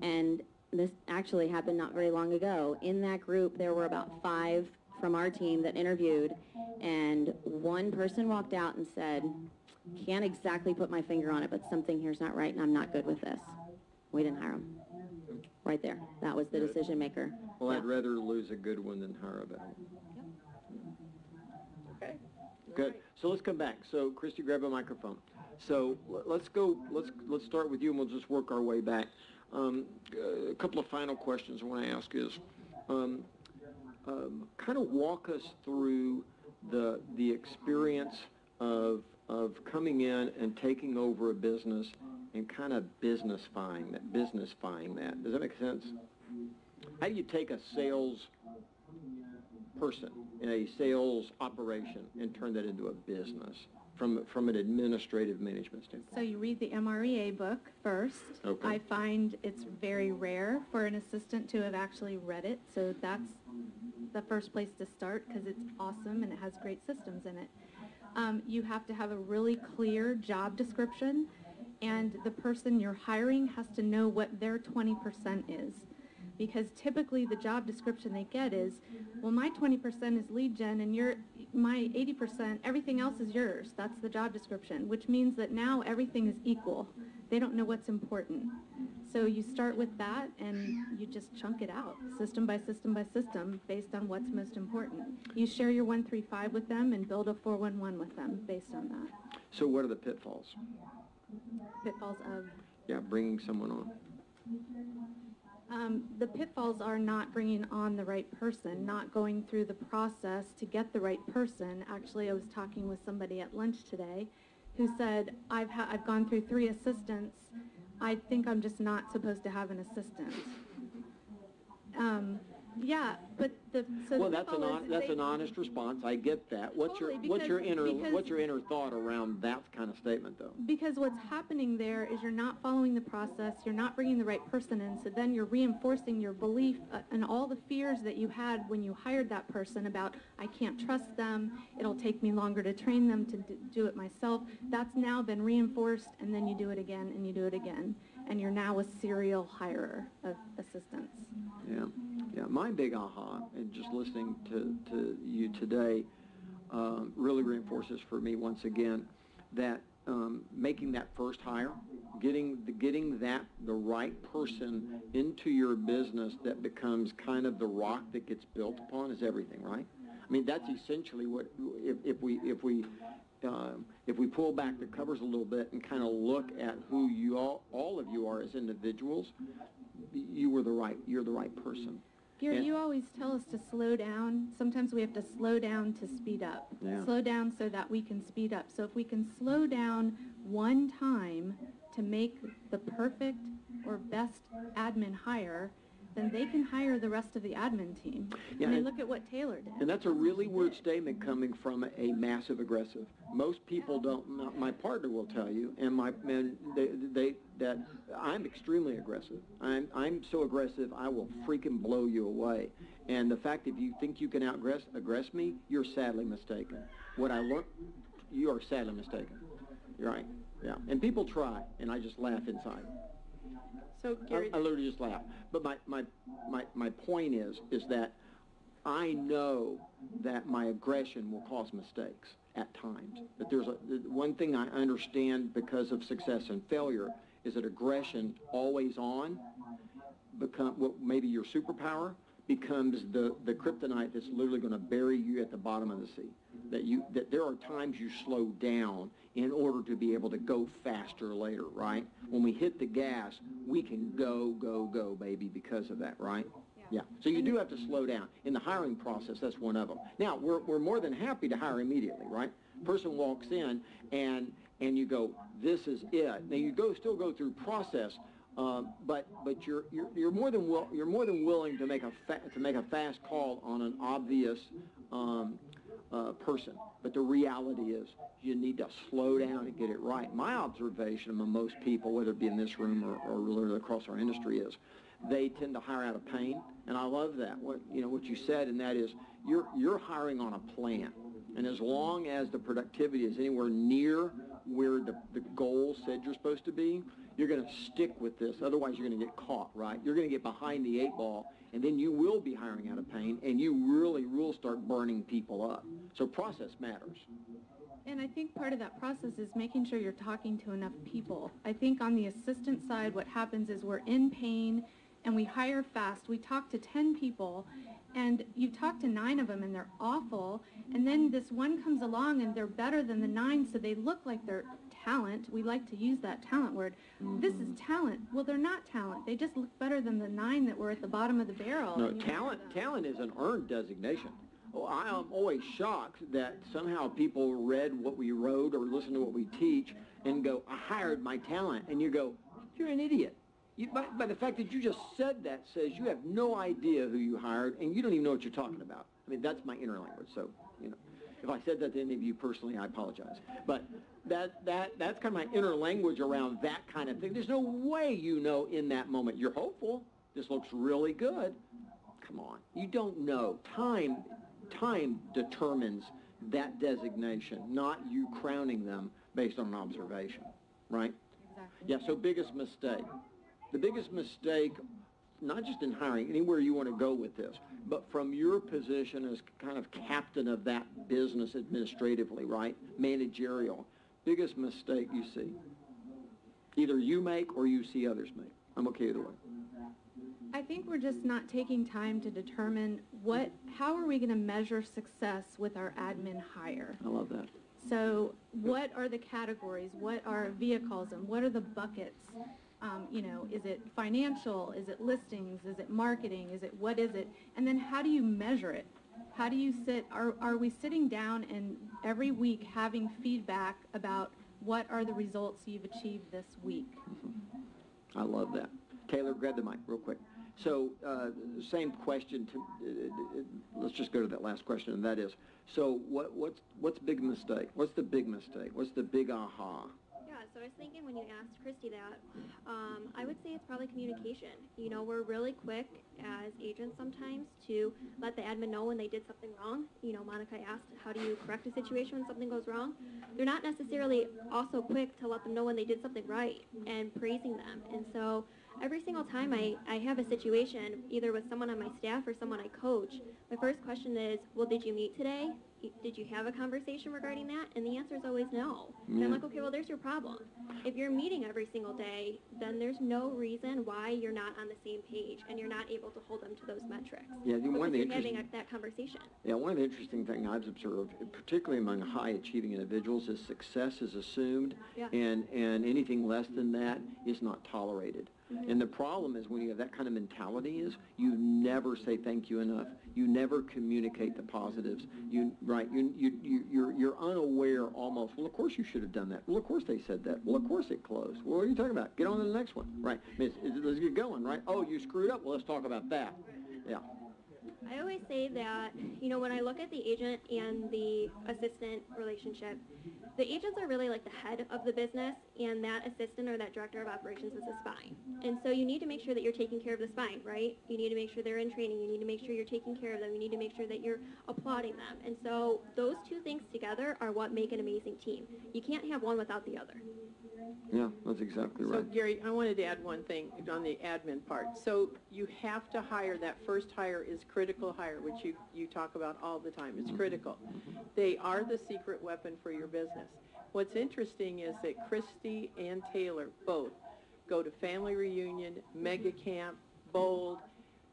Speaker 7: and this actually happened not very long ago. In that group, there were about 5 from our team that interviewed, and one person walked out and said, can't exactly put my finger on it, but something here's not right, and I'm not good with this. We didn't hire him. Right there. That was the decision maker.
Speaker 17: Well,
Speaker 7: Yeah.
Speaker 17: I'd rather lose a good one than hire a bad one.
Speaker 15: Okay.
Speaker 17: Good. So let's come back. So Christy, grab a microphone. So let's go. Let's start with you, and we'll just work our way back. A couple of final questions I want to ask is, kind of walk us through the experience of coming in and taking over a business and kind of businessifying that. Does that make sense? How do you take a sales person in a sales operation and turn that into a business from an administrative management standpoint?
Speaker 3: So you read the MREA book first.
Speaker 17: Okay.
Speaker 3: I find it's very rare for an assistant to have actually read it, so that's the first place to start because it's awesome and it has great systems in it. You have to have a really clear job description, and the person you're hiring has to know what their 20% is. Because typically the job description they get is, well, my 20% is lead gen and my 80%, everything else is yours. That's the job description, which means that now everything is equal. They don't know what's important. So you start with that and you just chunk it out, system by system by system, based on what's most important. You share your 135 with them and build a 411 with them based on that.
Speaker 17: So what are the pitfalls?
Speaker 3: Pitfalls of?
Speaker 17: Yeah, bringing someone on.
Speaker 3: The pitfalls are not bringing on the right person, not going through the process to get the right person. Actually, I was talking with somebody at lunch today who said, I've gone through 3 assistants. I think I'm just not supposed to have an assistant. Yeah, but so
Speaker 17: Well,
Speaker 3: the
Speaker 17: that's
Speaker 3: pitfall is
Speaker 17: that's
Speaker 3: they-
Speaker 17: an honest response. I get that. What's
Speaker 3: Totally,
Speaker 17: your
Speaker 3: because-
Speaker 17: what's your inner thought around that kind of statement, though?
Speaker 3: Because what's happening there is you're not following the process, you're not bringing the right person in, so then you're reinforcing your belief and all the fears that you had when you hired that person about, I can't trust them, it'll take me longer to train them to do it myself. That's now been reinforced, and then you do it again, and you do it again, and you're now a serial hirer of assistants.
Speaker 17: Yeah, yeah. My big aha, and just listening to you today, really reinforces for me once again that making that first hire, getting the right person into your business that becomes kind of the rock that gets built upon is everything, right? I mean, that's essentially what if we pull back the covers a little bit and kind of look at who you all of you are as individuals, you're the right person.
Speaker 3: Gary, you always tell us to slow down. Sometimes we have to slow down to speed up.
Speaker 17: Yeah.
Speaker 3: Slow down so that we can speed up. So if we can slow down one time to make the perfect or best admin hire, then they can hire the rest of the admin team.
Speaker 17: Yeah,
Speaker 3: I mean,
Speaker 17: and-
Speaker 3: look at what Taylor did.
Speaker 17: And that's a really weird statement coming from a massive aggressive. Most people don't. My partner will tell you, and that I'm extremely aggressive. I'm so aggressive I will freaking blow you away. And the fact if you think you can aggress me, you're sadly mistaken. What I learned, you are sadly mistaken. You're right. Yeah. And people try, and I just laugh inside.
Speaker 15: So, Gary,
Speaker 17: I literally just laugh. But my point is that I know that my aggression will cause mistakes at times. That there's one thing I understand because of success and failure is that aggression always on what maybe your superpower becomes the kryptonite that's literally going to bury you at the bottom of the sea. That there are times you slow down in order to be able to go faster later, right? When we hit the gas, we can go, baby, because of that, right? Yeah. So you do have to slow down. In the hiring process, that's one of them. Now, we're more than happy to hire immediately, right? Person walks in and you go, this is it. Now you still go through process, but you're more than willing to make a fast call on an obvious person. But the reality is you need to slow down and get it right. My observation among most people, whether it be in this room or really across our industry, is they tend to hire out of pain. And I love that, what you said, and that is you're hiring on a plan. And as long as the productivity is anywhere near where the goal said you're supposed to be, you're going to stick with this. Otherwise, you're going to get caught, right? You're going to get behind the 8 ball, and then you will be hiring out of pain, and you really will start burning people up. So process matters.
Speaker 3: And I think part of that process is making sure you're talking to enough people. I think on the assistant side, what happens is we're in pain, and we hire fast. We talk to 10 people, and you talk to 9 of them, and they're awful, and then this one comes along, and they're better than the 9, so they look like they're talent. We like to use that talent word. This is talent. Well, they're not talent. They just look better than the 9 that were at the bottom of the barrel.
Speaker 17: No, talent is an earned designation. Oh, I am always shocked that somehow people read what we wrote or listened to what we teach and go, I hired my talent. And you go, you're an idiot. By the fact that you just said that says you have no idea who you hired and you don't even know what you're talking about. I mean, that's my inner language. So, if I said that to any of you personally, I apologize. But that's kind of my inner language around that kind of thing. There's no way you know in that moment. You're hopeful. This looks really good. Come on. You don't know. Time determines that designation, not you crowning them based on an observation, right? Exactly. Yeah, so biggest mistake. The biggest mistake, not just in hiring, anywhere you want to go with this, but from your position as kind of captain of that business administratively, right? Managerial. Biggest mistake you see. Either you make or you see others make. I'm okay either way.
Speaker 3: I think we're just not taking time to determine how are we going to measure success with our admin hire.
Speaker 17: I love that.
Speaker 3: So what are the categories? What are vehicles and what are the buckets? Is it financial? Is it listings? Is it marketing? What is it? And then how do you measure it? How do you are we sitting down and every week having feedback about what are the results you've achieved this week?
Speaker 17: I love that. Caleb, grab the mic real quick. So, same question to, let's just go to that last question, and that is, so what's big mistake? What's the big mistake? What's the big aha?
Speaker 6: Yeah, so I was thinking when you asked Christy that, I would say it's probably communication. You know, we're really quick as agents sometimes to let the admin know when they did something wrong. You know, Monica asked, how do you correct a situation when something goes wrong? They're not necessarily also quick to let them know when they did something right and praising them. And so every single time I have a situation, either with someone on my staff or someone I coach, my first question is, well, did you meet today? Did you have a conversation regarding that? And the answer is always no. And I'm like, okay, well, there's your problem. If you're meeting every single day, then there's no reason why you're not on the same page and you're not able to hold them to those metrics.
Speaker 17: Yeah, one of the
Speaker 6: you're having that conversation.
Speaker 17: Yeah, one of the interesting things I've observed, particularly among high-achieving individuals, is success is assumed, and anything less than that is not tolerated. And the problem is when you have that kind of mentality is you never say thank you enough. You never communicate the positives. You're unaware almost. Well, of course you should have done that. Well, of course they said that. Well, of course it closed. Well, what are you talking about? Get on to the next one, right? Let's get going, right? Oh, you screwed up. Well, let's talk about that. Yeah.
Speaker 6: I always say that, you know, when I look at the agent and the assistant relationship, the agents are really like the head of the business, and that assistant or that director of operations is the spine. And so you need to make sure that you're taking care of the spine, right? You need to make sure they're in training. You need to make sure you're taking care of them. You need to make sure that you're applauding them. And so those two things together are what make an amazing team. You can't have one without the other.
Speaker 17: Yeah, that's exactly right.
Speaker 15: So, Gary, I wanted to add one thing on the admin part. So you have to hire, that first hire is critical hire, which you talk about all the time. It's critical. They are the secret weapon for your business. What's interesting is that Christy and Taylor both go to family reunion, mega camp, bold.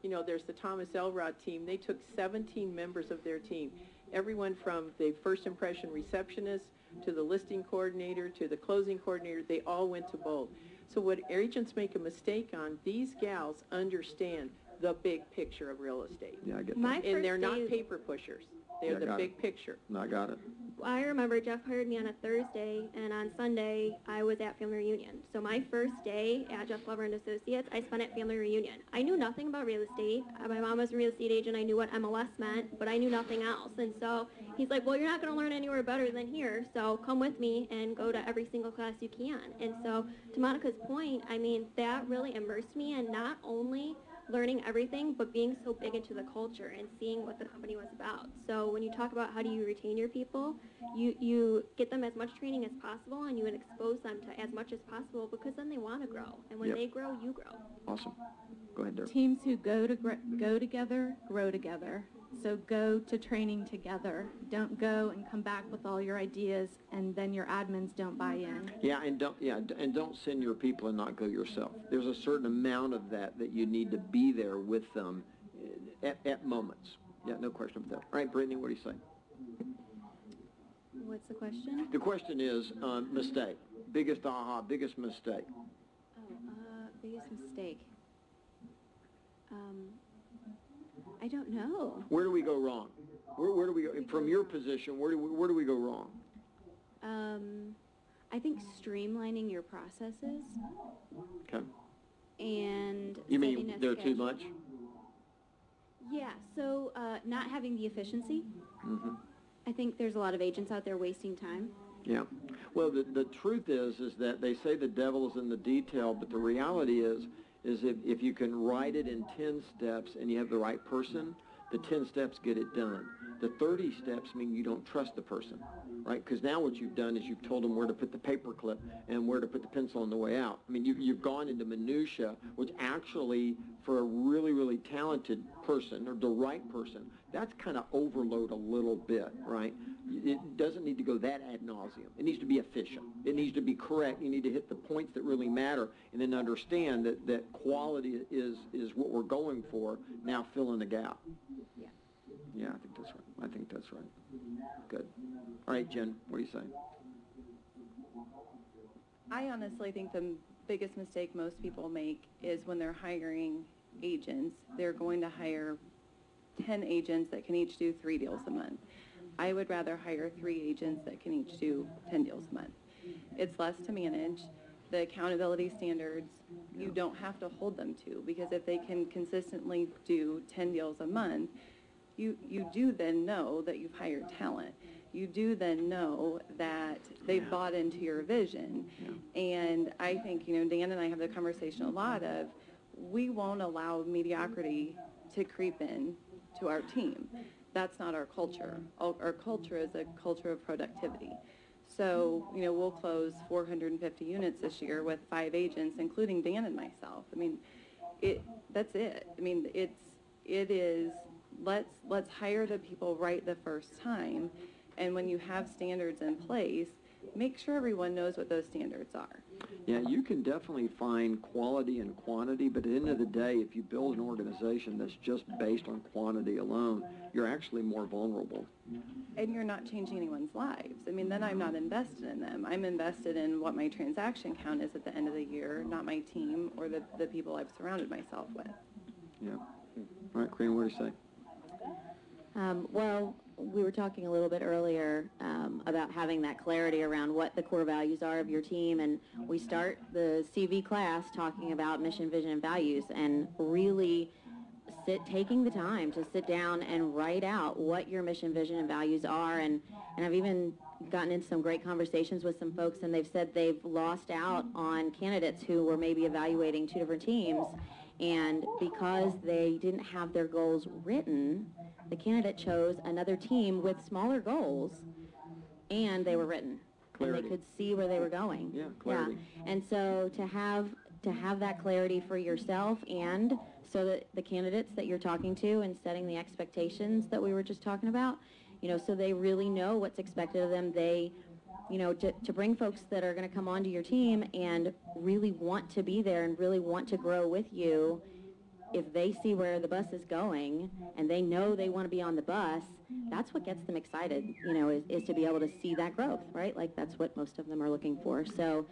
Speaker 15: You know, there's the Thomas Elrod team. They took 17 members of their team, everyone from the first impression receptionist to the listing coordinator to the closing coordinator. They all went to bold. So what agents make a mistake on, these gals understand the big picture of real estate.
Speaker 17: Yeah, I get that.
Speaker 15: And they're not paper pushers. They're the big picture.
Speaker 17: I got it.
Speaker 6: I remember Jeff hired me on a Thursday, and on Sunday, I was at family reunion. So my first day at Jeff Glover and Associates, I spent at family reunion. I knew nothing about real estate. My mom was a real estate agent. I knew what MLS meant, but I knew nothing else. And so he's like, well, you're not going to learn anywhere better than here, so come with me and go to every single class you can. And so to Monica's point, I mean, that really immersed me in not only learning everything, but being so big into the culture and seeing what the company was about. So when you talk about how do you retain your people, you get them as much training as possible, and you would expose them to as much as possible, because then they want to grow. And when they grow, you grow.
Speaker 17: Awesome. Go ahead, Derek.
Speaker 3: Teams who go together, grow together. So go to training together. Don't go and come back with all your ideas, and then your admins don't buy in.
Speaker 17: Yeah, and don't send your people and not go yourself. There's a certain amount of that you need to be there with them at moments. Yeah, no question about that. All right, Brittany, what do you say?
Speaker 6: What's the question?
Speaker 17: The question is mistake. Biggest aha, biggest mistake.
Speaker 6: Biggest mistake. I don't know.
Speaker 17: Where do we go wrong? Where do we go, from your position, where do we go wrong?
Speaker 6: I think streamlining your processes.
Speaker 17: Okay.
Speaker 6: And
Speaker 17: you mean they're too much?
Speaker 6: Yeah, so not having the efficiency.
Speaker 17: Mm-hmm.
Speaker 6: I think there's a lot of agents out there wasting time.
Speaker 17: Yeah. Well, the truth is that they say the devil is in the detail, but the reality is if you can write it in 10 steps and you have the right person, the 10 steps get it done. The 30 steps mean you don't trust the person, right? Because now what you've done is you've told them where to put the paper clip and where to put the pencil on the way out. I mean, you've gone into minutia, which actually, for a really, really talented person, or the right person, that's kind of overload a little bit, right? It doesn't need to go that ad nauseum. It needs to be efficient. It needs to be correct. You need to hit the points that really matter, and then understand that quality is what we're going for. Now fill in the gap.
Speaker 6: Yeah.
Speaker 17: Yeah, I think that's right. I think that's right. Good. All right, Jen, what do you say?
Speaker 4: I honestly think the biggest mistake most people make is when they're hiring agents, they're going to hire 10 agents that can each do 3 deals a month. I would rather hire 3 agents that can each do 10 deals a month. It's less to manage, the accountability standards, you don't have to hold them to, because if they can consistently do 10 deals a month, you do then know that you've hired talent. You do then know that they've bought into your vision. And I think, Dan and I have the conversation a lot of, we won't allow mediocrity to creep in to our team. That's not our culture. Our culture is a culture of productivity. So, we'll close 450 units this year with 5 agents, including Dan and myself. I mean, that's it. I mean, it is, let's hire the people right the first time. And when you have standards in place, make sure everyone knows what those standards are.
Speaker 17: Yeah, you can definitely find quality and quantity, but at the end of the day, if you build an organization that's just based on quantity alone, you're actually more vulnerable.
Speaker 4: And you're not changing anyone's lives. I mean, then I'm not invested in them. I'm invested in what my transaction count is at the end of the year, not my team or the people I've surrounded myself with.
Speaker 17: Yeah. All right, Karina, what do you say?
Speaker 7: Well, we were talking a little bit earlier about having that clarity around what the core values are of your team, and we start the CV class talking about mission, vision, and values, and really taking the time to sit down and write out what your mission, vision, and values are. And I've even gotten into some great conversations with some folks, and they've said they've lost out on candidates who were maybe evaluating 2 different teams, and because they didn't have their goals written, the candidate chose another team with smaller goals, and they were written. Clarity. And they could see where they were going.
Speaker 17: Yeah, clarity.
Speaker 7: Yeah. And so to have that clarity for yourself, and so that the candidates that you're talking to and setting the expectations that we were just talking about, so they really know what's expected of them. They, to bring folks that are going to come onto your team and really want to be there and really want to grow with you. If they see where the bus is going and they know they want to be on the bus, that's what gets them excited, is to be able to see that growth, right? Like, that's what most of them are looking for. So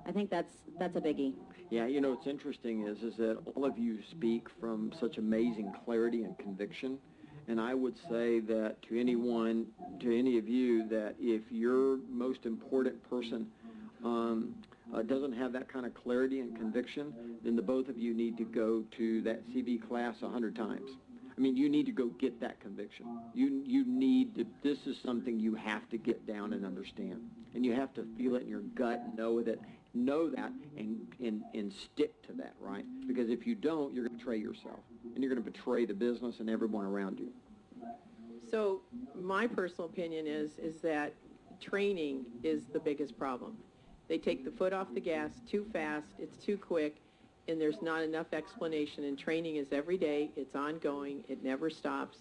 Speaker 7: I think that's a biggie.
Speaker 17: Yeah, what's interesting is that all of you speak from such amazing clarity and conviction. And I would say that to any of you, that if your most important person doesn't have that kind of clarity and conviction, then the both of you need to go to that CV class 100 times. I mean, you need to go get that conviction. You need to, this is something you have to get down and understand. And you have to feel it in your gut and know that and stick to that, right? Because if you don't, you're going to betray yourself. And you're going to betray the business and everyone around you.
Speaker 15: So my personal opinion is that training is the biggest problem. They take the foot off the gas too fast, it's too quick, and there's not enough explanation. And training is every day, it's ongoing, it never stops.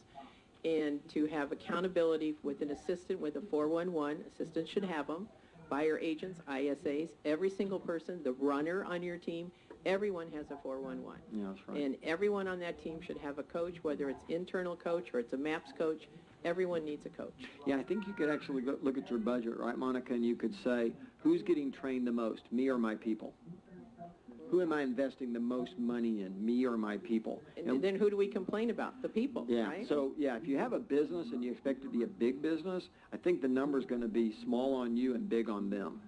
Speaker 15: And to have accountability with an assistant with a 411, assistants should have them, buyer agents, ISAs, every single person, the runner on your team, everyone has a 411.
Speaker 17: Yeah, that's right.
Speaker 15: And everyone on that team should have a coach, whether it's internal coach or it's a MAPS coach. Everyone needs a coach.
Speaker 17: Yeah, I think you could actually look at your budget, right, Monica, and you could say, who's getting trained the most, me or my people? Who am I investing the most money in, me or my people?
Speaker 15: And then who do we complain about? The people,
Speaker 17: yeah,
Speaker 15: right?
Speaker 17: So, yeah, if you have a business and you expect it to be a big business, I think the number's going to be small on you and big on them.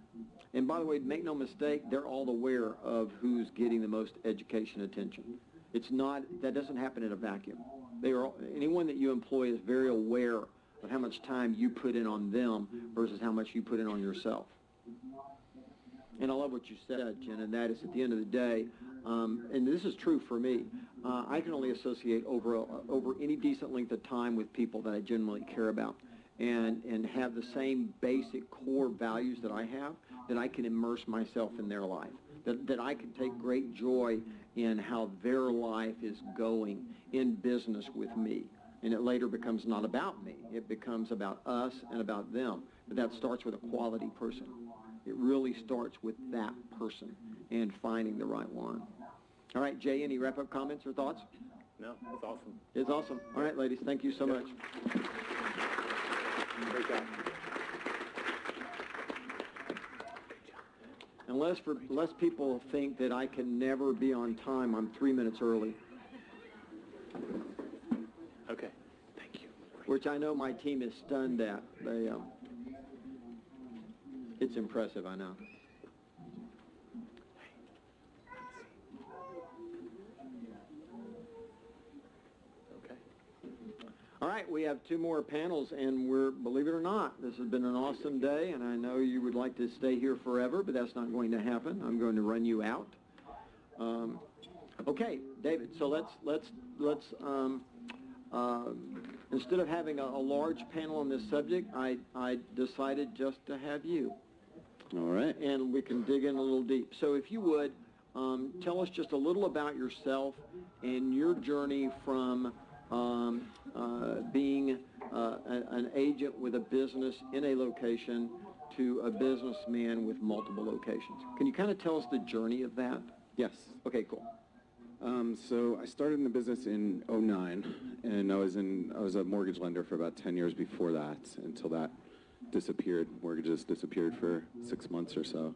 Speaker 17: And by the way, make no mistake, they're all aware of who's getting the most education attention. It's not, that doesn't happen in a vacuum. Anyone that you employ is very aware of how much time you put in on them versus how much you put in on yourself. And I love what you said, Jen, and that is at the end of the day, and this is true for me, I can only associate over any decent length of time with people that I genuinely care about and have the same basic core values that I have, that I can immerse myself in their life, that I can take great joy in how their life is going in business with me. And it later becomes not about me. It becomes about us and about them. But that starts with a quality person. It really starts with that person and finding the right one. All right, Jay, any wrap-up comments or thoughts?
Speaker 19: No, it's awesome.
Speaker 17: It's awesome. All right, ladies, thank you so much.
Speaker 19: Great job.
Speaker 17: Unless people think that I can never be on time, I'm 3 minutes early.
Speaker 19: Okay, thank you.
Speaker 17: Which I know my team is stunned at. It's impressive, I know. right, we have 2 more panels, and we're, believe it or not, this has been an awesome day, and I know you would like to stay here forever, but that's not going to happen. I'm going to run you out. Okay, David, so let's instead of having a large panel on this subject, I decided just to have you.
Speaker 8: All right.
Speaker 17: And we can dig in a little deep. So if you would, tell us just a little about yourself and your journey from being an agent with a business in a location to a businessman with multiple locations. Can you kind of tell us the journey of that?
Speaker 8: Yes.
Speaker 17: Okay, cool.
Speaker 8: So I started in the business in '09, and I was a mortgage lender for about 10 years before that, until that disappeared. Mortgages disappeared for 6 months or so,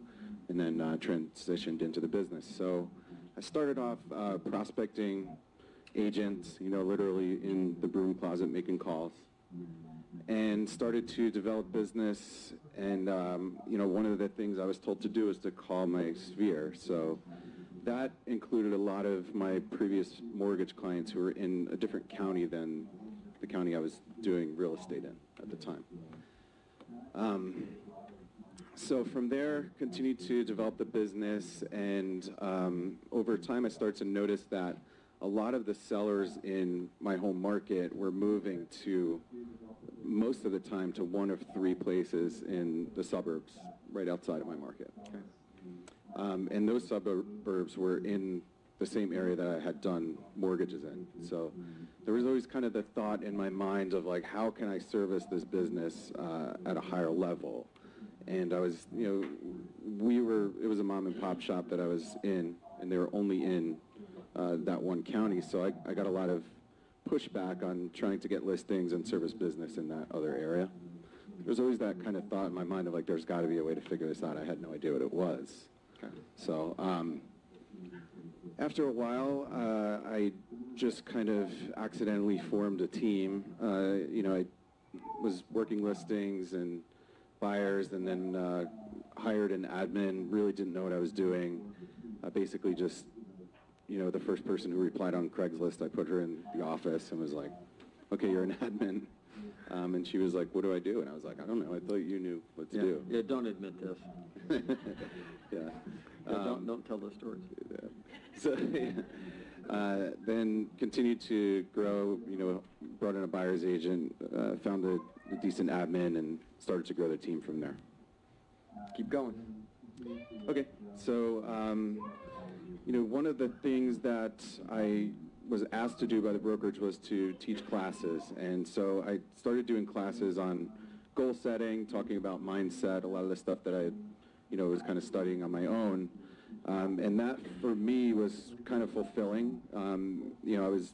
Speaker 8: and then transitioned into the business. So I started off prospecting agents, literally in the broom closet making calls, and started to develop business. And one of the things I was told to do is to call my sphere. So that included a lot of my previous mortgage clients who were in a different county than the county I was doing real estate in at the time. So from there, continued to develop the business, and over time I started to notice that a lot of the sellers in my home market were moving to, most of the time, to 1 of 3 places in the suburbs right outside of my market. Okay. And those suburbs were in the same area that I had done mortgages in. So there was always kind of the thought in my mind of like, how can I service this business at a higher level? And I was, it was a mom and pop shop that I was in, and they were only in that one county. So I got a lot of pushback on trying to get listings and service business in that other area. There's always that kind of thought in my mind of like, there's got to be a way to figure this out. I had no idea what it was. So after a while, I just kind of accidentally formed a team. I was working listings and buyers, and then hired an admin, really didn't know what I was doing. Basically just, the first person who replied on Craigslist, I put her in the office and was like, okay, you're an admin. And she was like, what do I do? And I was like, I don't know. I thought you knew what to do.
Speaker 17: Yeah, don't admit this.
Speaker 8: Yeah.
Speaker 17: Don't tell those stories.
Speaker 8: So then continued to grow, brought in a buyer's agent, found a decent admin, and started to grow the team from there.
Speaker 17: Keep going.
Speaker 8: Okay, so, one of the things that I was asked to do by the brokerage was to teach classes, and so I started doing classes on goal setting, talking about mindset, a lot of the stuff that I was kind of studying on my own, and that for me was kind of fulfilling. I was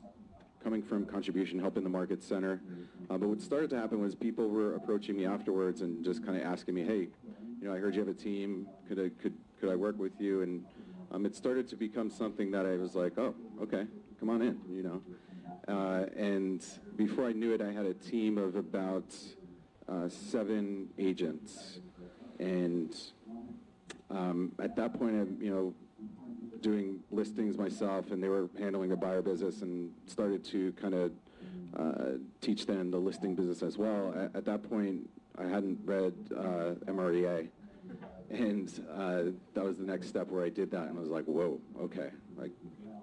Speaker 8: coming from contribution, helping the market center, but what started to happen was people were approaching me afterwards and just kind of asking me, hey, I heard you have a team, could I work with you? And it started to become something that I was like, oh, okay, come on in, and before I knew it, I had a team of about 7 agents, and at that point, I'm, doing listings myself, and they were handling the buyer business, and started to kind of teach them the listing business as well. At that point, I hadn't read MREA, and that was the next step where I did that, and I was like, whoa, okay, like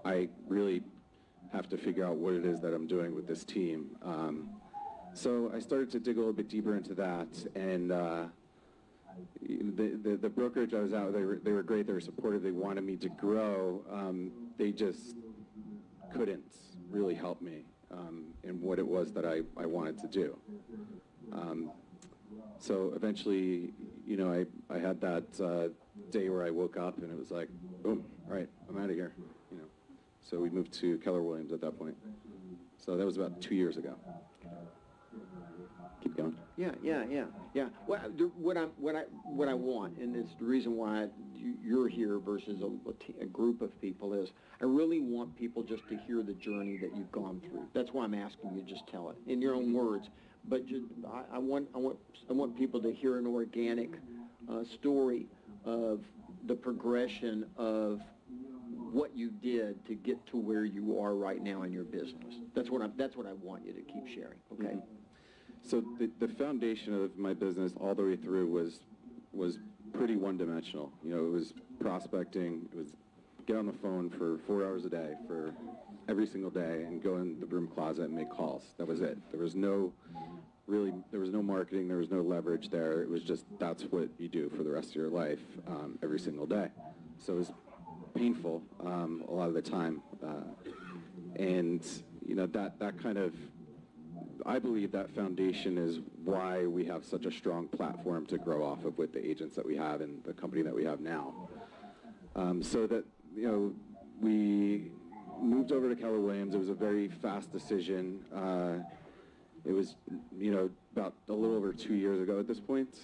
Speaker 8: I really have to figure out what it is that I'm doing with this team. So I started to dig a little bit deeper into that, and the brokerage I was at, they were great, they were supportive, they wanted me to grow. They just couldn't really help me in what it was that I wanted to do. So eventually, I had that day where I woke up and it was like, boom, all right, I'm out of here. So we moved to Keller Williams at that point. So that was about 2 years ago. Keep going.
Speaker 17: Yeah. Well, what I want, and it's the reason why you're here versus a group of people, is I really want people just to hear the journey that you've gone through. That's why I'm asking you, just tell it in your own words. But I want people to hear an organic story of the progression of what you did to get to where you are right now in your business. That's what I want you to keep sharing, okay?
Speaker 8: So the foundation of my business all the way through was pretty one-dimensional. You know, it was prospecting, it was get on the phone for 4 hours a day for every single day and go in the broom closet and make calls. That was it. There was no marketing, there was no leverage there. It was just, that's what you do for the rest of your life, every single day. So it was painful a lot of the time. And, you know, that kind of, I believe that foundation is why we have such a strong platform to grow off of with the agents that we have and the company that we have now. So that, you know, we moved over to Keller Williams. It was a very fast decision. It was, you know, about a little over 2 years ago at this point.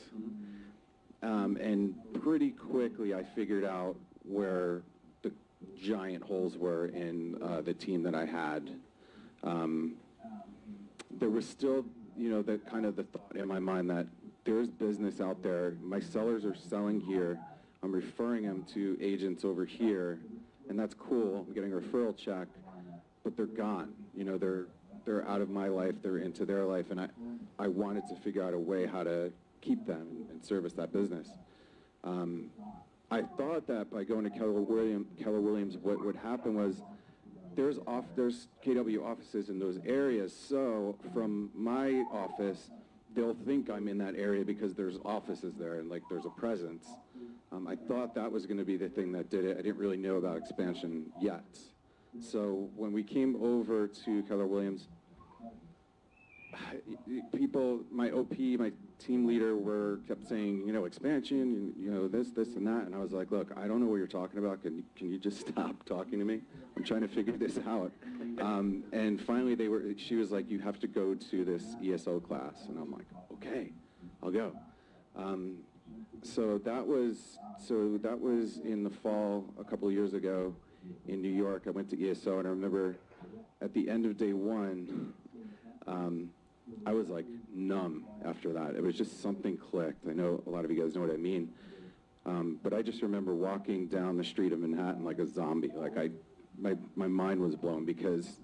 Speaker 8: And pretty quickly I figured out where the giant holes were in the team that I had. There was still, you know, the kind of the thought in my mind that there's business out there. My sellers are selling here. I'm referring them to agents over here, and that's cool. I'm getting a referral check, but they're gone. You know, they're out of my life. They're into their life, and I wanted to figure out a way how to keep them and service that business. I thought that by going to Keller Williams, what would happen was there's KW offices in those areas, so from my office, they'll think I'm in that area because there's offices there and like there's a presence. I thought that was going to be the thing that did it. I didn't really know about expansion yet. So when we came over to Keller Williams, people, my OP, my team leader kept saying, you know, expansion, you know, this, and that. And I was like, look, I don't know what you're talking about. Can you just stop talking to me? I'm trying to figure this out. And finally she was like, you have to go to this ESO class. And I'm like, okay, I'll go. So that was in the fall a couple of years ago in New York. I went to ESO, and I remember at the end of day one, I was like numb after that. It was just something clicked. I know a lot of you guys know what I mean. But I just remember walking down the street of Manhattan like a zombie. Like my mind was blown because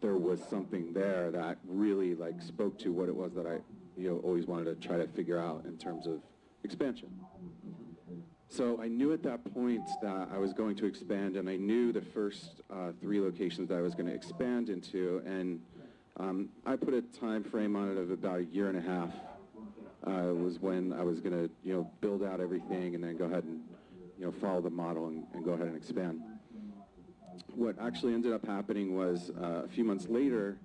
Speaker 8: there was something there that really like spoke to what it was that I, you know, always wanted to try to figure out in terms of expansion. So I knew at that point that I was going to expand, and I knew the first 3 locations that I was going to expand into, and I put a time frame on it of about 1.5 years was when I was going to, you know, build out everything and then go ahead and, you know, follow the model and go ahead and expand. What actually ended up happening was a few months later,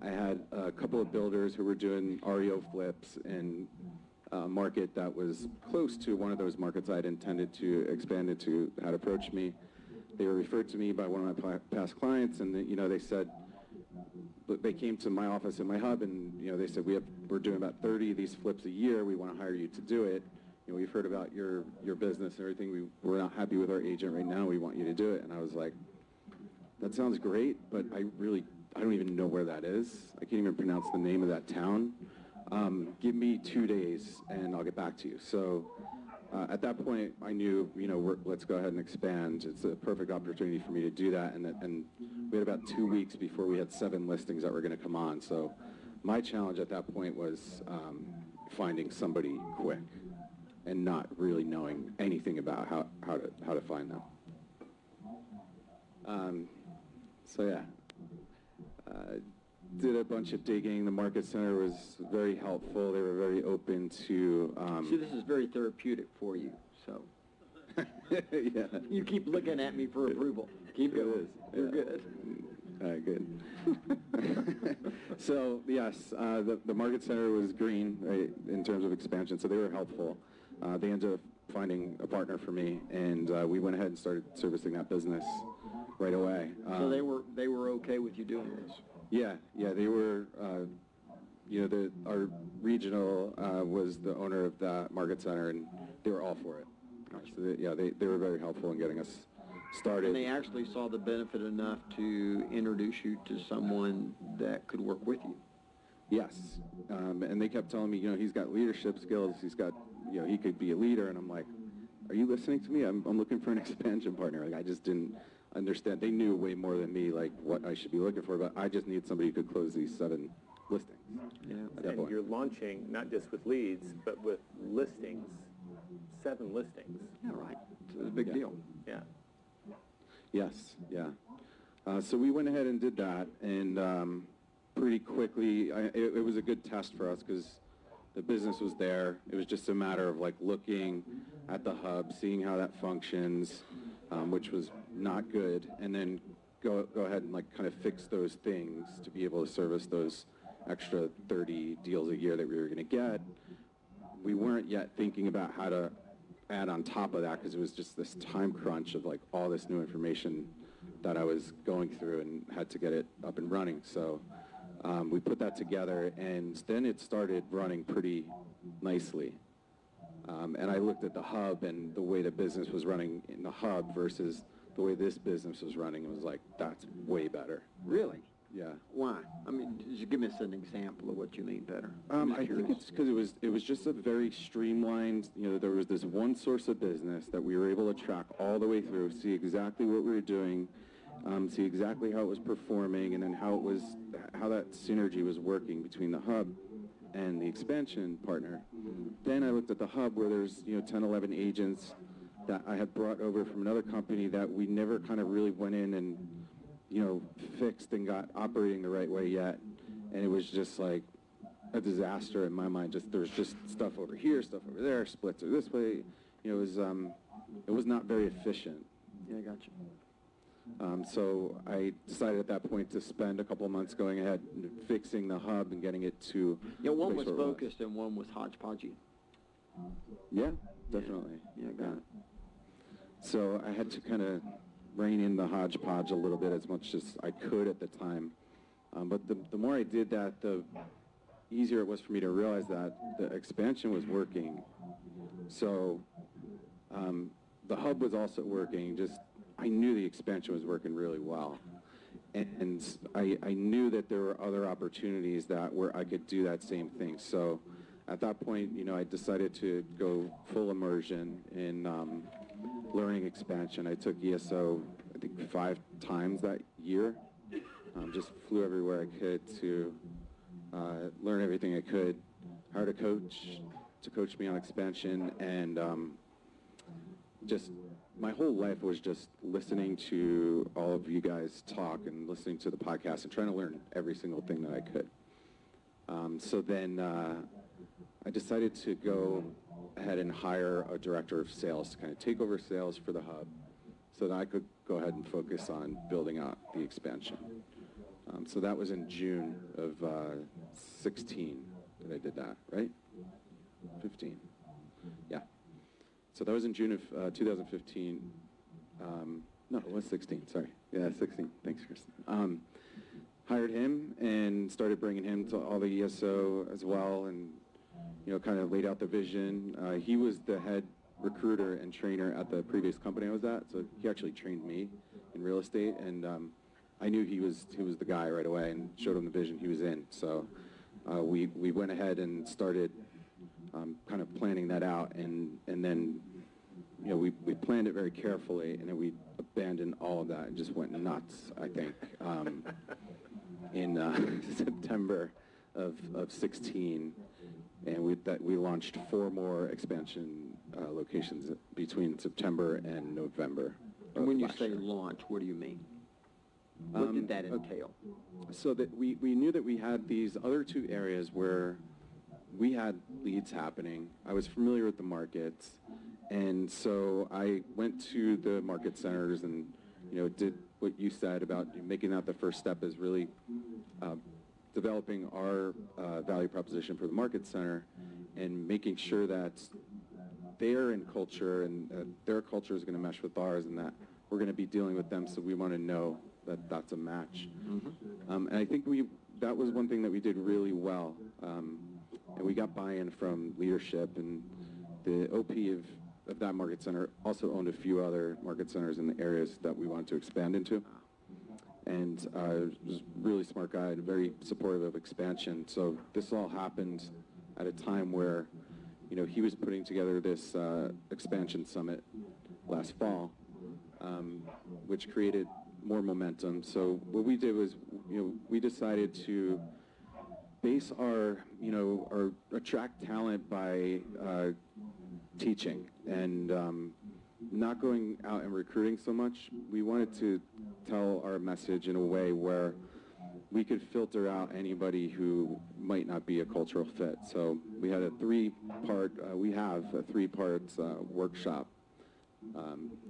Speaker 8: I had a couple of builders who were doing REO flips in a market that was close to one of those markets I had intended to expand into had approached me. They were referred to me by one of my past clients, and you know, they said, they came to my office in my hub, and you know, they said, we're doing about 30 of these flips a year. We want to hire you to do it. You know, we've heard about your business and everything. We're not happy with our agent right now. We want you to do it. And I was like, that sounds great, but I don't even know where that is. I can't even pronounce the name of that town. Give me 2 days and I'll get back to you. So at that point, I knew, you know, let's go ahead and expand. It's a perfect opportunity for me to do that. And we had about 2 weeks before we had 7 listings that were going to come on. So my challenge at that point was finding somebody quick and not really knowing anything about how to find them. So yeah. Did a bunch of digging. The Market Center was very helpful. They were very open to...
Speaker 17: See, this is very therapeutic for you, so...
Speaker 8: Yeah.
Speaker 17: You keep looking at me for approval. Keep going. You're good.
Speaker 8: All right, good. So, yes, the Market Center was green, right, in terms of expansion, so they were helpful. They ended up finding a partner for me, and we went ahead and started servicing that business right away.
Speaker 17: So they were okay with you doing this?
Speaker 8: Yeah, they were, you know, our regional was the owner of that Market Center, and they were all for it. So they were very helpful in getting us started.
Speaker 17: And they actually saw the benefit enough to introduce you to someone that could work with you.
Speaker 8: Yes, and they kept telling me, you know, he's got leadership skills, he's got, you know, he could be a leader, and I'm like, are you listening to me? I'm looking for an expansion partner. Like, understand. They knew way more than me, like, what I should be looking for, but I just need somebody who could close these 7 listings.
Speaker 17: Yeah.
Speaker 8: At that
Speaker 19: And
Speaker 8: point.
Speaker 19: you're launching not just with leads, but with listings, 7 listings.
Speaker 17: Yeah, right. It's a big deal.
Speaker 19: Yeah.
Speaker 8: Yes, yeah. So we went ahead and did that, and pretty quickly, it was a good test for us because the business was there. It was just a matter of like looking at the hub, seeing how that functions, which was not good, and then go ahead and like kind of fix those things to be able to service those extra 30 deals a year that we were going to get. We weren't yet thinking about how to add on top of that because it was just this time crunch of like all this new information that I was going through and had to get it up and running. So we put that together, and then it started running pretty nicely. And I looked at the hub and the way the business was running in the hub versus the way this business was running. It was like, that's way better.
Speaker 17: Really?
Speaker 8: Yeah.
Speaker 17: Why? I mean, just give us an example of what you mean better.
Speaker 8: I think it's because it was just a very streamlined, there was this one source of business that we were able to track all the way through, see exactly what we were doing, see exactly how it was performing, and then how that synergy was working between the hub and the expansion partner. Then I looked at the hub where there's 10, 11 agents that I had brought over from another company that we never kind of really went in and fixed and got operating the right way yet. And it was just like a disaster in my mind. There's just stuff over here, stuff over there, splits are this way. It was not very efficient.
Speaker 17: Yeah, I got you.
Speaker 8: So I decided at that point to spend a couple of months going ahead and fixing the hub and getting it to
Speaker 17: Yeah, one
Speaker 8: the
Speaker 17: was
Speaker 8: place where it
Speaker 17: focused and one was hodgepodgey.
Speaker 8: Yeah, definitely.
Speaker 17: Yeah, got it.
Speaker 8: So I had to kind of rein in the hodgepodge a little bit as much as I could at the time. But the more I did that, the easier it was for me to realize that the expansion was working. So the hub was also working, just I knew the expansion was working really well. And I knew that there were other opportunities where I could do that same thing. So at that point, I decided to go full immersion in learning expansion. I took ESO, I think 5 times that year. Just flew everywhere I could to learn everything I could. Hired a coach to coach me on expansion, and just my whole life was just listening to all of you guys talk and listening to the podcast and trying to learn every single thing that I could. So then I decided to go ahead and hire a director of sales to kind of take over sales for the hub so that I could go ahead and focus on building out the expansion. So that was in June of 16 that I did that, right? 15. Yeah. So that was in June of 2015. No, it was 16, sorry. Yeah, 16. Thanks, Chris. Hired him and started bringing him to all the ESO as well, and kind of laid out the vision. He was the head recruiter and trainer at the previous company I was at, so he actually trained me in real estate, and I knew he was the guy right away and showed him the vision he was in. So we went ahead and started kind of planning that out, and then we planned it very carefully, and then we abandoned all of that and just went nuts, I think, in September of 16. And we launched 4 more expansion locations between September and November.
Speaker 17: And when you say launch, what do you mean? What did that entail?
Speaker 8: So that we knew that we had these other 2 areas where we had leads happening. I was familiar with the markets, and so I went to the market centers and did what you said about making that the first step is really developing our value proposition for the market center and making sure that they're in culture and their culture is going to mesh with ours, and that we're going to be dealing with them, so we want to know that that's a match. And I think that was one thing that we did really well, and we got buy-in from leadership, and the OP of that market center also owned a few other market centers in the areas that we wanted to expand into. And was a really smart guy and very supportive of expansion. So this all happened at a time where, he was putting together this expansion summit last fall which created more momentum. So what we did was, we decided to base our attract talent by teaching and not going out and recruiting so much. We wanted to tell our message in a way where we could filter out anybody who might not be a cultural fit. So we had a three-part workshop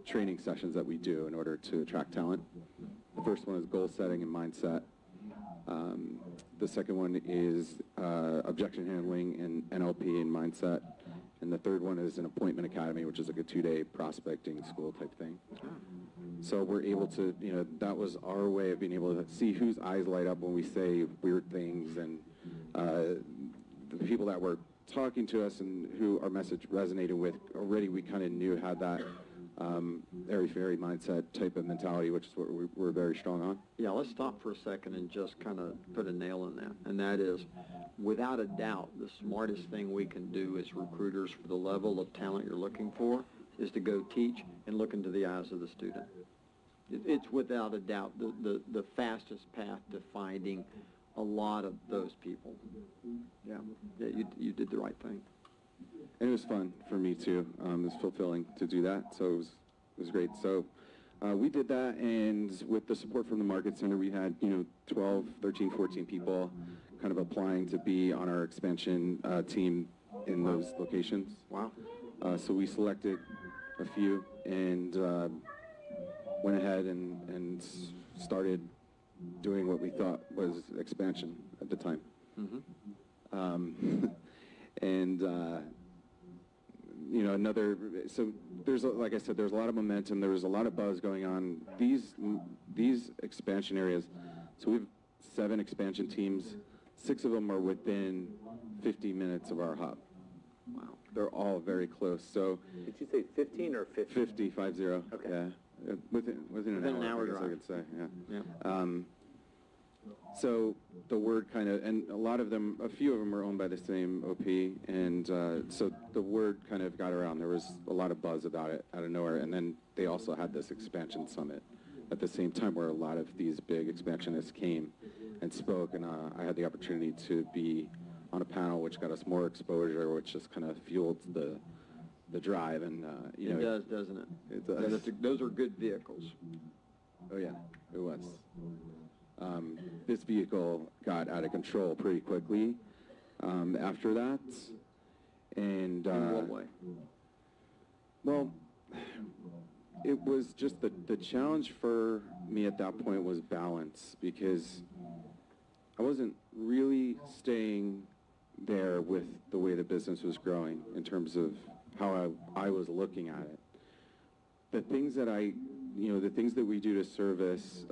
Speaker 8: training sessions that we do in order to attract talent. The first one is goal setting and mindset. The second one is objection handling and NLP and mindset. And the third one is an appointment academy, which is like a 2-day prospecting school type thing. So we're able to, that was our way of being able to see whose eyes light up when we say weird things, and the people that were talking to us and who our message resonated with already, we kind of knew had that airy-fairy mindset type of mentality, which is what we're very strong on.
Speaker 17: Yeah, let's stop for a second and just kind of put a nail in that. And that is, without a doubt, the smartest thing we can do as recruiters for the level of talent you're looking for is to go teach and look into the eyes of the student. It's without a doubt the fastest path to finding a lot of those people. Yeah, you did the right thing.
Speaker 8: And it was fun for me too. It was fulfilling to do that, so it was great. So we did that, and with the support from the Market Center, we had 12, 13, 14 people kind of applying to be on our expansion team in those locations.
Speaker 17: Wow.
Speaker 8: So we selected a few and went ahead and started doing what we thought was expansion at the time.
Speaker 17: Mm-hmm.
Speaker 8: And so there's, like I said, there's a lot of momentum. There was a lot of buzz going on. These expansion areas, so we have 7 expansion teams. 6 of them are within 50 minutes of our hub. Wow. They're all very close. So
Speaker 19: Did you say 15 or 50?
Speaker 8: 50, 50.
Speaker 19: Okay.
Speaker 8: Yeah. Within an hour, I guess I could say, yeah. So the word kind of, and a few of them are owned by the same OP, and so the word kind of got around. There was a lot of buzz about it out of nowhere, and then they also had this expansion summit at the same time where a lot of these big expansionists came and spoke, and I had the opportunity to be on a panel which got us more exposure, which just kind of fueled the drive, and
Speaker 17: it does, doesn't it?
Speaker 8: It does.
Speaker 17: Those are good vehicles.
Speaker 8: Oh yeah, it was. This vehicle got out of control pretty quickly after that, and
Speaker 17: in what way?
Speaker 8: Well, it was just the challenge for me at that point was balance, because I wasn't really staying there with the way the business was growing in terms of how I was looking at it. The things that the things that we do to service,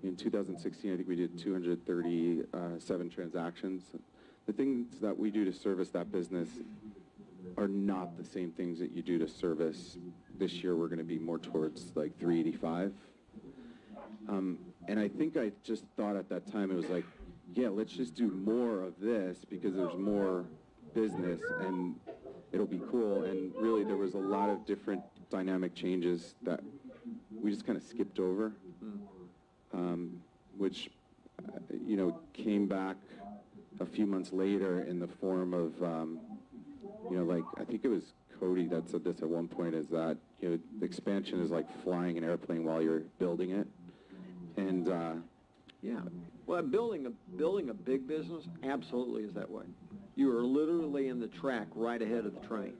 Speaker 8: in 2016, I think we did 237 transactions. The things that we do to service that business are not the same things that you do to service. This year, we're going to be more towards like 385. And I think I just thought at that time, it was like, yeah, let's just do more of this because there's more business and it'll be cool. And really, there was a lot of different dynamic changes that we just kind of skipped over, which, came back a few months later in the form of, I think it was Cody that said this at one point, is that, the expansion is like flying an airplane while you're building it. And,
Speaker 17: yeah. Well, building a big business absolutely is that way. You are literally in the track right ahead of the train.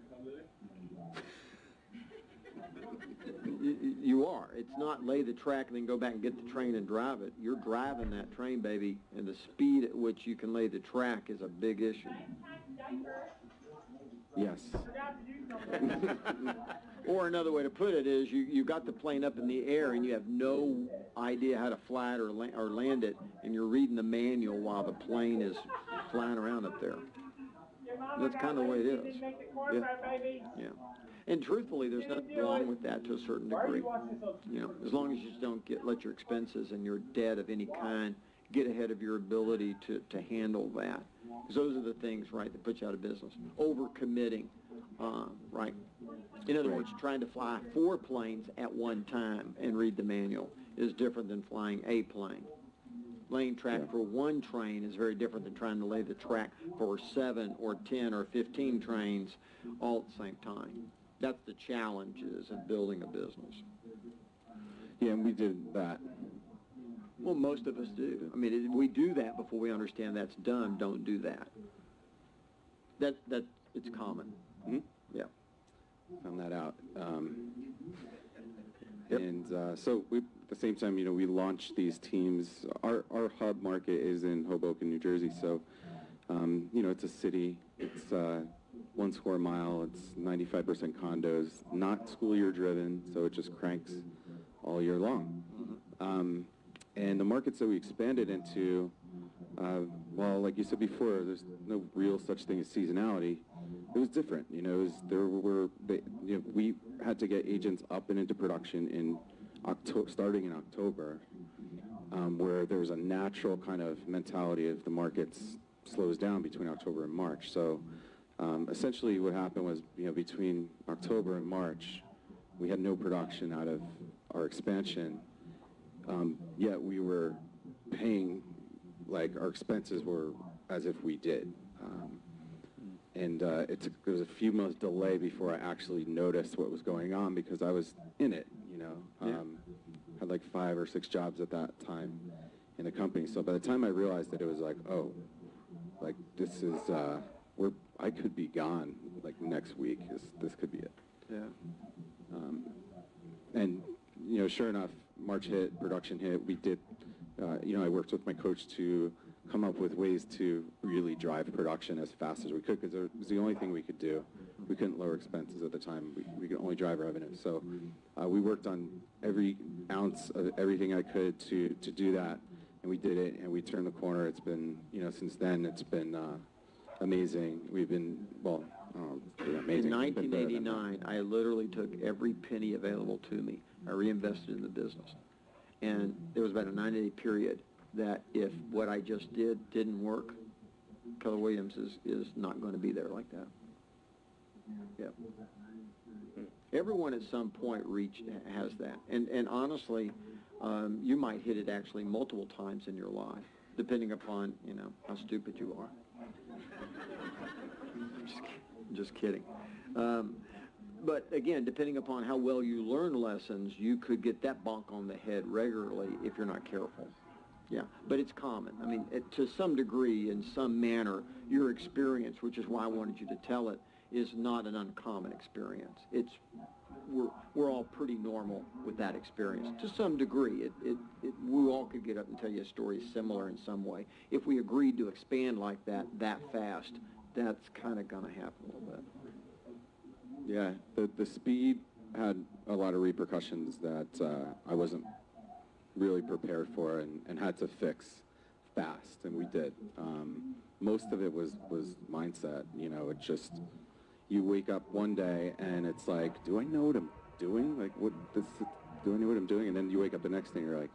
Speaker 17: You are. It's not lay the track and then go back and get the train and drive it. You're driving that train, baby, and the speed at which you can lay the track is a big issue.
Speaker 8: Yes.
Speaker 17: Or another way to put it is you got the plane up in the air and you have no idea how to fly it or land it, and you're reading the manual while the plane is flying around up there. That's kind of the way it is. Yeah. Yeah. And truthfully, there's nothing wrong with that to a certain degree. As long as you just don't let your expenses and your debt of any kind get ahead of your ability to handle that. Because those are the things, right, that put you out of business. Overcommitting, right? In other words, trying to fly 4 planes at one time and read the manual is different than flying a plane. Laying track for one train is very different than trying to lay the track for 7 or 10 or 15 trains all at the same time. That's the challenges of building a business.
Speaker 8: Yeah, and we did that.
Speaker 17: Well, most of us do. I mean, we do that before we understand that's done. Don't do that. It's common.
Speaker 8: Mm-hmm.
Speaker 17: Yeah.
Speaker 8: Found that out. And so we, at the same time, we launched these teams. Our hub market is in Hoboken, New Jersey. So, it's a city. It's 1 square mile. It's 95% condos, not school year driven. So it just cranks all year long. And the markets that we expanded into, well, like you said before, there's no real such thing as seasonality. It was different, we had to get agents up and into production in starting in October, where there's a natural kind of mentality of the markets slows down between October and March. So essentially what happened was, between October and March, we had no production out of our expansion. Yet we were paying, like, our expenses were as if we did. And there was a few months delay before I actually noticed what was going on because I was in it, had like 5 or 6 jobs at that time in the company. So by the time I realized that, it was like, oh, like this is, I could be gone like next week. This could be it.
Speaker 17: Yeah.
Speaker 8: And, sure enough, March hit, production hit. We did, I worked with my coach to come up with ways to really drive production as fast as we could because it was the only thing we could do. We couldn't lower expenses at the time. We could only drive revenue. So we worked on every ounce of everything I could to do that, and we did it, and we turned the corner. It's been, since then, it's been amazing. We've been, amazing.
Speaker 17: In 1989, I literally took every penny available to me. I reinvested in the business. And there was about a 9-day period that if what I just didn't work, Keller Williams is not going to be there like that. Yeah. Everyone at some point has that. And honestly, you might hit it actually multiple times in your life, depending upon, how stupid you are. Just kidding. But again, depending upon how well you learn lessons, you could get that bonk on the head regularly if you're not careful. Yeah, but it's common. I mean, to some degree, in some manner, your experience, which is why I wanted you to tell it, is not an uncommon experience. We're all pretty normal with that experience. To some degree, we all could get up and tell you a story similar in some way. If we agreed to expand like that fast, that's kind of going to happen a little bit.
Speaker 8: Yeah, the speed had a lot of repercussions that I wasn't really prepared for and had to fix fast, and we did. Most of it was mindset. It just, you wake up one day and it's like, do I know what I'm doing? Like, do I know what I'm doing? And then you wake up the next day and you're like,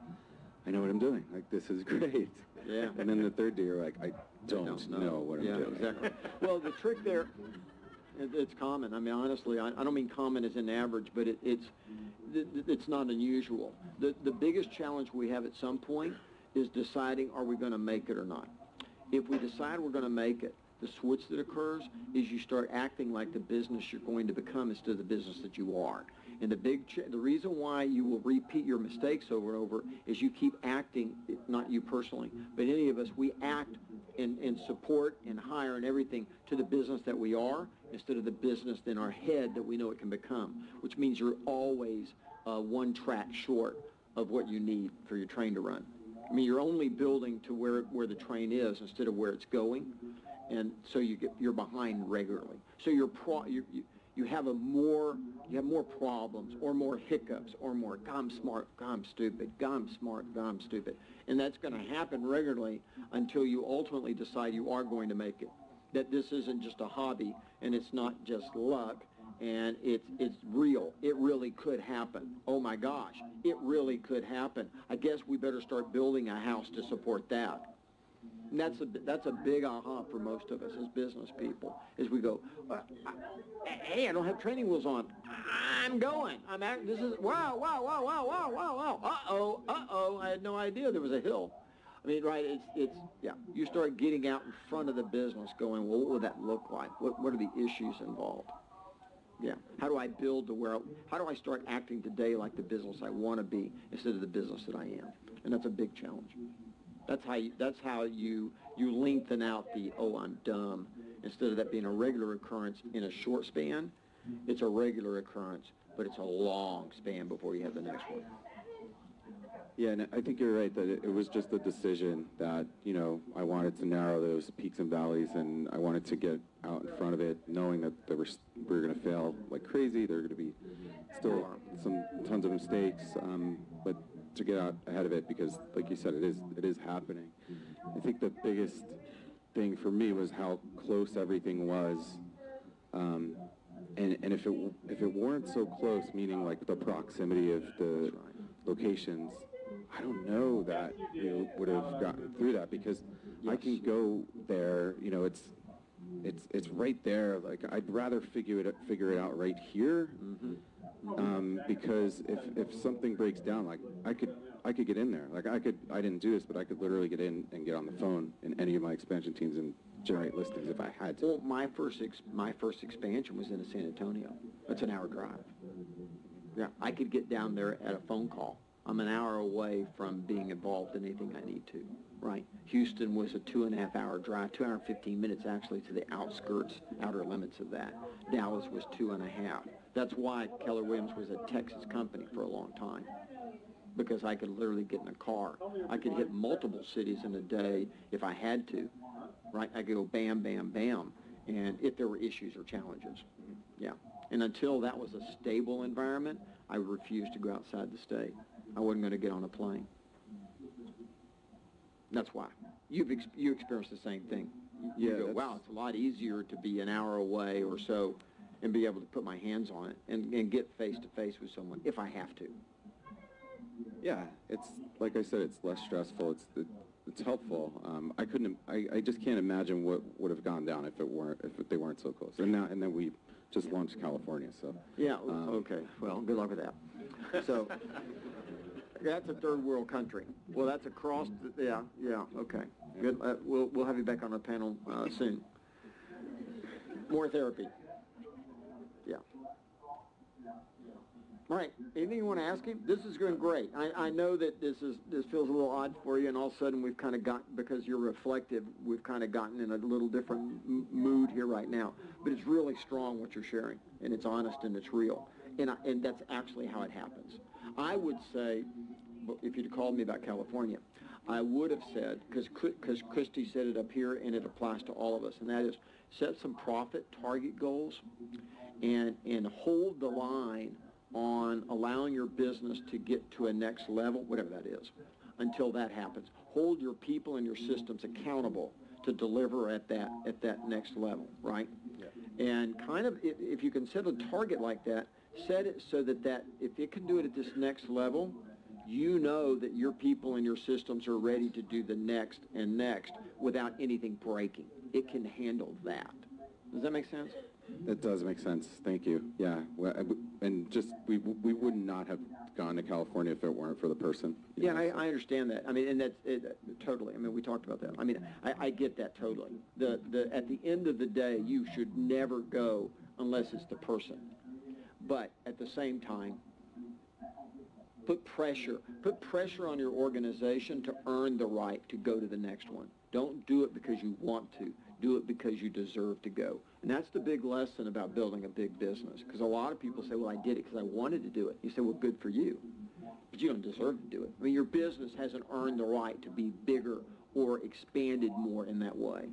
Speaker 8: I know what I'm doing. Like, this is great.
Speaker 17: Yeah.
Speaker 8: And then the third day you're like, I don't know what I'm doing.
Speaker 17: Exactly. Well, the trick there, it's common. I mean, honestly, I don't mean common as in average, but it's not unusual. The biggest challenge we have at some point is deciding, are we going to make it or not? If we decide we're going to make it, the switch that occurs is you start acting like the business you're going to become instead of the business that you are. And the reason why you will repeat your mistakes over and over is you keep acting, not you personally, but any of us, we act and support and hire and everything to the business that we are instead of the business in our head that we know it can become, which means you're always one track short of what you need for your train to run. I mean, you're only building to where the train is instead of where it's going, and so you're behind regularly. So you have more problems or more hiccups or more I'm smart, I'm stupid, I'm smart, I'm stupid. And that's going to happen regularly until you ultimately decide you are going to make it. That this isn't just a hobby and it's not just luck and it's real. It really could happen. Oh my gosh, it really could happen. I guess we better start building a house to support that. And that's a big aha for most of us as business people, is we go, hey, I don't have training wheels on. I'm going. This is, wow, wow, wow, wow, wow, wow, wow. Uh-oh, I had no idea there was a hill. I mean, right, yeah, you start getting out in front of the business going, well, what would that look like? What are the issues involved? Yeah, how do I build to where, how do I start acting today like the business I want to be instead of the business that I am? And that's a big challenge. That's how you lengthen out the, oh, I'm dumb. Instead of that being a regular occurrence in a short span, it's a regular occurrence, but it's a long span before you have the next one.
Speaker 8: Yeah, and I think you're right that it was just a decision that, you know, I wanted to narrow those peaks and valleys, and I wanted to get out in front of it, knowing that we were going to fail like crazy. There were going to be still tons of mistakes, but to get out ahead of it, because, like you said, it is happening. I think the biggest thing for me was how close everything was, and if it weren't so close, meaning like the proximity of the locations, I don't know that we would have gotten through that, because I can go there, you know, it's right there. Like, I'd rather figure it out right here, because if something breaks down, like I could get in there. Like I didn't do this, but I could literally get in and get on the phone in any of my expansion teams and generate listings if I had to.
Speaker 17: Well, my first expansion was in San Antonio. That's an hour drive. Yeah, I could get down there at a phone call. I'm an hour away from being involved in anything I need to, right? Houston was a 2.5-hour drive, 2 hours and 15 minutes actually to the outskirts, outer limits of that. Dallas was 2.5. That's why Keller Williams was a Texas company for a long time, because I could literally get in a car. I could hit multiple cities in a day if I had to, right? I could go bam, bam, bam, and if there were issues or challenges, yeah. And until that was a stable environment, I refused to go outside the state. I wasn't going to get on a plane. That's why. You experienced the same thing. You go, wow, it's a lot easier to be an hour away or so and be able to put my hands on it and get face-to-face with someone if I have to.
Speaker 8: Yeah, it's, like I said, it's less stressful. It's helpful. I just can't imagine what would have gone down if they weren't so close. And then we just launched California, so. Yeah,
Speaker 17: okay. Well, good luck with that. So, that's a third world country. Well, that's across, yeah, okay. Good. We'll have you back on our panel soon. More therapy. Yeah. All right. Anything you want to ask him? This is going great. I know that this feels a little odd for you, and all of a sudden we've kind of got, because you're reflective, we've kind of gotten in a little different mood here right now. But it's really strong what you're sharing, and it's honest and it's real. And that's actually how it happens. I would say, if you'd called me about California, I would have said, because Christy said it up here, and it applies to all of us, and that is set some profit target goals and hold the line on allowing your business to get to a next level, whatever that is, until that happens. Hold your people and your systems accountable to deliver at that next level, right? Yeah. And kind of, if you can set a target like that, set it so that if it can do it at this next level, you know that your people and your systems are ready to do the next and next without anything breaking. It can handle that. Does that make sense?
Speaker 8: That does make sense. Thank you. Yeah, and just we would not have gone to California if it weren't for the person.
Speaker 17: Yeah, I understand that. I mean, and that's totally. I mean, we talked about that. I mean, I get that totally. At the end of the day, you should never go unless it's the person. But at the same time, put pressure on your organization to earn the right to go to the next one. Don't do it because you want to. Do it because you deserve to go. And that's the big lesson about building a big business. Because a lot of people say, well, I did it because I wanted to do it. You say, well, good for you. But you don't deserve to do it. I mean, your business hasn't earned the right to be bigger or expanded more in that way.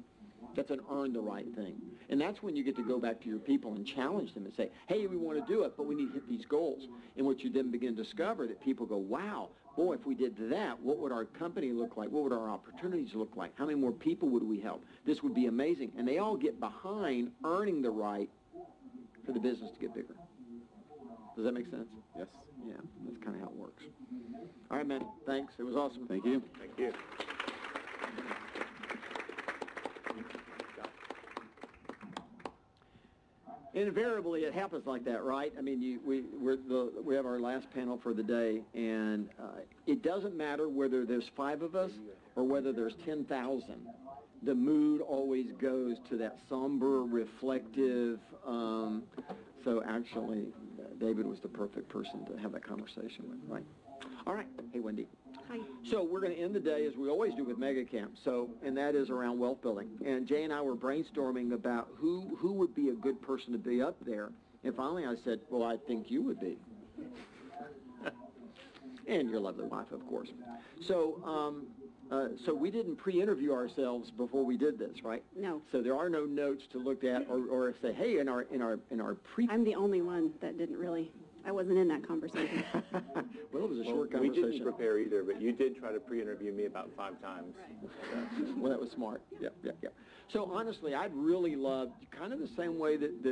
Speaker 17: That's an earn the right thing. And that's when you get to go back to your people and challenge them and say, hey, we want to do it, but we need to hit these goals. And what you then begin to discover that people go, wow, boy, if we did that, what would our company look like? What would our opportunities look like? How many more people would we help? This would be amazing. And they all get behind earning the right for the business to get bigger. Does that make sense?
Speaker 8: Yes.
Speaker 17: Yeah, that's kind of how it works. All right, man, thanks. It was awesome.
Speaker 8: Thank you.
Speaker 19: Thank you.
Speaker 17: Invariably, it happens like that, right? I mean, we have our last panel for the day, and it doesn't matter whether there's 5 of us or whether there's 10,000. The mood always goes to that somber, reflective. So actually, David was the perfect person to have that conversation with, right? All right. Hey, Wendy.
Speaker 9: Hi.
Speaker 17: So we're going to end the day as we always do with Mega Camp. So, and that is around wealth building. And Jay and I were brainstorming about who would be a good person to be up there. And finally, I said, "Well, I think you would be." And your lovely wife, of course. So, so we didn't pre-interview ourselves before we did this, right?
Speaker 9: No.
Speaker 17: So there are no notes to look at or say, "Hey, in our pre."
Speaker 9: I'm the only one that didn't really. I wasn't in that conversation.
Speaker 17: Well, it was a short
Speaker 19: We
Speaker 17: conversation.
Speaker 19: didn't prepare either, but you did try to pre-interview me about 5 times. Right.
Speaker 17: Well, that was smart. Yeah. So honestly, I'd really love, kind of the same way that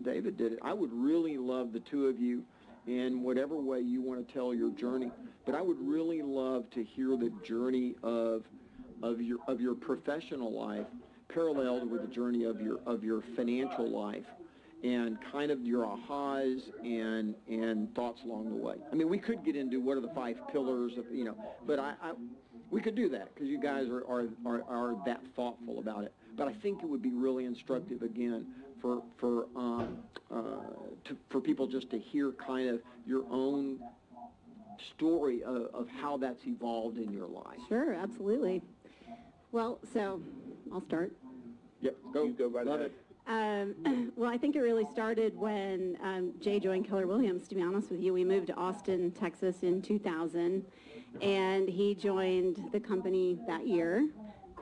Speaker 17: David did it, I would really love the two of you in whatever way you want to tell your journey. But I would really love to hear the journey of your professional life paralleled with the journey of your financial life, and kind of your ahas and thoughts along the way. I mean, we could get into what are the 5 pillars of, but we could do that because you guys are that thoughtful about it. But I think it would be really instructive again for people just to hear kind of your own story of how that's evolved in your life.
Speaker 9: Sure, absolutely. Well, so I'll start.
Speaker 17: Yep, go.
Speaker 19: You go right ahead.
Speaker 9: Well, I think it really started when Jay joined Keller Williams, to be honest with you. We moved to Austin, Texas in 2000, and he joined the company that year.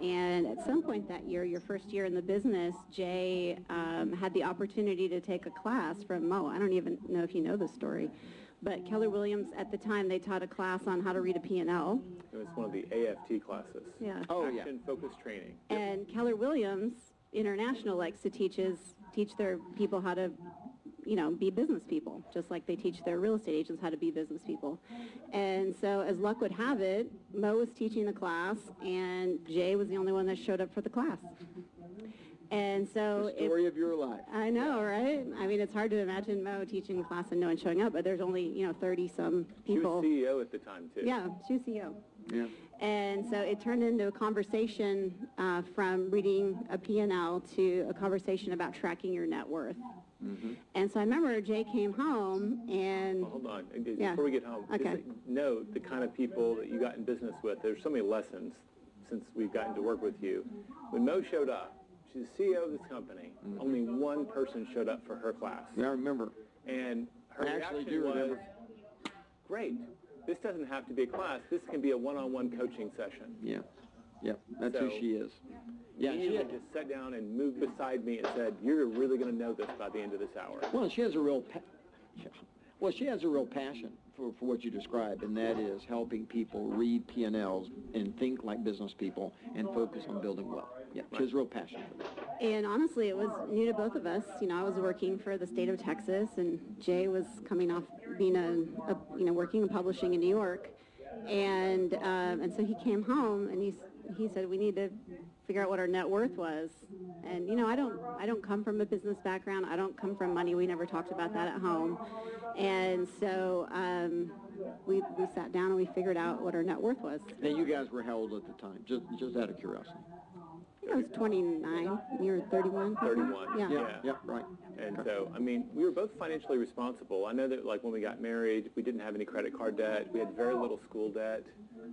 Speaker 9: And at some point that year, your first year in the business, Jay had the opportunity to take a class from Mo. I don't even know if you know this story. But Keller Williams, at the time, they taught a class on how to read a P&L.
Speaker 19: It was one of the AFT classes.
Speaker 9: Yeah.
Speaker 17: Oh, yeah.
Speaker 19: Action-focused training.
Speaker 9: And Keller Williams International likes to teach their people how to, be business people, just like they teach their real estate agents how to be business people. And so as luck would have it, Mo was teaching the class, and Jay was the only one that showed up for the class. And so
Speaker 17: The story of your life.
Speaker 9: I know, right? I mean, it's hard to imagine Mo teaching the class and no one showing up, but there's only, 30-some people.
Speaker 19: She was CEO at the time, too.
Speaker 9: Yeah, she was CEO.
Speaker 17: Yeah.
Speaker 9: And so it turned into a conversation from reading a P&L to a conversation about tracking your net worth.
Speaker 17: Mm-hmm.
Speaker 9: And so I remember Jay came home and...
Speaker 19: Well, hold on.
Speaker 9: Yeah.
Speaker 19: Before we get home,
Speaker 9: Okay.
Speaker 19: just note the kind of people that you got in business with. There's so many lessons since we've gotten to work with you. When Mo showed up, she's the CEO of this company.
Speaker 17: Mm-hmm.
Speaker 19: Only one person showed up for her class.
Speaker 17: Yeah, I remember.
Speaker 19: And her
Speaker 17: I actually
Speaker 19: reaction
Speaker 17: do
Speaker 19: was,
Speaker 17: remember.
Speaker 19: great. This doesn't have to be a class. This can be a one-on-one coaching session.
Speaker 17: Yeah. Yep, that's who
Speaker 19: So,
Speaker 17: she is. Yeah,
Speaker 19: she just sat down and moved beside me and said, "You're really going to know this by the end of this hour."
Speaker 17: Well, she has a real she has a real passion for what you described, and that is helping people read P&Ls and think like business people and focus on building wealth. Yeah, she has a real passion for that.
Speaker 9: And honestly, it was new to both of us. I was working for the state of Texas, and Jay was coming off being working and publishing in New York. And so he came home, and he said, we need to figure out what our net worth was. And, I don't come from a business background. I don't come from money. We never talked about that at home. And so we sat down and we figured out what our net worth was.
Speaker 17: Now, you guys were how old at the time? Just out of curiosity.
Speaker 9: I was 29. You were 31?
Speaker 19: 31.
Speaker 9: Yeah.
Speaker 17: Right.
Speaker 19: And so, I mean, we were both financially responsible. I know that, like, when we got married, we didn't have any credit card debt. We had very little school debt.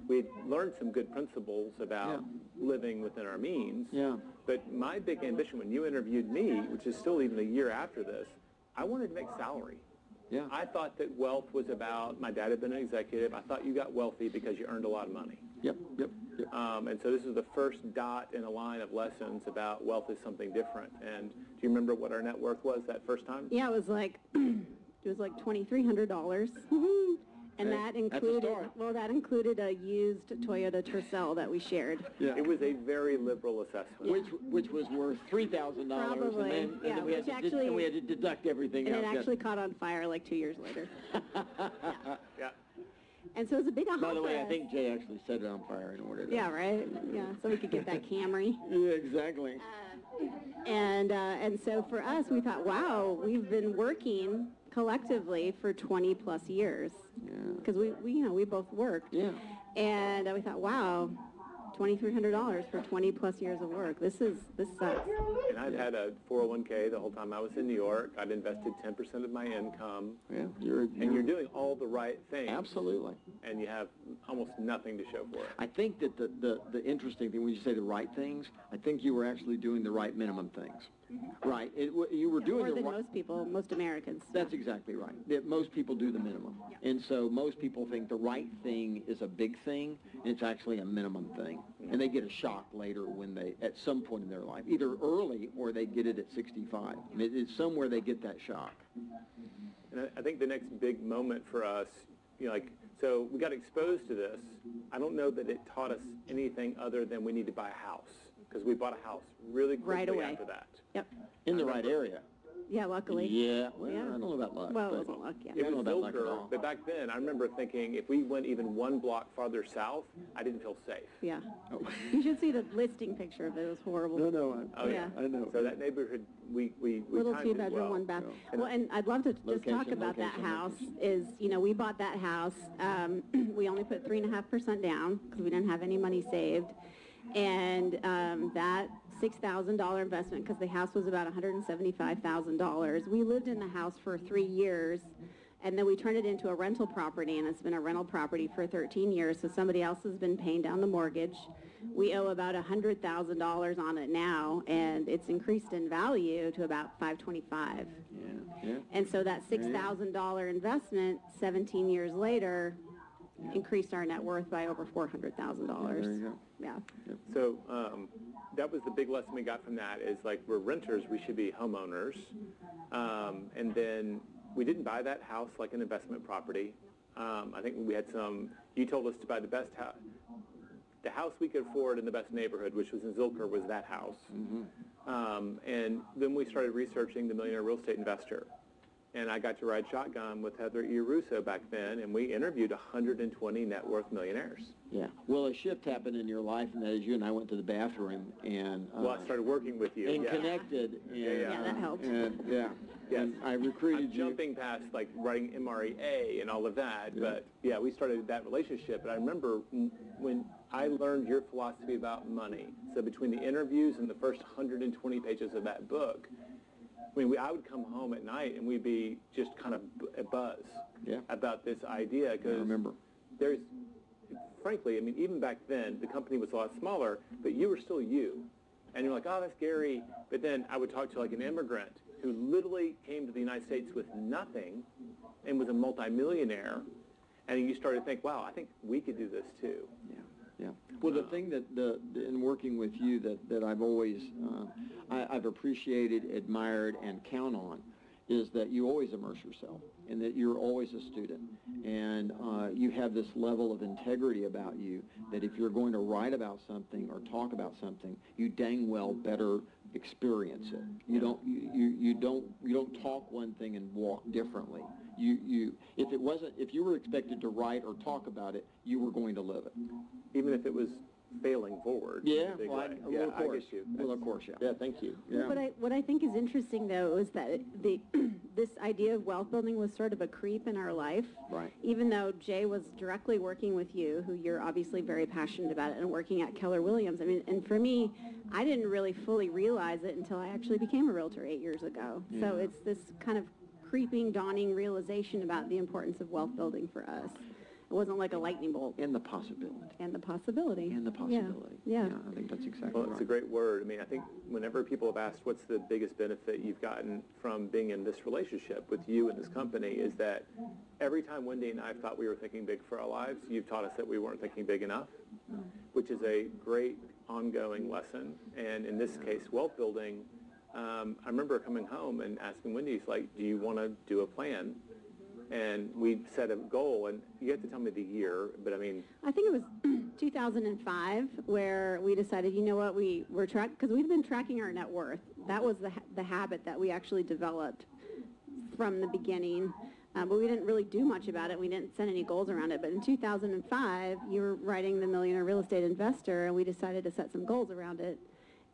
Speaker 19: We had learned some good principles about living within our means.
Speaker 17: Yeah.
Speaker 19: But my big ambition when you interviewed me, which is still even a year after this, I wanted to make salary.
Speaker 17: Yeah.
Speaker 19: I thought that wealth was about, my dad had been an executive. I thought you got wealthy because you earned a lot of money.
Speaker 17: Yep.
Speaker 19: And so this is the first dot in a line of lessons about wealth is something different. And do you remember what our net worth was that first time?
Speaker 9: Yeah, it was like $2,300. And
Speaker 17: Hey,
Speaker 9: that
Speaker 17: that's a
Speaker 9: included,
Speaker 17: start.
Speaker 9: well, that included a used Toyota Tercel that we shared.
Speaker 17: Yeah.
Speaker 19: It was a very liberal assessment.
Speaker 17: Which was worth $3,000,
Speaker 9: Probably,
Speaker 17: and
Speaker 9: yeah,
Speaker 17: then we had
Speaker 9: which
Speaker 17: to
Speaker 9: actually-
Speaker 17: and we had to deduct everything
Speaker 9: And
Speaker 17: else.
Speaker 9: it
Speaker 17: yeah.
Speaker 9: actually caught on fire like 2 years later.
Speaker 19: Yeah.
Speaker 9: And so it was a big aha
Speaker 17: By the way,
Speaker 9: for
Speaker 17: I
Speaker 9: us.
Speaker 17: think Jay actually set it on fire in order to...
Speaker 9: Yeah, right? Yeah, so we could get that Camry.
Speaker 17: Yeah, exactly.
Speaker 9: And so for us, we thought, wow, we've been working collectively for 20 plus years.
Speaker 17: Yeah.
Speaker 9: Because we both worked.
Speaker 17: Yeah.
Speaker 9: And we thought, wow, $2,300 for 20 plus years of work. This sucks.
Speaker 19: And I'd had a 401k the whole time I was in New York. I'd invested 10% of my income.
Speaker 17: Yeah,
Speaker 19: and you're doing all the right things.
Speaker 17: Absolutely.
Speaker 19: And you have almost nothing to show for it.
Speaker 17: I think that the interesting thing, when you say the right things, I think you were actually doing the right minimum things. Right. You were doing
Speaker 9: More
Speaker 17: the
Speaker 9: than
Speaker 17: right...
Speaker 9: most people, most Americans.
Speaker 17: That's exactly right. That most people do the minimum. And so most people think the right thing is a big thing, and it's actually a minimum thing. And they get a shock later when they, at some point in their life, either early or they get it at 65. I mean, it's somewhere they get that shock.
Speaker 19: And I think the next big moment for us, so we got exposed to this. I don't know that it taught us anything other than we need to buy a house, because we bought a house really quickly
Speaker 9: Right away.
Speaker 19: after that.
Speaker 9: Yep.
Speaker 17: In the right area.
Speaker 9: Yeah, luckily.
Speaker 17: Yeah. Well,
Speaker 9: Yeah.
Speaker 17: I don't know about luck.
Speaker 9: Well, it
Speaker 17: but
Speaker 9: wasn't luck, yeah.
Speaker 17: I
Speaker 19: It
Speaker 17: don't know
Speaker 19: was
Speaker 17: about luck at
Speaker 19: Zilker,
Speaker 17: all.
Speaker 19: but back then, I remember thinking if we went even one block farther south, I didn't feel safe.
Speaker 9: Yeah.
Speaker 17: Oh.
Speaker 9: You should see the listing picture of it. It was horrible.
Speaker 17: No.
Speaker 19: Oh, yeah.
Speaker 17: I know.
Speaker 19: So that neighborhood, we
Speaker 9: Little
Speaker 19: timed it
Speaker 9: two-bedroom,
Speaker 19: well.
Speaker 9: one bath.
Speaker 19: And
Speaker 9: Well, and I'd love to just talk
Speaker 17: Location,
Speaker 9: about that
Speaker 17: location,
Speaker 9: house. Is we bought that house. We only put 3.5% down because we didn't have any money saved, and that $6,000 investment, because the house was about $175,000. We lived in the house for 3 years, and then we turned it into a rental property, and it's been a rental property for 13 years. So somebody else has been paying down the mortgage. We owe about $100,000 on it now, and it's increased in value to about $525,000.
Speaker 17: Yeah.
Speaker 9: And so that $6,000 investment, 17 years later, increased our net worth by over $400,000.
Speaker 17: There you go.
Speaker 9: Yeah.
Speaker 19: So that was the big lesson we got from that is we're renters, we should be homeowners. And then we didn't buy that house like an investment property. I think we had you told us to buy the best house. The house we could afford in the best neighborhood, which was in Zilker, was that house. And then we started researching the Millionaire Real Estate Investor. And I got to ride shotgun with Heather E. Russo back then, and we interviewed 120 net worth millionaires.
Speaker 17: Yeah. Well, a shift happened in your life, and that is you and I went to the bathroom and...
Speaker 19: Well, I started working with you.
Speaker 17: And
Speaker 19: yeah.
Speaker 17: connected. And,
Speaker 19: Yeah,
Speaker 9: that helped.
Speaker 17: And, yeah.
Speaker 19: Yes.
Speaker 17: And I recruited
Speaker 19: I'm jumping past writing MREA and all of that, but yeah, we started that relationship. And I remember when I learned your philosophy about money. So between the interviews and the first 120 pages of that book, I would come home at night and we'd be just kind of a buzz about this idea.
Speaker 17: I remember.
Speaker 19: Frankly, even back then, the company was a lot smaller, but you were still you. And you're like, oh, that's Gary. But then I would talk to an immigrant who literally came to the United States with nothing and was a multimillionaire. And you started to think, wow, I think we could do this too.
Speaker 17: Yeah. Well, the thing that in working with you that I've always I've appreciated, admired, and count on is that you always immerse yourself and that you're always a student. And you have this level of integrity about you that if you're going to write about something or talk about something, you dang well better experience it. You don't talk one thing and walk differently. If you were expected to write or talk about it, you were going to live it.
Speaker 19: Even if it was failing forward.
Speaker 17: Yeah,
Speaker 19: in a big
Speaker 17: well,
Speaker 19: way.
Speaker 17: of course.
Speaker 19: I get you.
Speaker 17: Well, of course, yeah.
Speaker 19: Yeah, thank you.
Speaker 17: Yeah.
Speaker 9: What I think is interesting, though, is that this idea of wealth building was sort of a creep in our life.
Speaker 17: Right.
Speaker 9: Even though Jay was directly working with you, who you're obviously very passionate about it, and working at Keller Williams. And for me, I didn't really fully realize it until I actually became a realtor 8 years ago.
Speaker 17: Yeah.
Speaker 9: So it's this kind of creeping, dawning realization about the importance of wealth building for us. It wasn't like a lightning bolt.
Speaker 17: And the possibility.
Speaker 9: And the possibility.
Speaker 17: And the possibility.
Speaker 9: Yeah.
Speaker 17: I think that's exactly
Speaker 19: Well,
Speaker 17: right.
Speaker 19: it's a great word. I think whenever people have asked what's the biggest benefit you've gotten from being in this relationship with you and this company is that every time Wendy and I thought we were thinking big for our lives, you've taught us that we weren't thinking big enough, which is a great ongoing lesson. And in this case, wealth building, I remember coming home and asking Wendy, do you want to do a plan? And we set a goal, and you have to tell me the year, but I mean,
Speaker 9: I think it was 2005 where we decided, you know what, we're because we've been tracking our net worth. That was the habit that we actually developed from the beginning, but we didn't really do much about it. We didn't set any goals around it. But in 2005, you were writing The Millionaire Real Estate Investor, and we decided to set some goals around it.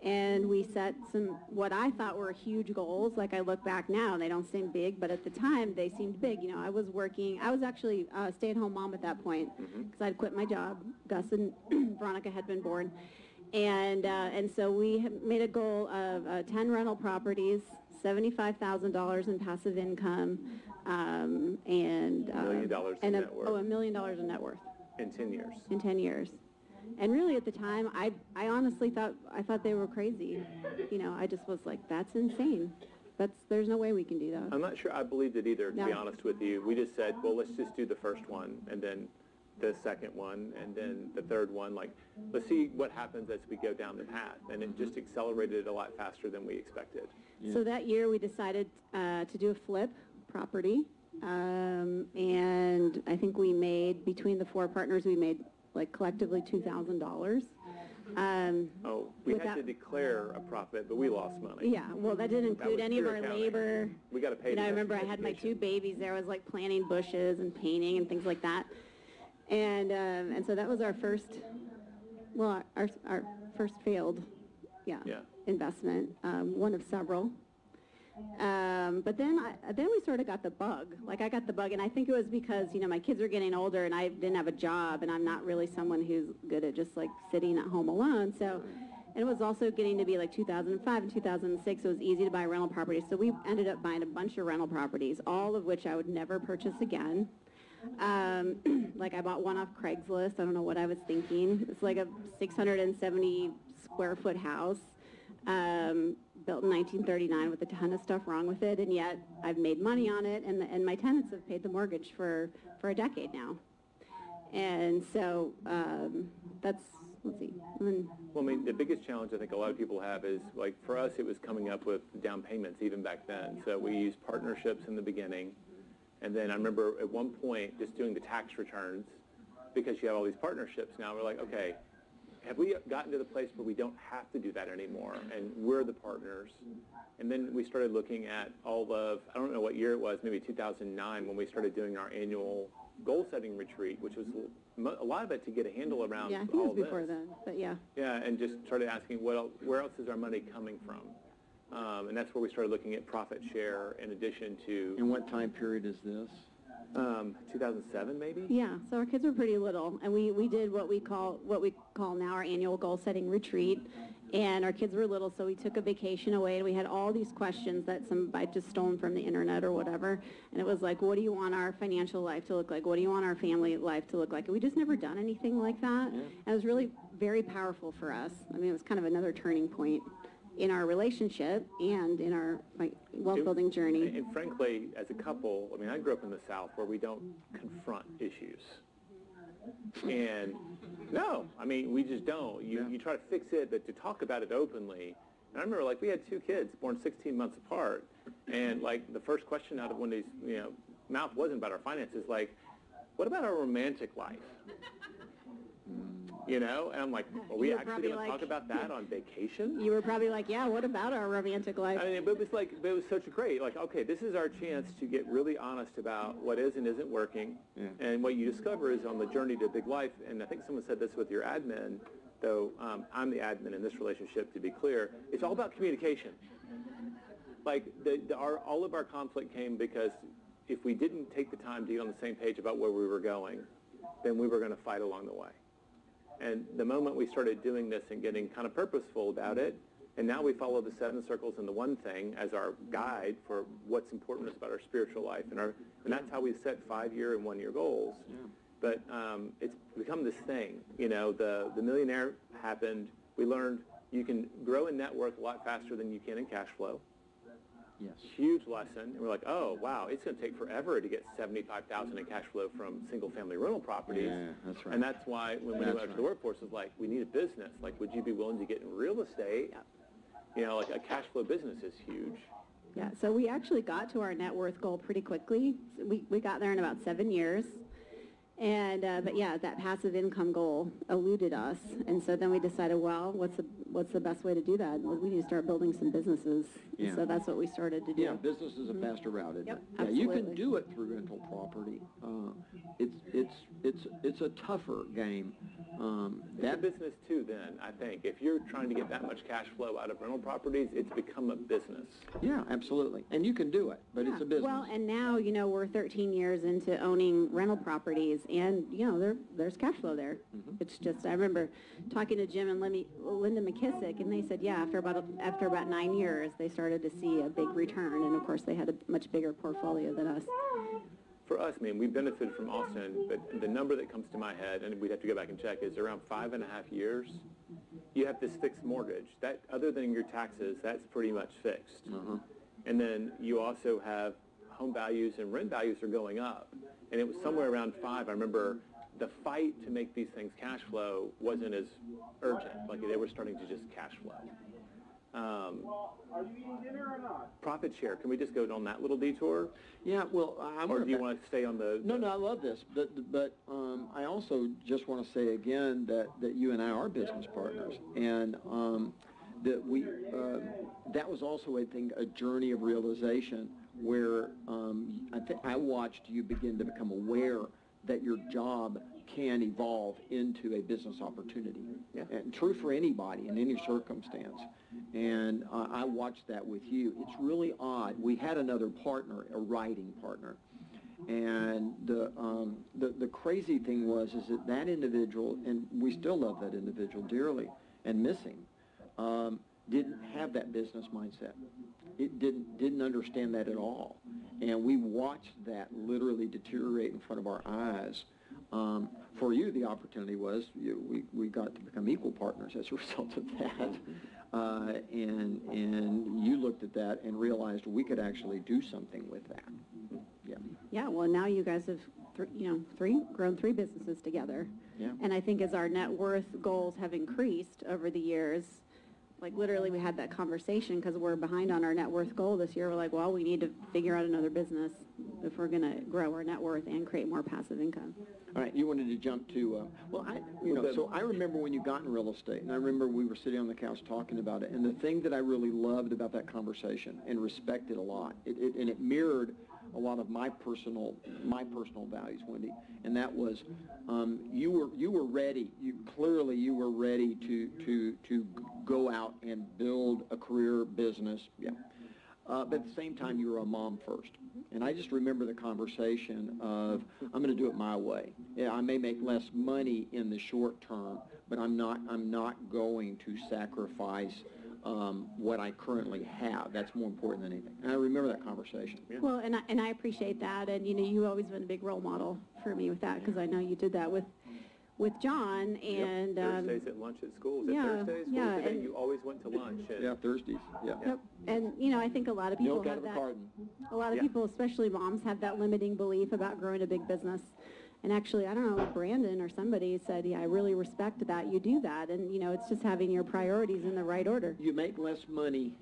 Speaker 9: And we set some, what I thought were huge goals. Like I look back now, they don't seem big, but at the time they seemed big. You know, I was working, I was actually a stay-at-home mom at that point because I'd quit my job. Gus and Veronica had been born. And so we had made a goal of 10 rental properties, $75,000 in passive income, and
Speaker 19: $1 million in net worth.
Speaker 9: $1 million in net worth.
Speaker 19: In 10 years.
Speaker 9: In 10 years. And really at the time, I honestly thought they were crazy. You know, I just was like, that's insane. There's no way we can do that.
Speaker 19: I'm not sure I believed it either, to
Speaker 9: No.
Speaker 19: be honest with you. We just said, well, let's just do the first one, and then the second one, and then the third one. Like, let's see what happens as we go down the path. And it just accelerated a lot faster than we expected.
Speaker 9: So that year we decided to do a flip property. And I think we made, between the four partners, we made like collectively $2,000.
Speaker 19: We had to declare a profit, but we lost money.
Speaker 9: Yeah, well, that didn't include
Speaker 19: was
Speaker 9: any of
Speaker 19: pure
Speaker 9: our
Speaker 19: accounting.
Speaker 9: labor.
Speaker 19: We got to pay.
Speaker 9: You know, I remember I had my 2 babies there. I was like planting bushes and painting and things like that. And so that was our first, well, our first failed, investment, one of several. But then we sort of got the bug. Like I got the bug, and I think it was because, you know, my kids were getting older and I didn't have a job, and I'm not really someone who's good at just like sitting at home alone. So, and it was also getting to be like 2005 and 2006. So it was easy to buy rental properties. So we ended up buying a bunch of rental properties, all of which I would never purchase again. Like I bought one off Craigslist. I don't know what I was thinking. It's like a 670 square foot house. Built in 1939 with a ton of stuff wrong with it, and yet I've made money on it, and my tenants have paid the mortgage for a decade now. And so that's, let's see.
Speaker 19: Well, I mean, the biggest challenge I think a lot of people have is, like, for us, it was coming up with down payments even back then. So we used partnerships in the beginning, and then I remember at one point just doing the tax returns because you have all these partnerships now. We're like, okay, have we gotten to the place where we don't have to do that anymore, and we're the partners? And then we started looking at all of, I don't know what year it was, maybe 2009, when we started doing our annual goal-setting retreat, which was a lot of it to get a handle around
Speaker 9: Yeah, I think it
Speaker 19: all
Speaker 9: was before
Speaker 19: this.
Speaker 9: then, but yeah.
Speaker 19: Yeah, and just started asking, where else is our money coming from? And that's where we started looking at profit share in addition to...
Speaker 17: And what time period is this?
Speaker 19: 2007 maybe?
Speaker 9: Yeah, so our kids were pretty little, and we did what we call now our annual goal-setting retreat, and our kids were little, so we took a vacation away, and we had all these questions that I just stolen from the internet or whatever, and it was like, what do you want our financial life to look like? What do you want our family life to look like? And we just never done anything like that, and it was really very powerful for us. I mean, it was kind of another turning point in our relationship and in our wealth-building journey.
Speaker 19: And frankly, as a couple, I mean, I grew up in the South where we don't confront issues. And no, I mean, we just don't. You try to fix it, but to talk about it openly. And I remember, like, we had 2 kids born 16 months apart, and, like, the first question out of one of these, mouth wasn't about our finances, like, what about our romantic life? And I'm like, are we actually going to talk about that on vacation?
Speaker 9: You were probably like, yeah, what about our romantic life?
Speaker 19: I mean, but it was such a great, like, okay, this is our chance to get really honest about what is and isn't working. Yeah. And what you discover is on the journey to a big life, and I think someone said this with your admin, though I'm the admin in this relationship, to be clear, it's all about communication. Like, all of our conflict came because if we didn't take the time to get on the same page about where we were going, then we were going to fight along the way. And the moment we started doing this and getting kind of purposeful about it, and now we follow the 7 circles and the one thing as our guide for what's important about our spiritual life, and that's how we set 5-year and 1-year goals. Yeah. But it's become this thing. The millionaire happened. We learned you can grow in net worth a lot faster than you can in cash flow.
Speaker 17: Yes.
Speaker 19: Huge lesson. And we're like, oh, wow, it's going to take forever to get $75,000 in cash flow from single-family rental properties.
Speaker 17: Yeah, that's right.
Speaker 19: And that's why when we went out to the workforce, it's like, we need a business. Like, would you be willing to get in real estate? Like a cash flow business is huge.
Speaker 6: Yeah, so we actually got to our net worth goal pretty quickly. We got there in about 7 years. And, but yeah, that passive income goal eluded us. And so then we decided, well, what's the best way to do that? Well, we need to start building some businesses.
Speaker 17: Yeah.
Speaker 6: So that's what we started to do.
Speaker 17: Yeah, business is a faster route, isn't
Speaker 6: Yep,
Speaker 17: it? Yeah, you can
Speaker 6: absolutely.
Speaker 17: do it through rental property. It's a tougher game.
Speaker 19: It's a business too then, I think. If you're trying to get that much cash flow out of rental properties, it's become a business.
Speaker 17: Yeah, absolutely. And you can do it, but it's a business.
Speaker 6: Well, and now, you know, we're 13 years into owning rental properties, and, you know, there's cash flow there. It's just, I remember talking to Jim and Linda McKissick, and they said, yeah, after about 9 years, they started to see a big return, and of course, they had a much bigger portfolio than us.
Speaker 19: For us, I mean, we benefited from Austin, but the number that comes to my head, and we'd have to go back and check, is around 5.5 years. You have this fixed mortgage. That, other than your taxes, that's pretty much fixed. And then you also have home values and rent values are going up. And it was somewhere around 5. I remember the fight to make these things cash flow wasn't as urgent. Like, they were starting to just cash flow.
Speaker 10: Are you eating dinner or not?
Speaker 19: Profit share. Can we just go on that little detour?
Speaker 17: Yeah, well,
Speaker 19: or do you want to stay on the?
Speaker 17: No, I love this, but I also just want to say again that you and I are business partners, and that we that was also, I think, a journey of realization where I watched you begin to become aware that your job can evolve into a business opportunity.
Speaker 19: Yeah.
Speaker 17: And true for anybody in any circumstance. And I watched that with you. It's really odd. We had another partner, a writing partner. And the crazy thing was is that individual, and we still love that individual dearly and miss him, didn't have that business mindset. It didn't understand that at all. And we watched that literally deteriorate in front of our eyes. For you, the opportunity was we got to become equal partners as a result of that. And you looked at that and realized we could actually do something with that. Yeah.
Speaker 6: Yeah, well, now you guys have, grown 3 businesses together.
Speaker 17: Yeah.
Speaker 6: And I think as our net worth goals have increased over the years, like literally we had that conversation because we're behind on our net worth goal this year. We're like, well, we need to figure out another business if we're going to grow our net worth and create more passive income.
Speaker 17: All right, you wanted to jump to, so I remember when you got in real estate, and I remember we were sitting on the couch talking about it, and the thing that I really loved about that conversation and respected a lot, and it mirrored a lot of my personal values, Wendy, and that was you were ready. You were ready to go out and build a career business. Yeah. But at the same time, you were a mom first. And I just remember the conversation of, I'm going to do it my way. Yeah, I may make less money in the short term, but I'm not going to sacrifice what I currently have. That's more important than anything. And I remember that conversation. Yeah.
Speaker 6: Well, and I appreciate that. And, you've always been a big role model for me with that because I know you did that with John. And
Speaker 19: Thursdays at lunch at school. Was it Thursdays?
Speaker 6: Yeah.
Speaker 19: What was the day you always went to lunch?
Speaker 17: Yeah, Thursdays. Yeah.
Speaker 6: Yep. And, I think a lot of people
Speaker 17: Milk out
Speaker 6: have
Speaker 17: of a
Speaker 6: that.
Speaker 17: carton.
Speaker 6: A lot of people, especially moms, have that limiting belief about growing a big business. And actually, I don't know, Brandon or somebody said, yeah, I really respect that you do that. And, it's just having your priorities in the right order.
Speaker 17: You make less money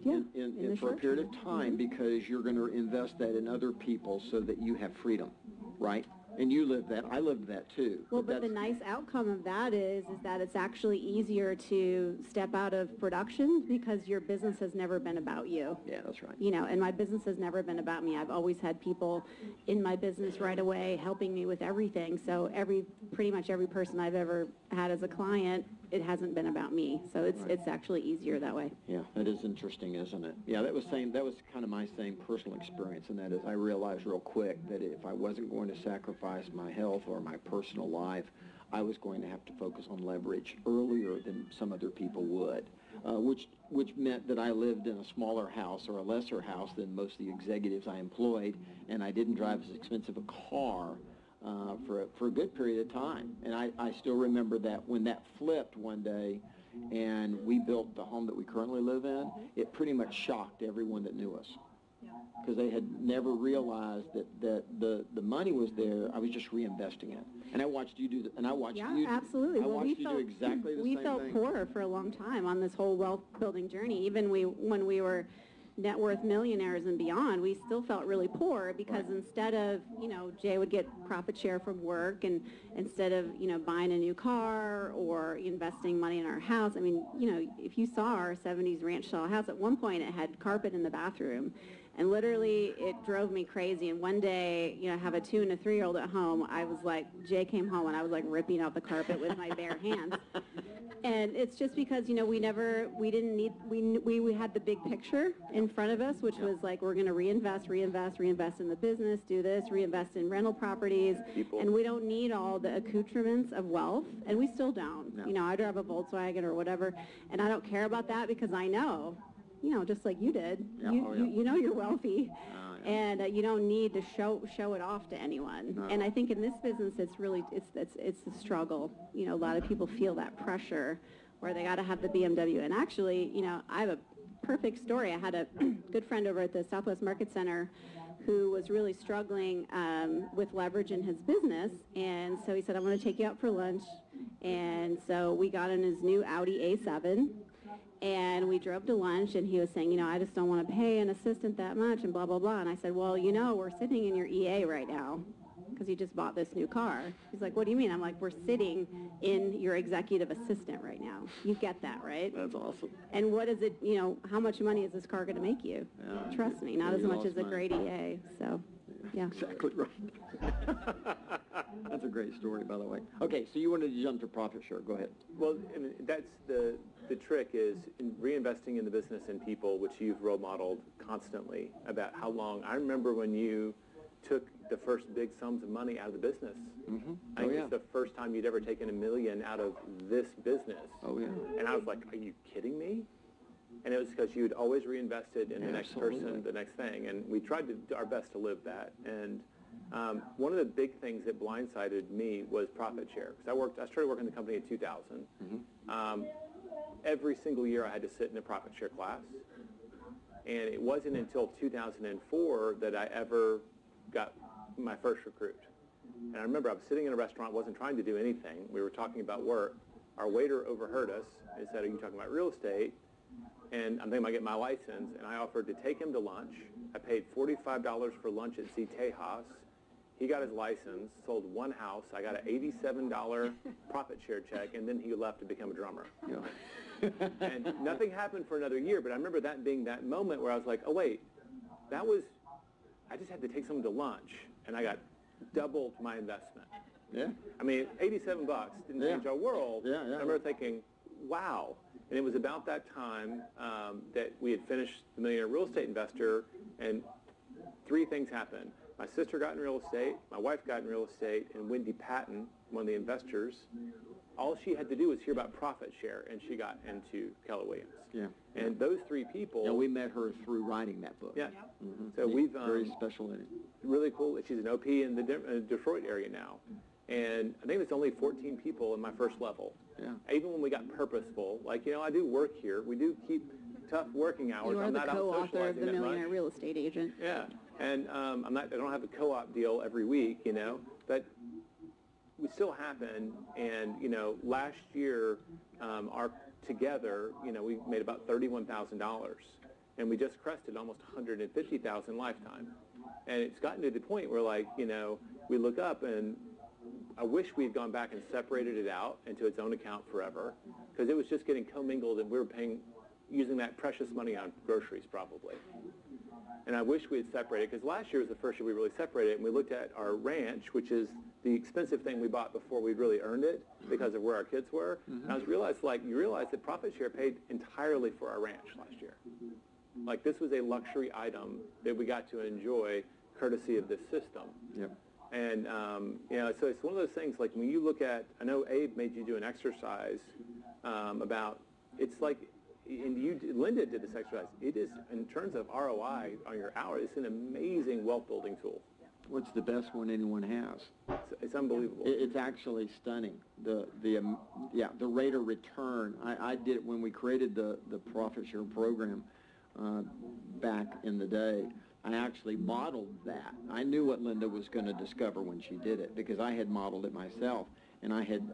Speaker 17: for a period of time because you're going to invest that in other people so that you have freedom, right? And you lived that. I lived that too.
Speaker 6: Well, but the nice outcome of that is that it's actually easier to step out of production because your business has never been about you.
Speaker 17: Yeah, that's right.
Speaker 6: And my business has never been about me. I've always had people in my business right away helping me with everything. So pretty much every person I've ever had as a client, it hasn't been about me. So it's actually easier that way.
Speaker 17: Yeah, that is interesting, isn't it? Yeah, that was kind of my same personal experience, and that is I realized real quick that if I wasn't going to sacrifice my health or my personal life, I was going to have to focus on leverage earlier than some other people would, which meant that I lived in a smaller house or a lesser house than most of the executives I employed, and I didn't drive as expensive a car for a good period of time. And I still remember that when that flipped one day and we built the home that we currently live in, it pretty much shocked everyone that knew us. Because they had never realized that the money was there. I was just reinvesting it. And I watched you do that. And I watched you.
Speaker 6: Absolutely.
Speaker 17: I watched you do exactly the same thing.
Speaker 6: We felt poor for a long time on this whole wealth building journey. Even when we were
Speaker 9: net worth millionaires and beyond, we still felt really poor because instead of, Jay would get profit share from work, and instead of, buying a new car or investing money in our house, I mean, if you saw our 70s ranch style house, at one point it had carpet in the bathroom. And literally, it drove me crazy. And one day, I have a 2- and a 3-year-old at home. I was like, Jay came home, and I was like ripping out the carpet with my bare hands. And it's just because, we had the big picture in front of us, which was like, we're going to reinvest in the business, do this, reinvest in rental properties. And we don't need all the accoutrements of wealth, and we still don't.
Speaker 17: No.
Speaker 9: I drive a Volkswagen or whatever, and I don't care about that because I know, just like you did, you know you're wealthy, and you don't need to show it off to anyone.
Speaker 17: No.
Speaker 9: And I think in this business, it's a struggle. A lot of people feel that pressure where they got to have the BMW. And actually, I have a perfect story. I had a good friend over at the Southwest Market Center who was really struggling with leverage in his business, and so he said, "I'm going to take you out for lunch." And so we got in his new Audi A7. And we drove to lunch, and he was saying, I just don't want to pay an assistant that much, and blah, blah, blah. And I said, well, we're sitting in your EA right now because you just bought this new car. He's like, what do you mean? I'm like, we're sitting in your executive assistant right now. You get that, right?
Speaker 17: That's awesome.
Speaker 9: And what is it, how much money is this car going to make you?
Speaker 17: Yeah.
Speaker 9: Trust me, not as much as a great EA. So, yeah.
Speaker 17: Exactly right. That's a great story, by the way. Okay, so you wanted to jump to profit share. Go ahead.
Speaker 19: Well, I mean, that's the trick is in reinvesting in the business and people, which you've role modeled constantly about how long. I remember when you took the first big sums of money out of the business.
Speaker 17: Mm-hmm.
Speaker 19: I think it's the first time you'd ever taken $1 million out of this business.
Speaker 17: Oh, yeah.
Speaker 19: And I was like, are you kidding me? And it was because you'd always reinvested in the next person, the next thing. And we tried to do our best to live that. And one of the big things that blindsided me was profit share. Because I started working in the company in 2000.
Speaker 17: Mm-hmm.
Speaker 19: Every single year I had to sit in a profit share class. And it wasn't until 2004 that I ever got my first recruit. And I remember I was sitting in a restaurant, wasn't trying to do anything. We were talking about work. Our waiter overheard us and said, are you talking about real estate? And I'm thinking about getting my license. And I offered to take him to lunch. I paid $45 for lunch at Z Tejas. He got his license, sold one house. I got an $87 profit share check, and then he left to become a drummer. And nothing happened for another year, but I remember that being that moment where I was like, oh, wait, I just had to take someone to lunch, and I got doubled my investment.
Speaker 17: Yeah.
Speaker 19: I mean, $87 didn't change our world.
Speaker 17: Yeah.
Speaker 19: I remember thinking, wow. And it was about that time that we had finished The Millionaire Real Estate Investor, and 3 things happened. My sister got in real estate, my wife got in real estate, and Wendy Patton, one of the investors, all she had to do was hear about profit share, and she got into Keller Williams.
Speaker 17: Yeah.
Speaker 19: And those 3 people...
Speaker 17: Yeah, we met her through writing that book.
Speaker 19: Yeah.
Speaker 17: Mm-hmm.
Speaker 19: So we've...
Speaker 17: very special in it.
Speaker 19: Really cool. She's an OP in the Detroit area now. And I think it's only 14 people in my first level.
Speaker 17: Yeah.
Speaker 19: Even when we got purposeful, like, I do work here. We do keep tough working hours.
Speaker 9: You are
Speaker 19: I'm
Speaker 9: the
Speaker 19: not out
Speaker 9: co-author of
Speaker 19: socializing
Speaker 9: The
Speaker 19: that
Speaker 9: Millionaire
Speaker 19: much.
Speaker 9: Real Estate Agent.
Speaker 19: Yeah. And I don't have a co-op deal every week, but we still happen. And, last year, together, we made about $31,000. And we just crested almost $150,000 lifetime. And it's gotten to the point where, we look up and I wish we had gone back and separated it out into its own account forever, because it was just getting commingled and we were using that precious money on groceries probably. And I wish we had separated, because last year was the first year we really separated, and we looked at our ranch, which is the expensive thing we bought before we'd really earned it because of where our kids were.
Speaker 17: Mm-hmm.
Speaker 19: And you realize that profit share paid entirely for our ranch last year. Like, this was a luxury item that we got to enjoy courtesy of this system.
Speaker 17: Yep.
Speaker 19: And, so it's one of those things, like when you look at, I know Abe made you do an exercise about, it's like, and Linda did this exercise. It is, in terms of ROI on your hour, it's an amazing wealth building tool.
Speaker 17: What's the best one anyone has?
Speaker 19: It's unbelievable.
Speaker 17: It's actually stunning. The rate of return. I did it when we created the profit share program back in the day. I actually modeled that. I knew what Linda was going to discover when she did it because I had modeled it myself, and I had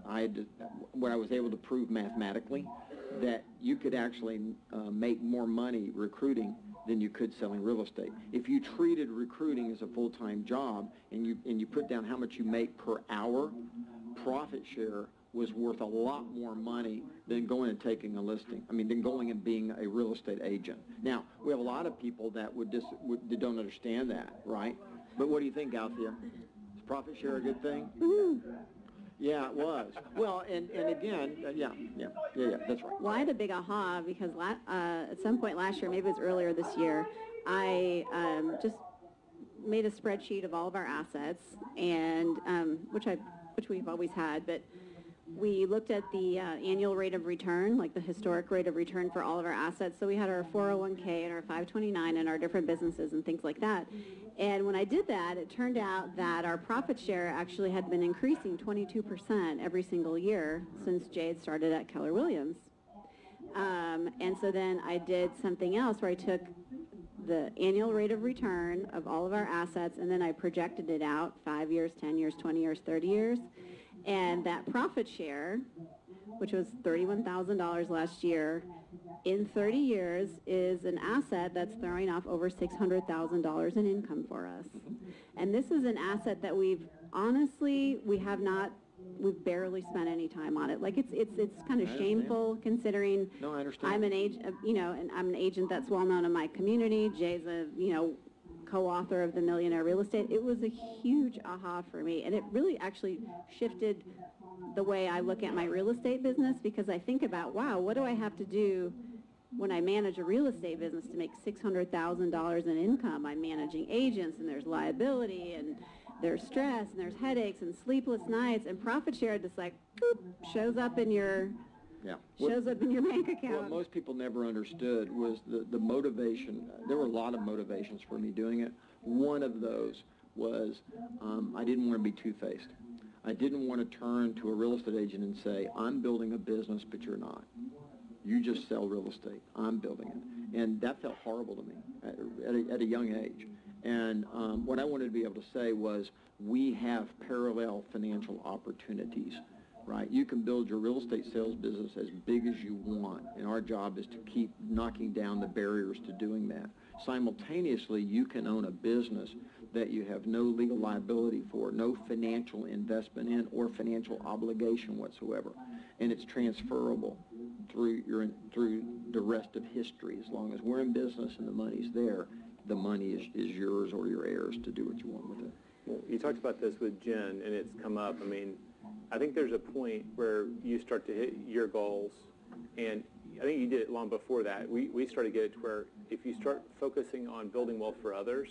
Speaker 17: when I was able to prove mathematically that you could actually make more money recruiting than you could selling real estate. If you treated recruiting as a full-time job and you put down how much you make per hour, profit share was worth a lot more money than going and taking a listing. I mean, than going and being a real estate agent. Now, we have a lot of people that that don't understand that, right? But what do you think, Althea? Is profit share a good thing? Yeah, it was. Well, and again, yeah, that's right.
Speaker 6: Well, I had a big aha because at some point last year, maybe it was earlier this year, I just made a spreadsheet of all of our assets, and which we've always had, but we looked at the annual rate of return, like the historic rate of return for all of our assets. So we had our 401k and our 529 and our different businesses and things like that. And when I did that, it turned out that our profit share actually had been increasing 22% every single year since Jay had started at Keller Williams. And so then I did something else where I took the annual rate of return of all of our assets, and then I projected it out 5 years, 10 years, 20 years, 30 years. And that profit share, which was $31,000 last year, in 30 years is an asset that's throwing off over $600,000 in income for us. And this is an asset that we've barely spent any time on it. Like it's kind of shameful considering
Speaker 17: No, I understand.
Speaker 6: I'm an agent, and I'm an agent that's well known in my community. Jay's a, co-author of The Millionaire Real Estate. It was a huge aha for me, and it really actually shifted the way I look at my real estate business, because I think about, wow, what do I have to do when I manage a real estate business to make $600,000 in income? I'm managing agents, and there's liability, and there's stress, and there's headaches, and sleepless nights, and profit share just like, boop, shows up in your bank account.
Speaker 17: What most people never understood was the motivation. There were a lot of motivations for me doing it. One of those was I didn't want to be two-faced. I didn't want to turn to a real estate agent and say, I'm building a business, but you're not. You just sell real estate. I'm building it. And that felt horrible to me at a young age. And what I wanted to be able to say was, we have parallel financial opportunities. Right, you can build your real estate sales business as big as you want, and our job is to keep knocking down the barriers to doing that. Simultaneously, you can own a business that you have no legal liability for, no financial investment in, or financial obligation whatsoever, and it's transferable through the rest of history. As long as we're in business and the money's there, the money is yours or your heirs to do what you want with it.
Speaker 19: Well, you talked about this with Jen, and it's come up. I mean, I think there's a point where you start to hit your goals, and I think you did it long before that. We started to get it to where if you start focusing on building wealth for others,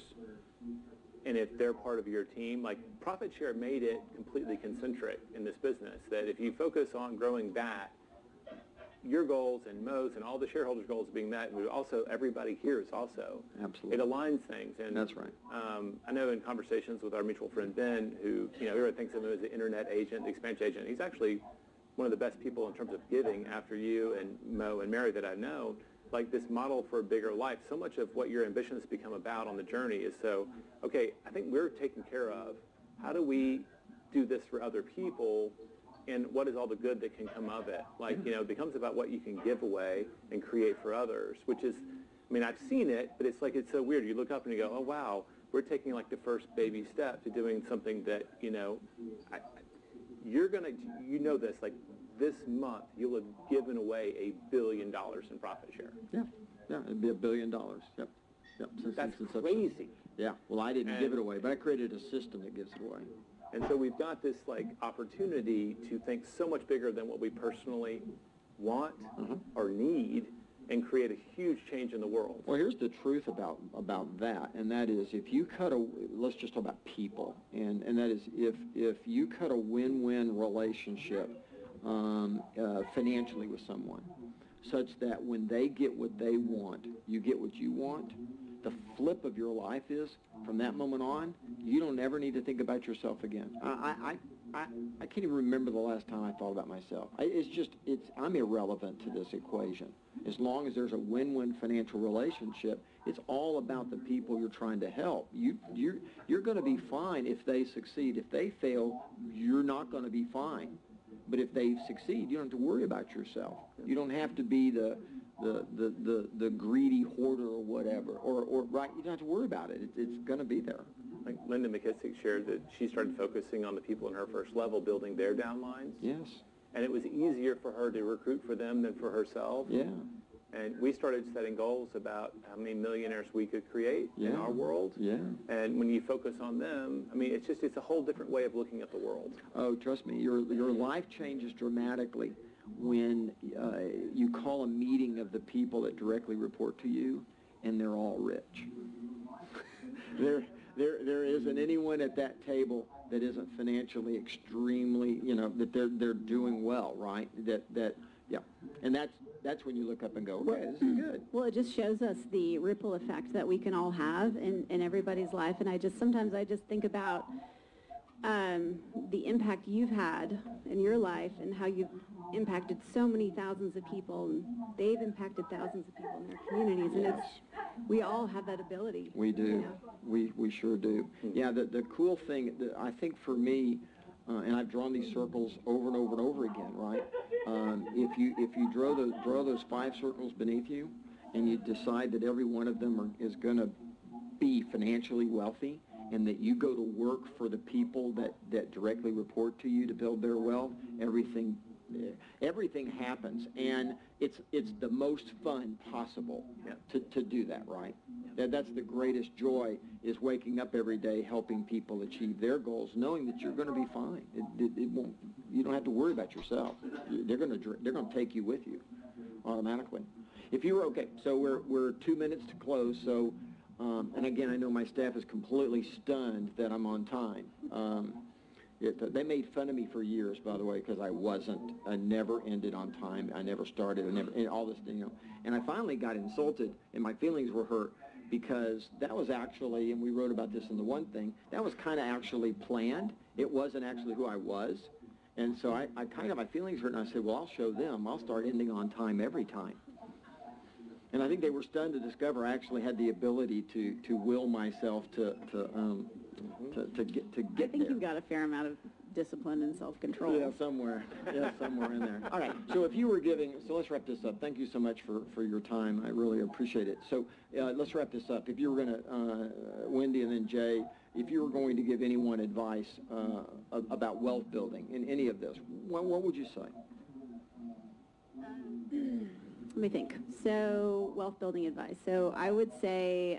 Speaker 19: and if they're part of your team, like profit share made it completely concentric in this business, that if you focus on growing that, your goals and Mo's and all the shareholders' goals being met, and also everybody here is also.
Speaker 17: Absolutely.
Speaker 19: It aligns things. And
Speaker 17: that's right.
Speaker 19: I know in conversations with our mutual friend Ben, who, everyone thinks of him as the internet agent, the expansion agent. He's actually one of the best people in terms of giving after you and Mo and Mary that I know. Like this model for a bigger life, so much of what your ambition has become about on the journey is okay, I think we're taken care of. How do we do this for other people? And what is all the good that can come of it? Like, it becomes about what you can give away and create for others, which is, I've seen it, but it's so weird. You look up and you go, oh, wow, we're taking like the first baby step to doing something that, you're going to, this, like this month, you'll have given away $1 billion in profit share.
Speaker 17: Yeah, it'd be $1 billion. Yep.
Speaker 19: That's crazy.
Speaker 17: Yeah, well, I didn't give it away, but I created a system that gives it away.
Speaker 19: And so we've got this opportunity to think so much bigger than what we personally want or need, and create a huge change in the world.
Speaker 17: Well, here's the truth about that, and that is if you let's just talk about people, and that is if you cut a win-win relationship financially with someone, such that when they get what they want, you get what you want, the flip of your life is, from that moment on, you don't ever need to think about yourself again. I can't even remember the last time I thought about myself. I'm irrelevant to this equation. As long as there's a win-win financial relationship, it's all about the people you're trying to help. You're going to be fine if they succeed. If they fail, you're not going to be fine. But if they succeed, you don't have to worry about yourself. You don't have to be the the greedy hoarder or whatever, or right, you don't have to worry about it. It's going to be there.
Speaker 19: Like Linda McKissick shared that she started focusing on the people in her first level, building their downlines.
Speaker 17: Yes.
Speaker 19: And it was easier for her to recruit for them than for herself.
Speaker 17: Yeah.
Speaker 19: And we started setting goals about how many millionaires we could create in our world.
Speaker 17: Yeah.
Speaker 19: And when you focus on them, I mean, it's a whole different way of looking at the world.
Speaker 17: Oh, trust me, your life changes dramatically when you call a meeting of the people that directly report to you, and they're all rich. There isn't anyone at that table that isn't financially extremely, that they're doing well, right? Yeah, and that's when you look up and go, okay, this is good.
Speaker 6: Well, it just shows us the ripple effect that we can all have in everybody's life, and sometimes I just think about the impact you've had in your life and how you've impacted so many thousands of people, and they've impacted thousands of people in their communities, and we all have that ability.
Speaker 17: We do. We sure do. Yeah, the cool thing, I think for me, and I've drawn these circles over and over and over again, right? If you draw those 5 circles beneath you, and you decide that every one of them is going to be financially wealthy, and that you go to work for the people that directly report to you to build their wealth, everything happens, and it's the most fun possible to do that, right? That's the greatest joy, is waking up every day helping people achieve their goals, knowing that you're going to be fine. It won't. You don't have to worry about yourself. They're going to take you with you automatically. If you were okay, so we're 2 minutes to close. So, and again, I know my staff is completely stunned that I'm on time. They made fun of me for years, by the way, because I wasn't. I never ended on time. I never started. And all this, And I finally got insulted, and my feelings were hurt, because that was actually, and we wrote about this in the one thing, that was kind of actually planned. It wasn't actually who I was. And so I kind of, my feelings hurt, and I said, well, I'll show them. I'll start ending on time every time. And I think they were stunned to discover I actually had the ability to will myself to get
Speaker 6: I think
Speaker 17: there.
Speaker 6: you've got a fair amount of discipline and self-control.
Speaker 17: Yeah, somewhere in there. All right, so if you were giving, so let's wrap this up. Thank you so much for your time. I really appreciate it. So let's wrap this up. If you were going to, Wendy and then Jay, if you were going to give anyone advice about wealth building in any of this, what would you say?
Speaker 6: Let me think. So, wealth building advice. So, I would say,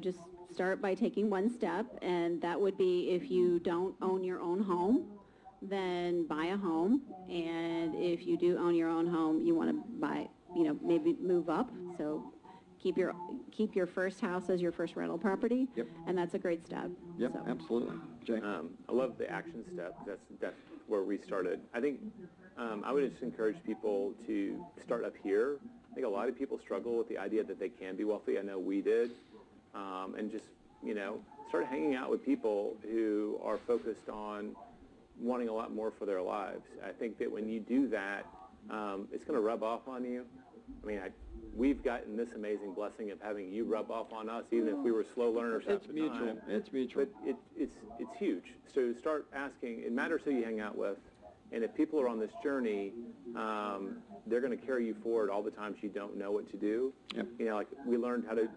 Speaker 6: just start by taking one step, and that would be, if you don't own your own home, then buy a home. And if you do own your own home, you want to buy, maybe move up. So, keep your first house as your first rental property.
Speaker 17: Yep.
Speaker 6: And that's a great step.
Speaker 17: Yep,
Speaker 6: so.
Speaker 17: Absolutely. Jay?
Speaker 19: I love the action step. That's where we started. I think I would just encourage people to start up here. I think a lot of people struggle with the idea that they can be wealthy. I know we did. And just, start hanging out with people who are focused on wanting a lot more for their lives. I think that when you do that, it's going to rub off on you. I mean, we've gotten this amazing blessing of having you rub off on us, even if we were slow learners at the time.
Speaker 17: It's mutual.
Speaker 19: But it's huge. So start asking. It matters who you hang out with. And if people are on this journey, they're going to carry you forward all the times you don't know what to do.
Speaker 17: Yep.
Speaker 19: Like we learned how to,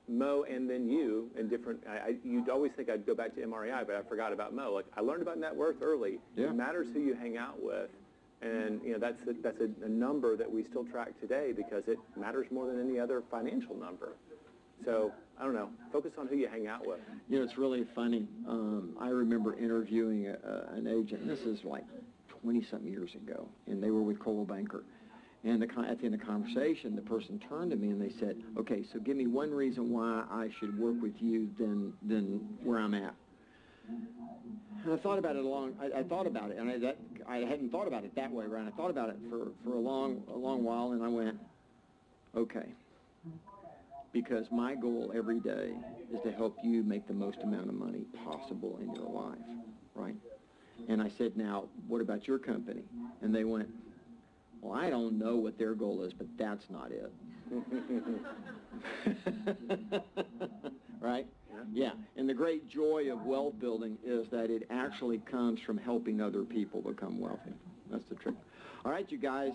Speaker 19: mow and then you in different, you'd always think I'd go back to MREI, but I forgot about mow. Like I learned about net worth early.
Speaker 17: Yeah.
Speaker 19: It matters who you hang out with. And, that's a number that we still track today because it matters more than any other financial number. So, I don't know, focus on who you hang out with.
Speaker 17: It's really funny. I remember interviewing an agent, this is like 20-something years ago, and they were with Coldwell Banker. And at the end of the conversation, the person turned to me and they said, okay, so give me one reason why I should work with you than where I'm at. And I thought about it I thought about it, and I hadn't thought about it that way, right? I thought about it for a long while, and I went, okay. Because my goal every day is to help you make the most amount of money possible in your life, right? And I said, now, what about your company? And they went, well, I don't know what their goal is, but that's not it. Right? Yeah. And the great joy of wealth building is that it actually comes from helping other people become wealthy. That's the trick. All right, you guys,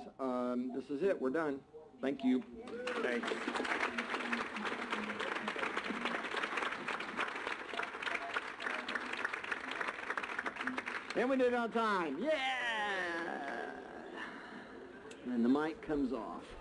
Speaker 17: this is it. We're done. Thank you.
Speaker 19: Thanks.
Speaker 17: And we did it on time. Yeah! And the mic comes off.